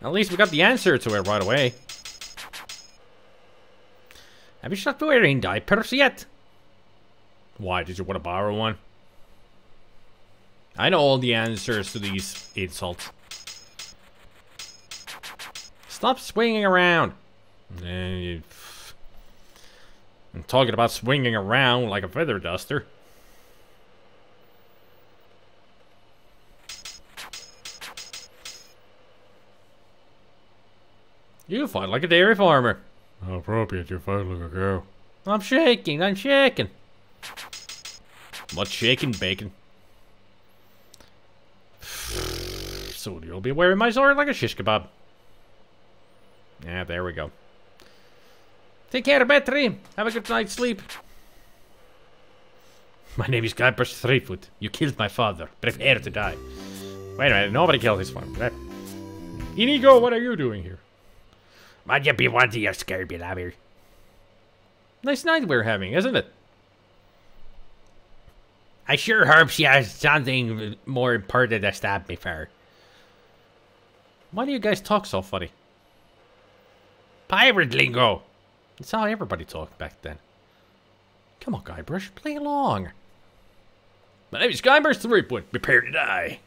At least we got the answer to it right away. Have you stopped wearing diapers yet? Why, did you want to borrow one? I know all the answers to these insults. Stop swinging around. I'm talking about swinging around like a feather duster. You fight like a dairy farmer. How appropriate, you fight like a cow. I'm shaking, I'm shaking. What's shaking, bacon? Soon you'll be wearing my sword like a shish kebab. Yeah, there we go. Take care, Betty. Have a good night's sleep. My name is Guybrush Threepwood. You killed my father. Prepare to die. Wait a minute, nobody killed his father. Inigo, what are you doing here? What you be wanting, you scared me, lammy? Nice night we're having, isn't it? I sure hope she has something more important to stab me for. Why do you guys talk so funny? Pirate lingo. That's how everybody talked back then. Come on, Guybrush, play along. My name is Guybrush Threepwood. Prepare to die.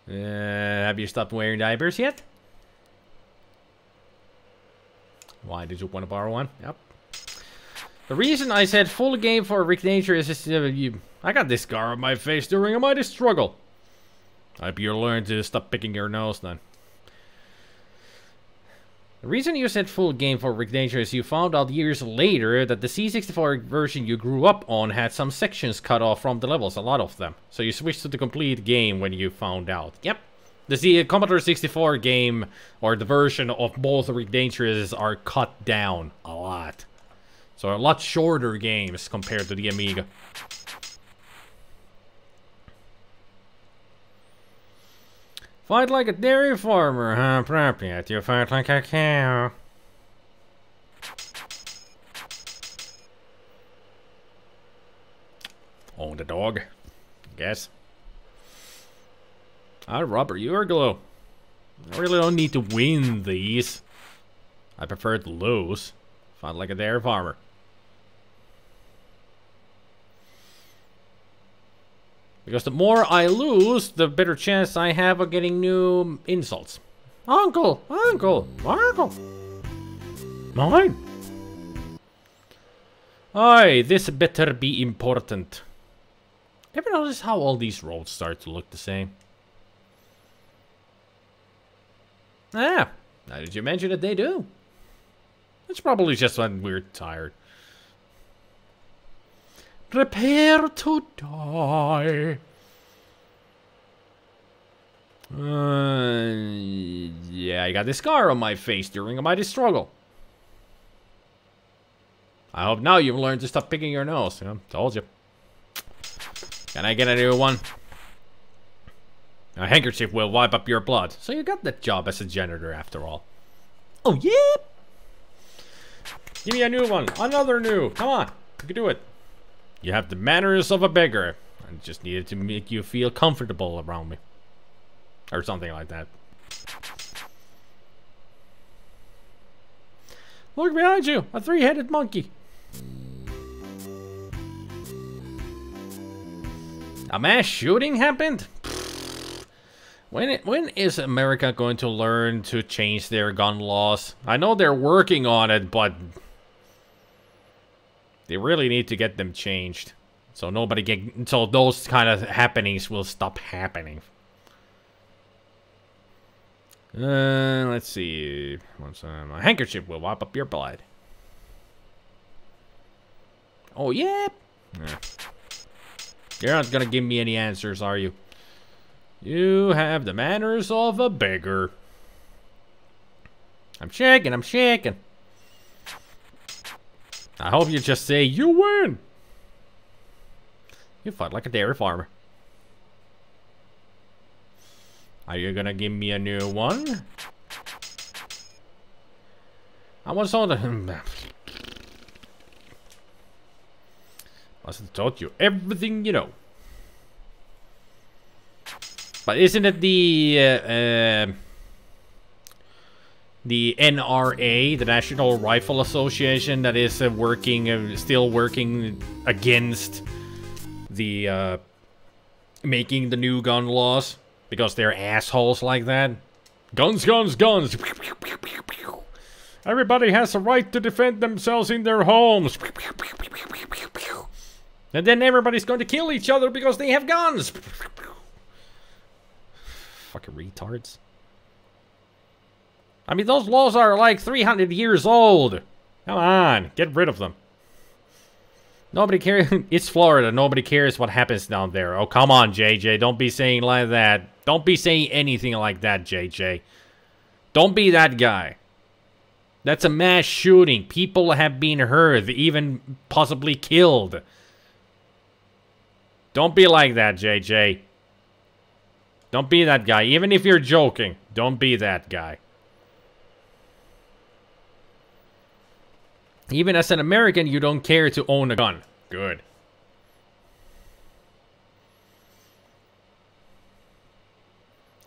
Have you stopped wearing diapers yet? Why did you want to borrow one? Yep. The reason I said full game for Rick Nature is just, I got this scar on my face during a mighty struggle. I hope you learn to stop picking your nose then. The reason you said full game for Rick Nature is you found out years later that the C64 version you grew up on had some sections cut off from the levels, a lot of them. So you switched to the complete game when you found out. Yep. The Commodore 64 game, or the version of both Rick Natures, are cut down a lot. So a lot shorter games compared to the Amiga. Fight like a dairy farmer, huh? Appropriate. You fight like a cow. Own the dog, I guess. Rubber, you are glue. I really don't need to win these. I prefer to lose. Fight like a dairy farmer. Because the more I lose, the better chance I have of getting new insults. Uncle! Uncle! Uncle! Mine! Aye, this better be important. Ever notice how all these roads start to look the same? Ah, now did you mention that they do? It's probably just when we're tired. Prepare to die. Yeah, I got this scar on my face during a mighty struggle. I hope now you've learned to stop picking your nose. You know, told you. Can I get a new one? A handkerchief will wipe up your blood. So you got that job as a janitor after all. Oh, yeah. Give me a new one. Another new. Come on. You can do it. You have the manners of a beggar. I just needed to make you feel comfortable around me. Or something like that. Look behind you! A three-headed monkey! A mass shooting happened? When is America going to learn to change their gun laws? I know they're working on it, but they really need to get them changed. So so those kind of happenings will stop happening. Let's see. A handkerchief will wipe up your blood. Oh, yeah. You're not gonna give me any answers, are you? You have the manners of a beggar. I'm shaking, I'm shaking. I hope you just say, you win. You fight like a dairy farmer. Are you gonna give me a new one? I was on the... Must have taught you everything you know. But isn't it the NRA, the National Rifle Association, that is still working against the making the new gun laws because they're assholes like that? Guns, guns, guns. Everybody has a right to defend themselves in their homes. And then everybody's going to kill each other because they have guns. Fucking retards. I mean, those laws are like 300 years old. Come on, get rid of them. Nobody cares. It's Florida. Nobody cares what happens down there. Oh, come on, JJ. Don't be saying like that. Don't be saying anything like that, JJ. Don't be that guy. That's a mass shooting. People have been hurt, even possibly killed. Don't be like that, JJ. Don't be that guy. Even if you're joking, don't be that guy. Even as an American, you don't care to own a gun. Good.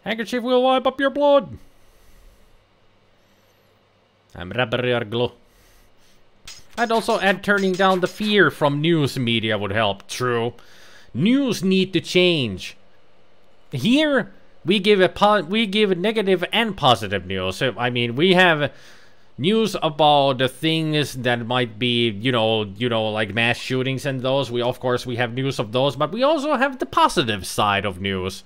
Handkerchief will wipe up your blood. I'm rubber your glue. I'd also add turning down the fear from news media would help. True. News need to change. Here, we give negative and positive news. So, I mean, we have news about the things that might be, you know, like mass shootings and those. Of course, we have news of those, but we also have the positive side of news.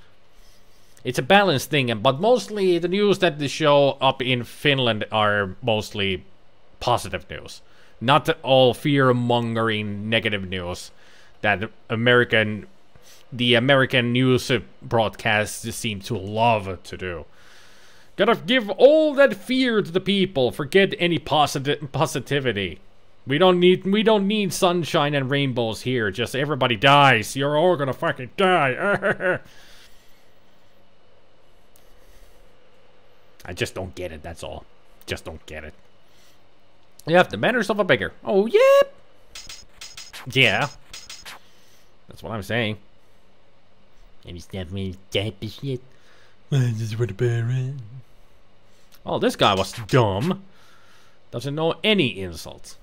It's a balanced thing, but mostly the news that they show up in Finland are mostly positive news. Not all fear-mongering negative news that the American news broadcasts seem to love to do. Gotta give all that fear to the people. Forget any positivity. We don't need sunshine and rainbows here. Just everybody dies. You're all gonna fucking die. I just don't get it, that's all. Just don't get it. You have the manners of a beggar. Oh, yeah. Yeah. That's what I'm saying. And he's definitely type of shit. This is where the bear is. Oh, this guy was dumb. Doesn't know any insults.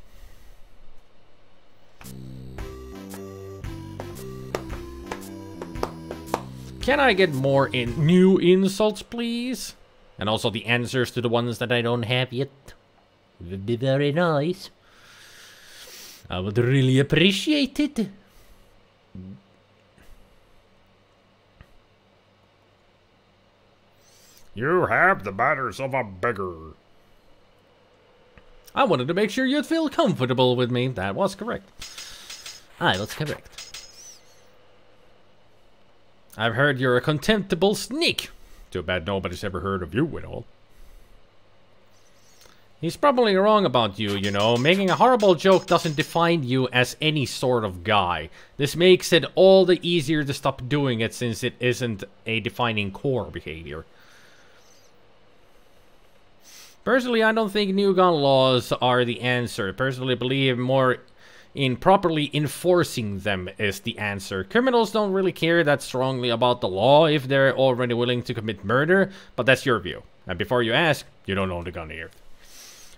Can I get more new insults, please? And also the answers to the ones that I don't have yet. Would be very nice. I would really appreciate it. You have the manners of a beggar. I wanted to make sure you'd feel comfortable with me. That was correct. I was correct. I've heard you're a contemptible sneak. Too bad nobody's ever heard of you at all. He's probably wrong about you, you know. Making a horrible joke doesn't define you as any sort of guy. This makes it all the easier to stop doing it since it isn't a defining core behavior. Personally, I don't think new gun laws are the answer. Personally, believe more in properly enforcing them is the answer. Criminals don't really care that strongly about the law if they're already willing to commit murder, but that's your view. And before you ask, you don't own the gun here.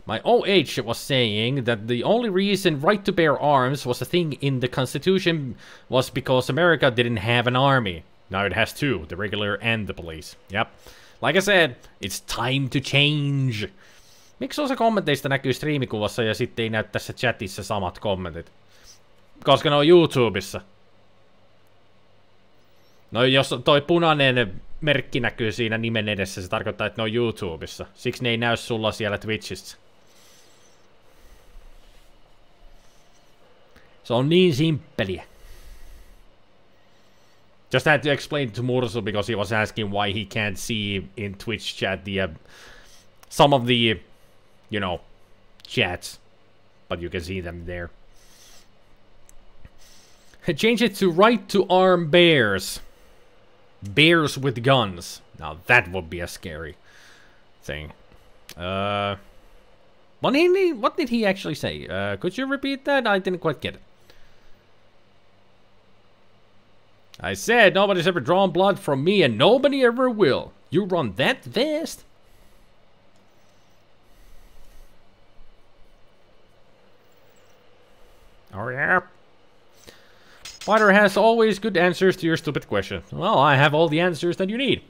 My OH was saying that the only reason right to bear arms was a thing in the Constitution was because America didn't have an army. Now it has two, the regular and the police. Yep. Like I said, it's time to change. Miksi osa kommenteista näkyy striimikuvassa ja sitten ei näy tässä chatissa samat kommentit? Koska ne on YouTubessa. No jos toi punainen merkki näkyy siinä nimen edessä, se tarkoittaa, että ne on YouTubessa. Siksi ne ei näy sulla siellä Twitchissä. Se on niin simppeliä. Just had to explain to Mursu because he was asking why he can't see in Twitch chat the some of the, you know, chats, but you can see them there. Change it to right to arm bears. Bears with guns. Now that would be a scary thing. What did he actually say? Could you repeat that? I didn't quite get it. I said nobody's ever drawn blood from me and nobody ever will. You run that fast? Oh yeah. Spider has always good answers to your stupid question. Well, I have all the answers that you need.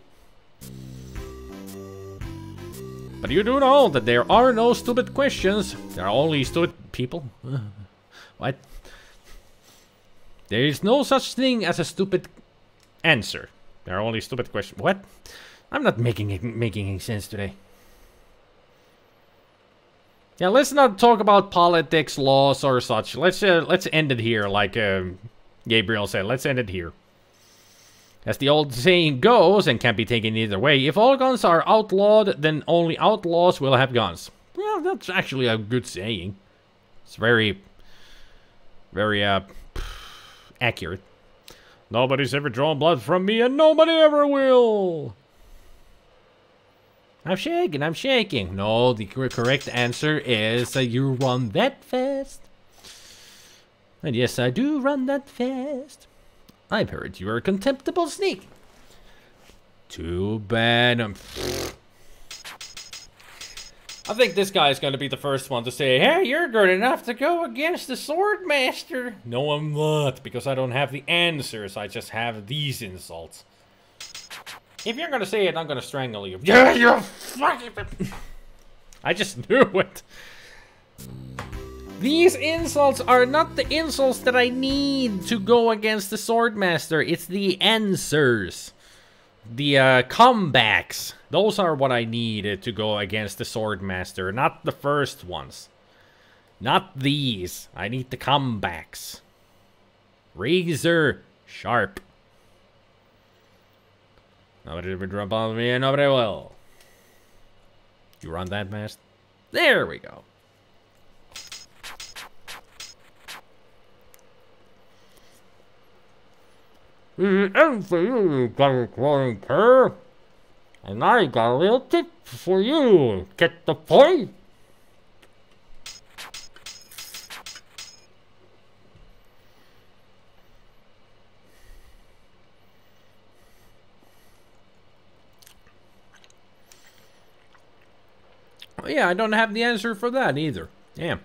But you do know that there are no stupid questions. There are only stupid people. What? There is no such thing as a stupid answer. There are only stupid questions. What? I'm not making any sense today. Yeah, let's not talk about politics, laws, or such. Let's end it here, like Gabriel said. Let's end it here. As the old saying goes, and can't be taken either way, if all guns are outlawed, then only outlaws will have guns. Well, that's actually a good saying. It's very, very accurate. Nobody's ever drawn blood from me, and nobody ever will. I'm shaking. No, the correct answer is you run that fast. And yes, I do run that fast. I've heard you're a contemptible sneak. Too bad. I think this guy is going to be the first one to say, hey, you're good enough to go against the Swordmaster. No, I'm not, because I don't have the answers. I just have these insults. If you're going to say it, I'm going to strangle you. Yeah, you're fucking... I just knew it. These insults are not the insults that I need to go against the Swordmaster. It's the answers. The comebacks. Those are what I need to go against the Swordmaster, not the first ones. Not these. I need the comebacks. Razor sharp. Nobody ever drop on me and nobody will. You run that fast? There we go. And for you, glowing cur. And I got a little tip for you. Get the point? Oh, yeah, I don't have the answer for that either. Damn.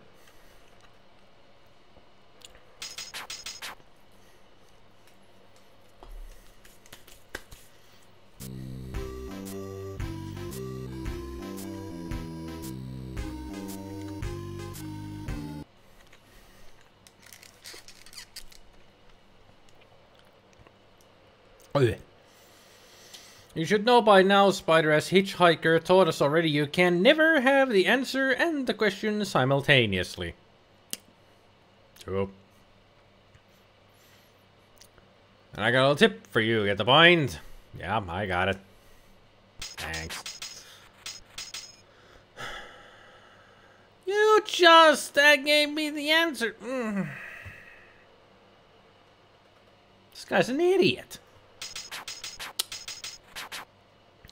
You should know by now, Spider, as Hitchhiker taught us already, you can never have the answer and the question simultaneously. True. And I got a little tip for you, get the point? Yeah, I got it. Thanks. You just gave me the answer. This guy's an idiot.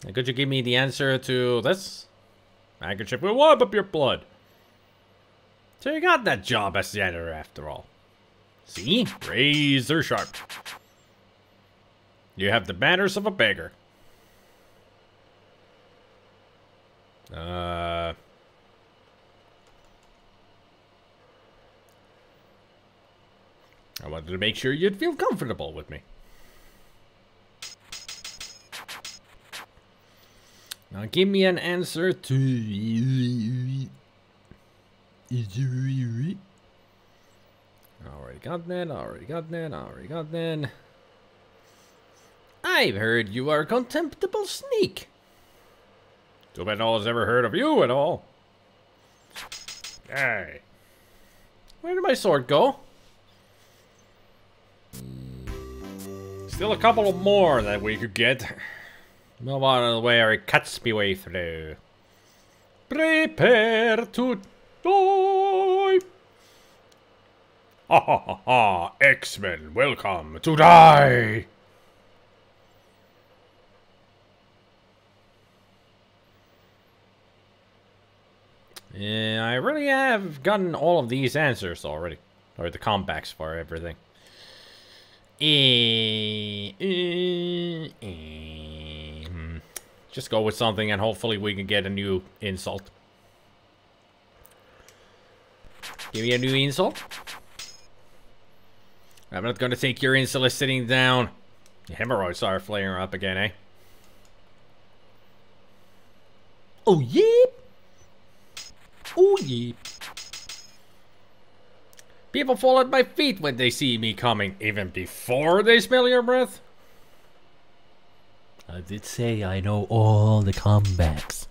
And could you give me the answer to this? Handkerchief will wipe up your blood. So you got that job as janitor after all. See? Razor sharp. You have the manners of a beggar. I wanted to make sure you'd feel comfortable with me. Now give me an answer to... Already got that. I've heard you are a contemptible sneak. Too bad no one's ever heard of you at all. Hey. Where did my sword go? Is Still a couple of more that we could get. Move on of the way or it cuts me way through. Prepare to die! Ha ha ha ha! X-Men, welcome to die! Yeah, I really have gotten all of these answers already. Or the comebacks for everything. Just go with something and hopefully we can get a new insult. Give me a new insult. I'm not gonna take your insult sitting down. The hemorrhoids are flaring up again, eh? Oh yeah! Oh yeah! People fall at my feet when they see me coming, even before they smell your breath. I did say I know all the comebacks.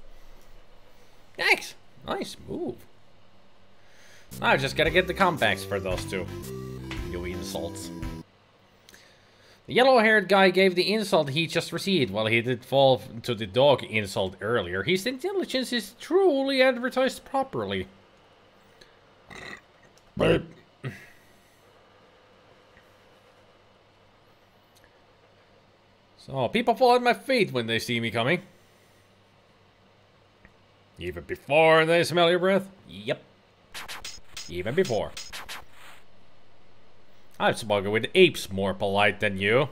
Nice! Nice move. I just gotta get the comebacks for those two. You insults. The yellow-haired guy gave the insult he just received while he did fall to the dog insult earlier. His intelligence is truly advertised properly. But so, people fall at my feet when they see me coming. Even before they smell your breath? Yep. Even before. I've spoken with apes more polite than you.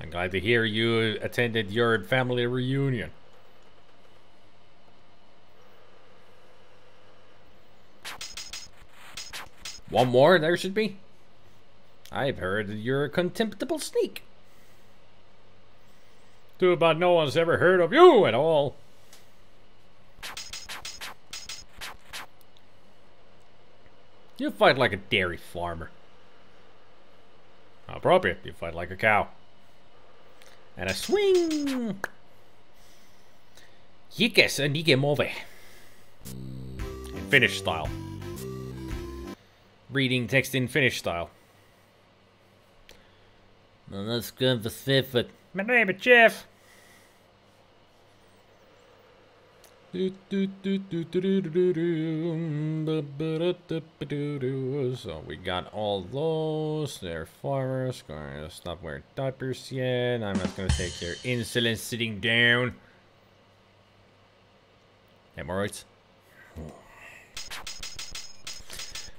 I'm glad to hear you attended your family reunion. One more, there should be. I've heard that you're a contemptible sneak. Too bad no one's ever heard of you at all. You fight like a dairy farmer. Appropriate, you fight like a cow. And a swing! Jikes en ikke move. In Finnish style. Reading text in Finnish style. Well, that's good for Swift. My name is Jeff. So we got all those. They're farmers. Going to stop wearing diapers yet. I'm not going to take your insulin sitting down. Hemorrhoids.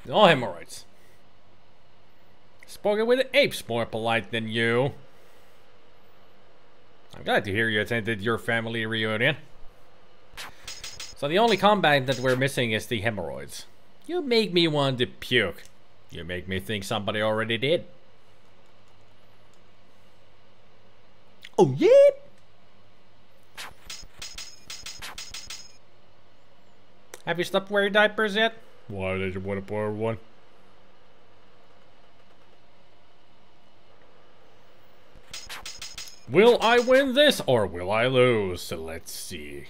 No hemorrhoids. Spoken with apes more polite than you. I'm glad to hear you attended your family reunion. So the only combat that we're missing is the hemorrhoids. You make me want to puke. You make me think somebody already did. Oh yeah! Have you stopped wearing diapers yet? Why did you want to wear one? Will I win this or will I lose? So let's see.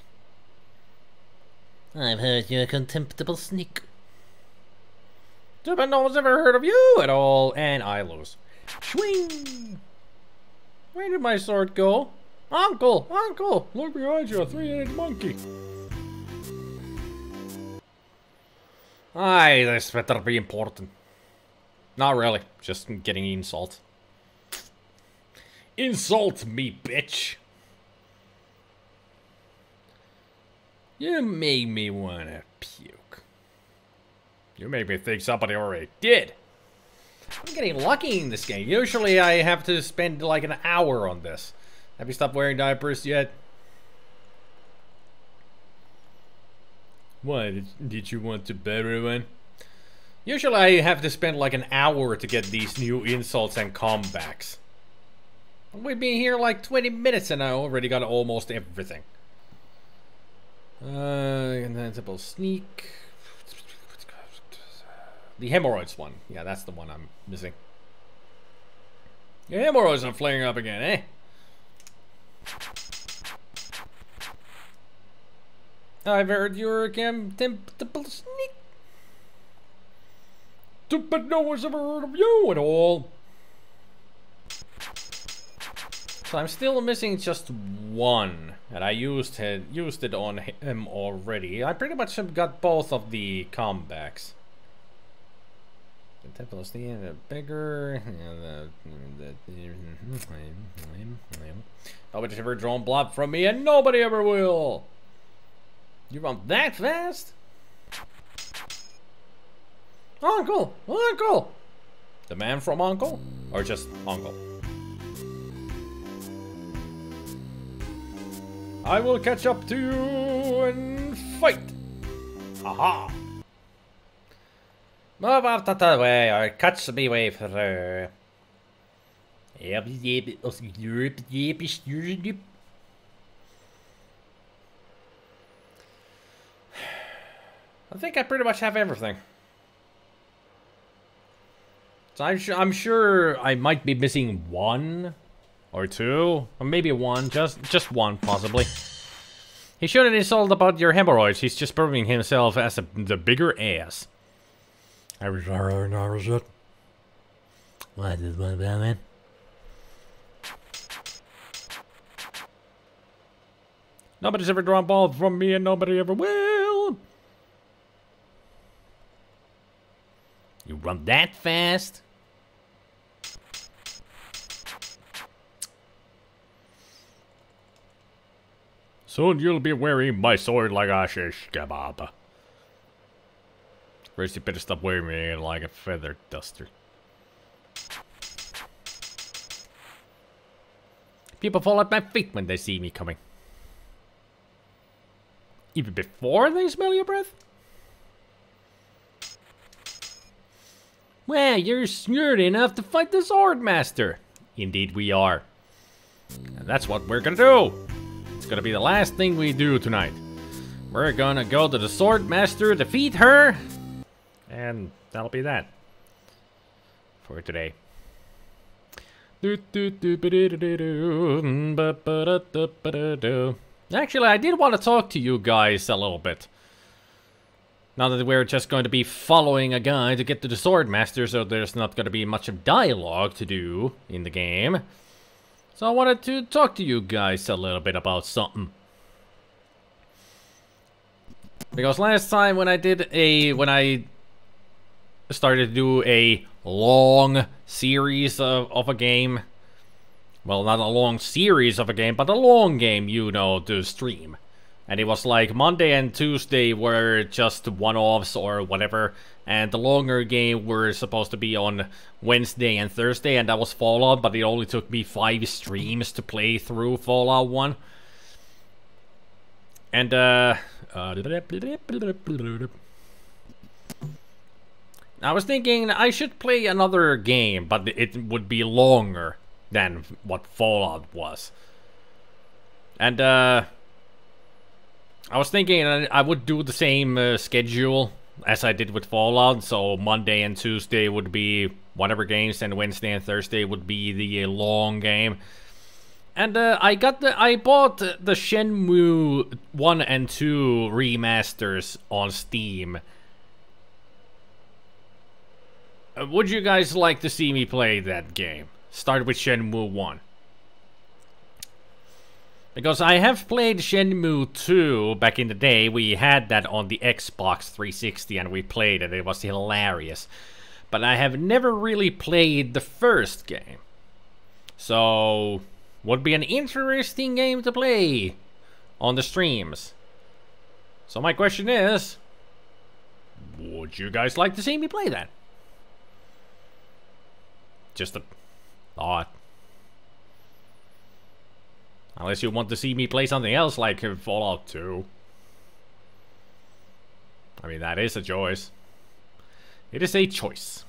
I've heard you're a contemptible sneak. Too bad no one's ever heard of you at all, and I lose. Swing! Where did my sword go? Uncle! Uncle! Look behind you, a three-headed monkey. Aye, this better be important. Not really, just getting insult. Insult me, bitch! You made me wanna puke. You made me think somebody already did. I'm getting lucky in this game. Usually I have to spend like an hour on this. Have you stopped wearing diapers yet? What, did you want to bury one? Usually I have to spend like an hour to get these new insults and comebacks. We've been here like 20 minutes and I already got almost everything. Contemptible sneak. The hemorrhoids one. Yeah, that's the one I'm missing. Your hemorrhoids are flaring up again, eh? I've heard you're a contemptible sneak. But no one's ever heard of you at all. So I'm still missing just one, and I used it on him already. I pretty much have got both of the comebacks. The temple is the bigger. Nobody's ever drawn blob from me, and nobody ever will. You run that fast? Uncle! Uncle! The man from Uncle? Or just Uncle? I will catch up to you and fight! Aha! Move out of the way or catch me way through. I think I pretty much have everything. So I'm sure I might be missing one or two, or maybe one, just one possibly. He shouldn't insult about your hemorrhoids. He's just proving himself as the bigger ass. I was it. What is my man? Nobody's ever drawn ball from me, and nobody ever will. You run that fast? Soon you'll be wearing my sword like a shish kebab. First you better stop wearing me like a feather duster. People fall at my feet when they see me coming. Even before they smell your breath? Well, you're smart enough to fight the Sword Master. Indeed we are. And that's what we're gonna do. It's gonna be the last thing we do tonight. We're gonna go to the Sword Master, defeat her, and that'll be that for today. Actually, I did want to talk to you guys a little bit. Now that we're just going to be following a guy to get to the Sword Master, so there's not going to be much of dialogue to do in the game. So I wanted to talk to you guys a little bit about something. Because last time when I started to do a long series of a game, well, not a long series of a game, but a long game, you know, to stream. And it was like Monday and Tuesday were just one-offs or whatever, and the longer game were supposed to be on Wednesday and Thursday, and that was Fallout, but it only took me 5 streams to play through Fallout 1. And I was thinking I should play another game, but it would be longer than what Fallout was. And I was thinking I would do the same schedule as I did with Fallout, so Monday and Tuesday would be whatever games, and Wednesday and Thursday would be the long game. And I bought the Shenmue 1 and 2 remasters on Steam. Would you guys like to see me play that game? Start with Shenmue 1. Because I have played Shenmue 2 back in the day. We had that on the Xbox 360 and we played it. It was hilarious. But I have never really played the first game. So, would be an interesting game to play on the streams. So my question is, would you guys like to see me play that? Just a thought. Unless you want to see me play something else like Fallout 2. I mean, that is a choice. It is a choice.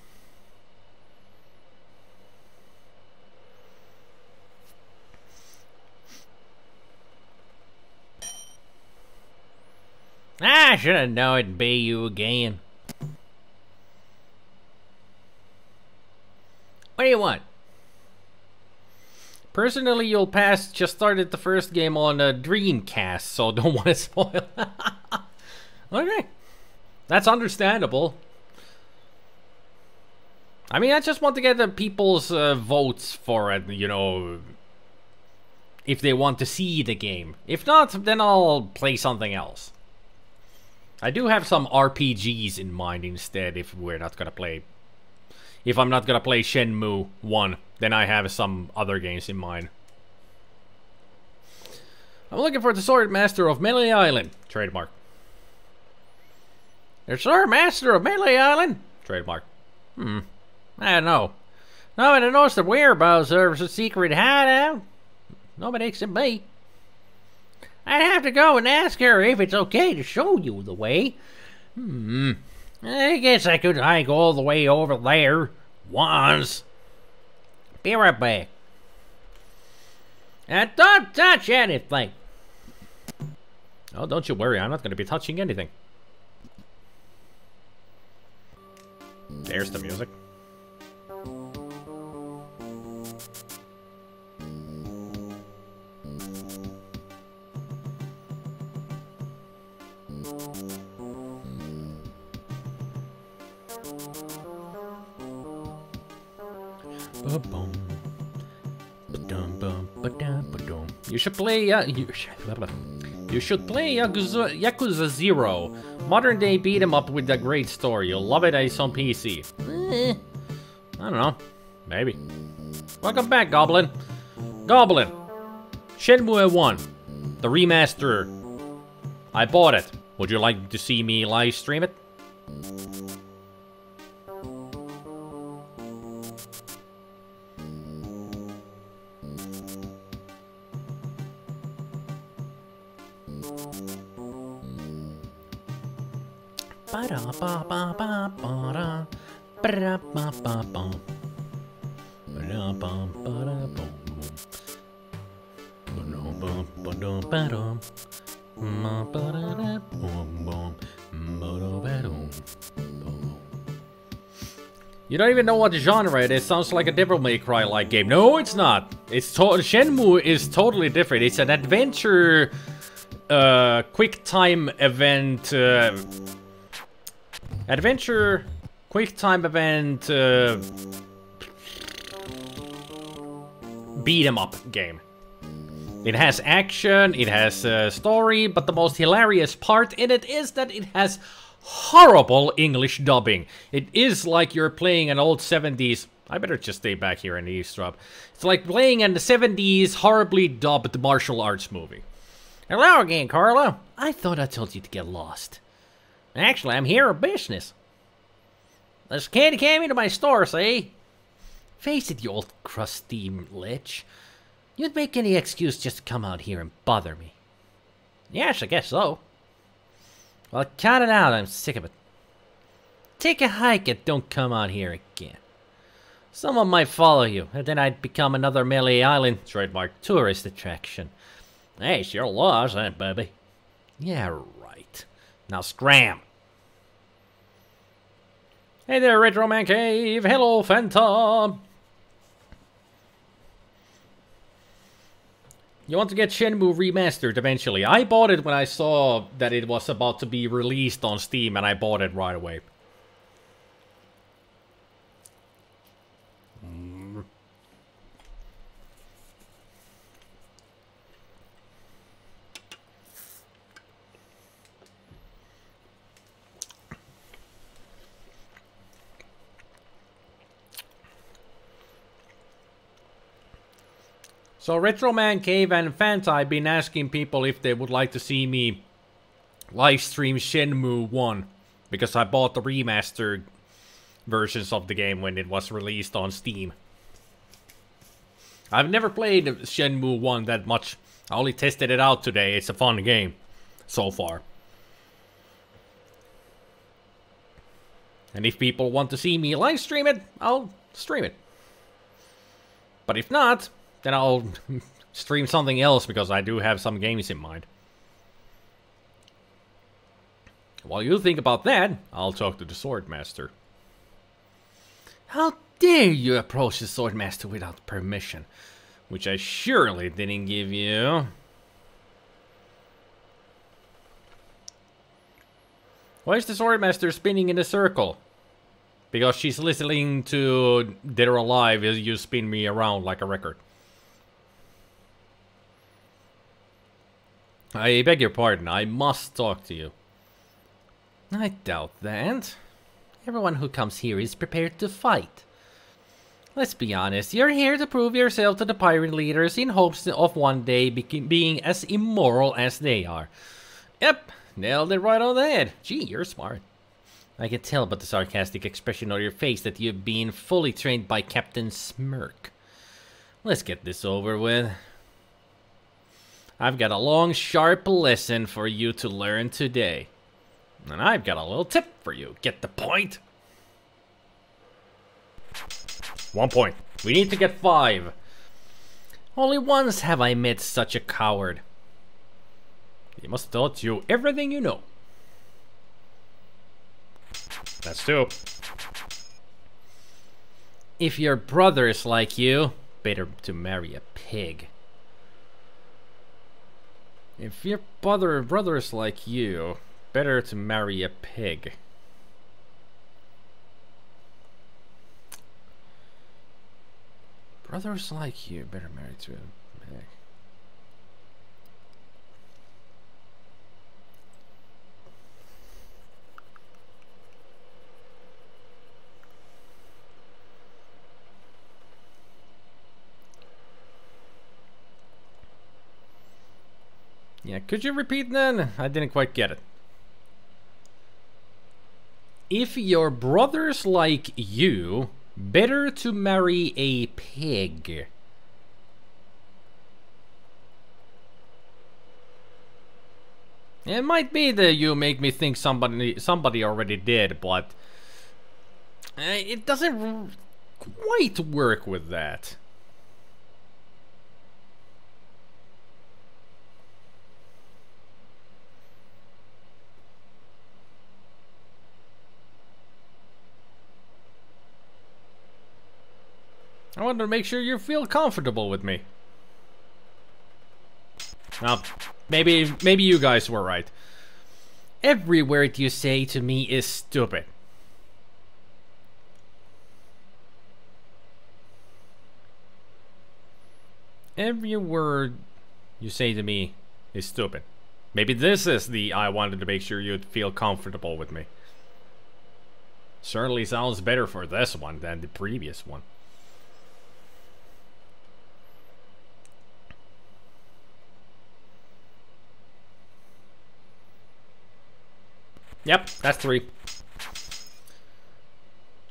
I should have known it'd be you again. What do you want? Personally, you'll pass. Just started the first game on a Dreamcast, so don't want to spoil. Okay, that's understandable. I mean, I just want to get the people's votes for it, you know, if they want to see the game. If not, then I'll play something else. I do have some RPGs in mind instead if we're not gonna play... If I'm not gonna play Shenmue 1, then I have some other games in mind. I'm looking for the Sword Master of Melee Island. Trademark. The Sword Master of Melee Island? Trademark. I don't know. Nobody knows the whereabouts of the secret hideout. Nobody except me. I'd have to go and ask her if it's okay to show you the way. I guess I could hike all the way over there once. Be right back. And don't touch anything. Oh, don't you worry, I'm not going to be touching anything. There's the music. You should play you should play Yakuza 0. Modern day beat 'em up with a great story. You'll love it. It's on PC. I don't know. Maybe. Welcome back, Goblin. Goblin. Shenmue 1. The remaster. I bought it. Would you like to see me live stream it? You don't even know what genre it is. Sounds like a Devil May Cry-like game. No, it's not. Shenmue is totally different. It's an adventure, quick time event, beat 'em up game. It has action, it has story, but the most hilarious part in it is that it has horrible English dubbing. It is like you're playing an old 70s... I better just stay back here and eavesdrop. It's like playing an 70s horribly dubbed martial arts movie. Hello again, Carlo. I thought I told you to get lost. Actually, I'm here on business. This candy came into my store, see? Face it, you old crusty lich. You'd make any excuse just to come out here and bother me. Yes, I guess so. Well, cut it out, I'm sick of it. Take a hike and don't come out here again. Someone might follow you, and then I'd become another Melee Island trademark tourist attraction. Hey, it's your loss, eh, baby? Yeah, right. Now scram. Hey there, Retro Man Cave. Hello, Phantom. You want to get Shenmue remastered eventually. I bought it when I saw that it was about to be released on Steam, and I bought it right away. So Retro Man Cave and Fanta, I've been asking people if they would like to see me live stream Shenmue 1. Because I bought the remastered versions of the game when it was released on Steam. I've never played Shenmue 1 that much. I only tested it out today. It's a fun game so far. And if people want to see me live stream it, I'll stream it. But if not, then I'll stream something else because I do have some games in mind. While you think about that, I'll talk to the Swordmaster. How dare you approach the Swordmaster without permission? Which I surely didn't give you. Why is the Swordmaster spinning in a circle? Because she's listening to Dead or Alive as you spin me around like a record. I beg your pardon, I must talk to you. I doubt that. Everyone who comes here is prepared to fight. Let's be honest, you're here to prove yourself to the pirate leaders in hopes of one day being as immoral as they are. Yep, nailed it right on the head. Gee, you're smart. I can tell by the sarcastic expression on your face that you've been fully trained by Captain Smirk. Let's get this over with. I've got a long, sharp lesson for you to learn today. And I've got a little tip for you. Get the point? 1 point. We need to get 5. Only once have I met such a coward. He must have taught you everything you know. That's 2. If your brother's like you, better to marry a pig. If your brother's like you, better to marry a pig. Brothers like you, better marry to a pig. Yeah, could you repeat that? I didn't quite get it. If your brother's like you, better to marry a pig. It might be that you make me think somebody already did, but it doesn't quite work with that. I want to make sure you feel comfortable with me. Well, maybe you guys were right. Every word you say to me is stupid. Every word you say to me is stupid. Maybe this is the I wanted to make sure you'd feel comfortable with me. Certainly sounds better for this one than the previous one. Yep, that's 3.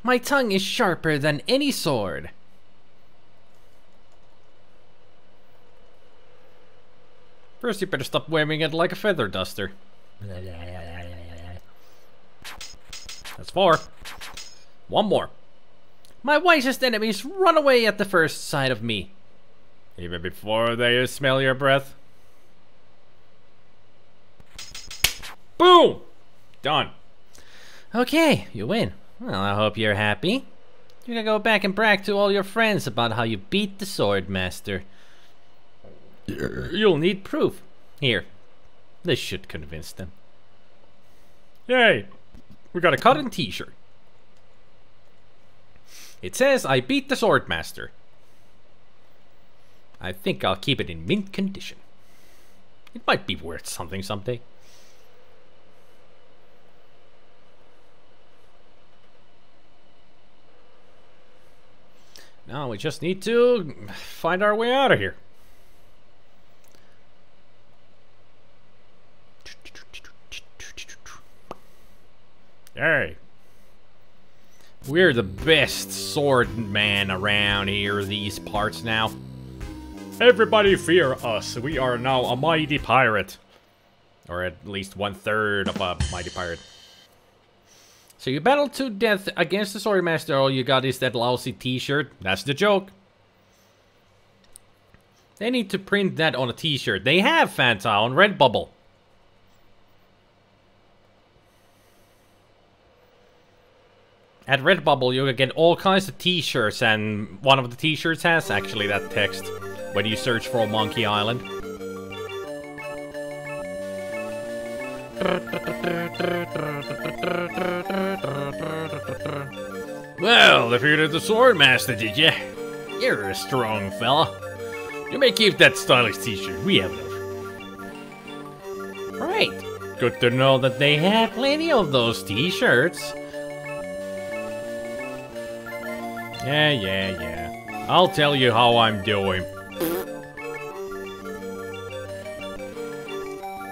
My tongue is sharper than any sword. First, you better stop waving it like a feather duster. That's 4. 1 more. My wisest enemies run away at the first sight of me. Even before they smell your breath. Boom! Done. Okay, you win. Well, I hope you're happy. You can go back and brag to all your friends about how you beat the Sword Master. You'll need proof. Here, this should convince them. Yay! We got a cotton t-shirt. It says I beat the Sword Master. I think I'll keep it in mint condition. It might be worth something someday. Now we just need to find our way out of here. Hey. We're the best swordman around here, these parts now. Everybody fear us. We are now a mighty pirate. Or at least 1/3 of a mighty pirate. So you battled to death against the Swordmaster, all you got is that lousy t-shirt. That's the joke. They need to print that on a t-shirt. They have Fanta on Redbubble. At Redbubble you can get all kinds of t-shirts, and one of the t-shirts has actually that text when you search for Monkey Island. Well, defeated the Swordmaster, did ya? You're a strong fella. You may keep that stylish t-shirt. We have enough. Good to know that they have plenty of those t-shirts. Yeah. I'll tell you how I'm doing.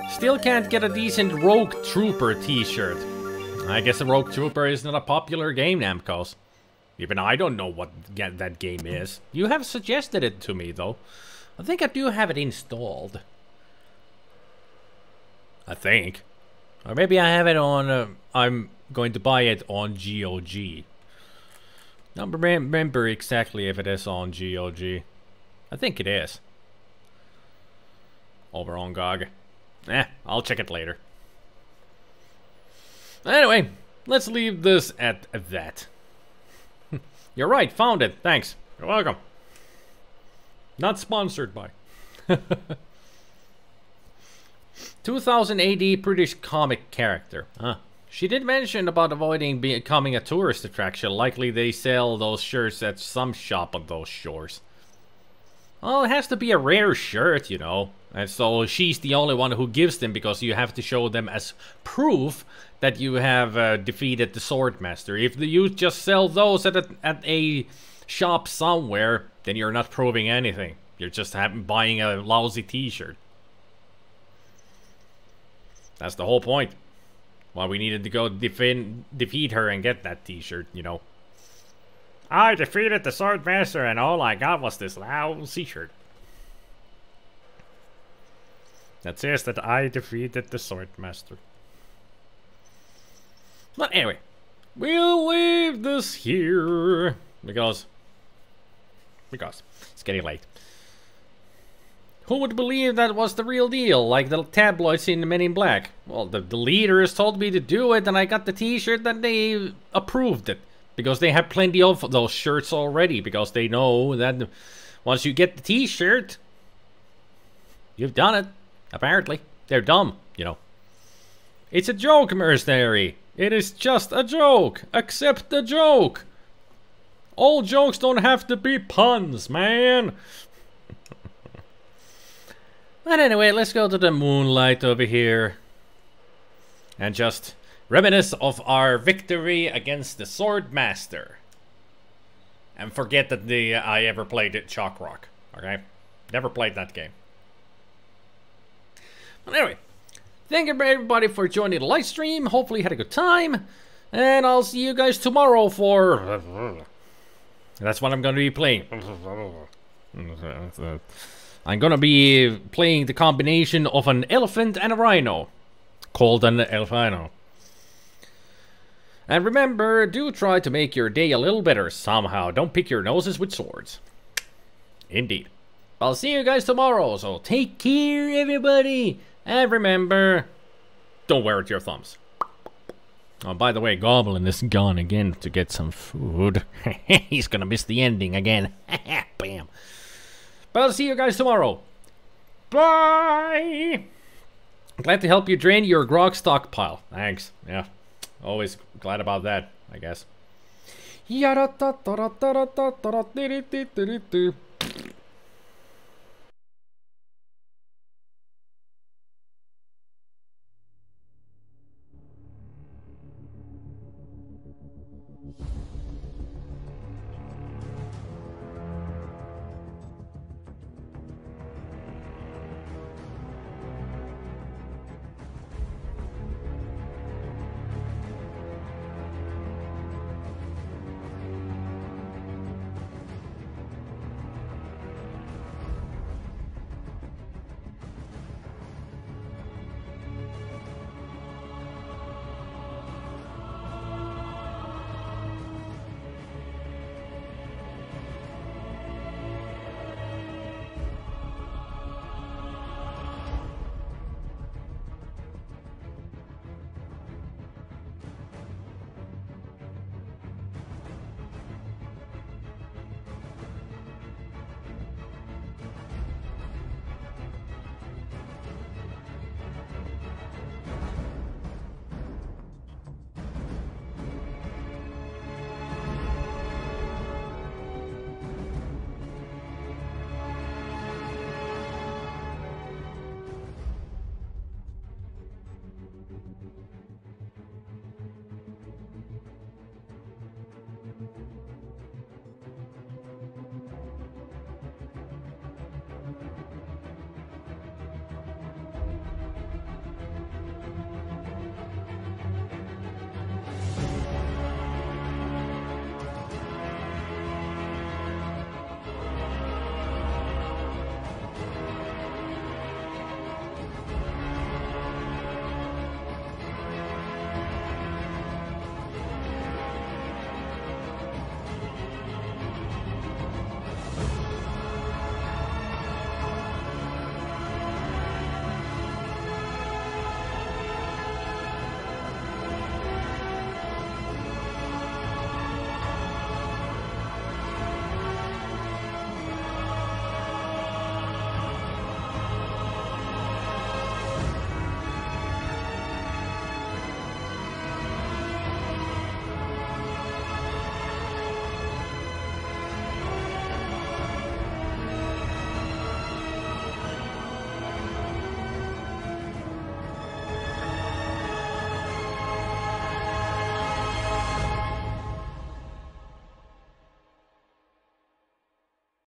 Still can't get a decent Rogue Trooper t-shirt. I guess a Rogue Trooper is not a popular game, Namcos. Even I don't know what that game is. You have suggested it to me, though. I think I do have it installed. I think. Or maybe I have it on... I'm going to buy it on GOG. I don't remember exactly if it is on GOG. I think it is. Over on GOG. I'll check it later. Anyway, let's leave this at that. You're right, found it. Thanks. You're welcome. Not sponsored by. 2000 AD British comic character. She did mention about avoiding becoming a tourist attraction. Likely they sell those shirts at some shop on those shores. Well, it has to be a rare shirt, you know. And so she's the only one who gives them because you have to show them as proof that you have defeated the Swordmaster. If you just sell those at a shop somewhere, then you're not proving anything. You're just buying a lousy t-shirt. That's the whole point. Why we needed to go defeat her and get that t-shirt, you know. I defeated the Swordmaster and all I got was this lousy shirt. That says that I defeated the Swordmaster. But anyway, we'll leave this here because it's getting late. Who would believe that was the real deal, like the tabloids in Men in Black? Well, the leaders told me to do it, and I got the t-shirt, and they approved it. Because they have plenty of those shirts already, because they know that once you get the t-shirt, you've done it, apparently. They're dumb, you know. It's a joke, mercenary. It is just a joke. Accept the joke. All jokes don't have to be puns, man. But anyway, let's go to the moonlight over here. And just reminisce of our victory against the Swordmaster. And forget that I ever played it Chalk Rock. Okay? Never played that game. But anyway, thank you everybody for joining the live stream. Hopefully you had a good time. And I'll see you guys tomorrow for... That's what I'm going to be playing. I'm going to be playing the combination of an elephant and a rhino. Called an Elfino. And remember, do try to make your day a little better somehow. Don't pick your noses with swords. Indeed. I'll see you guys tomorrow, so take care, everybody. And remember, don't wear it to your thumbs. Oh, by the way, Goblin is gone again to get some food. He's gonna miss the ending again. Bam. But I'll see you guys tomorrow. Bye! Glad to help you drain your grog stockpile. Thanks. Yeah. Always glad about that, I guess.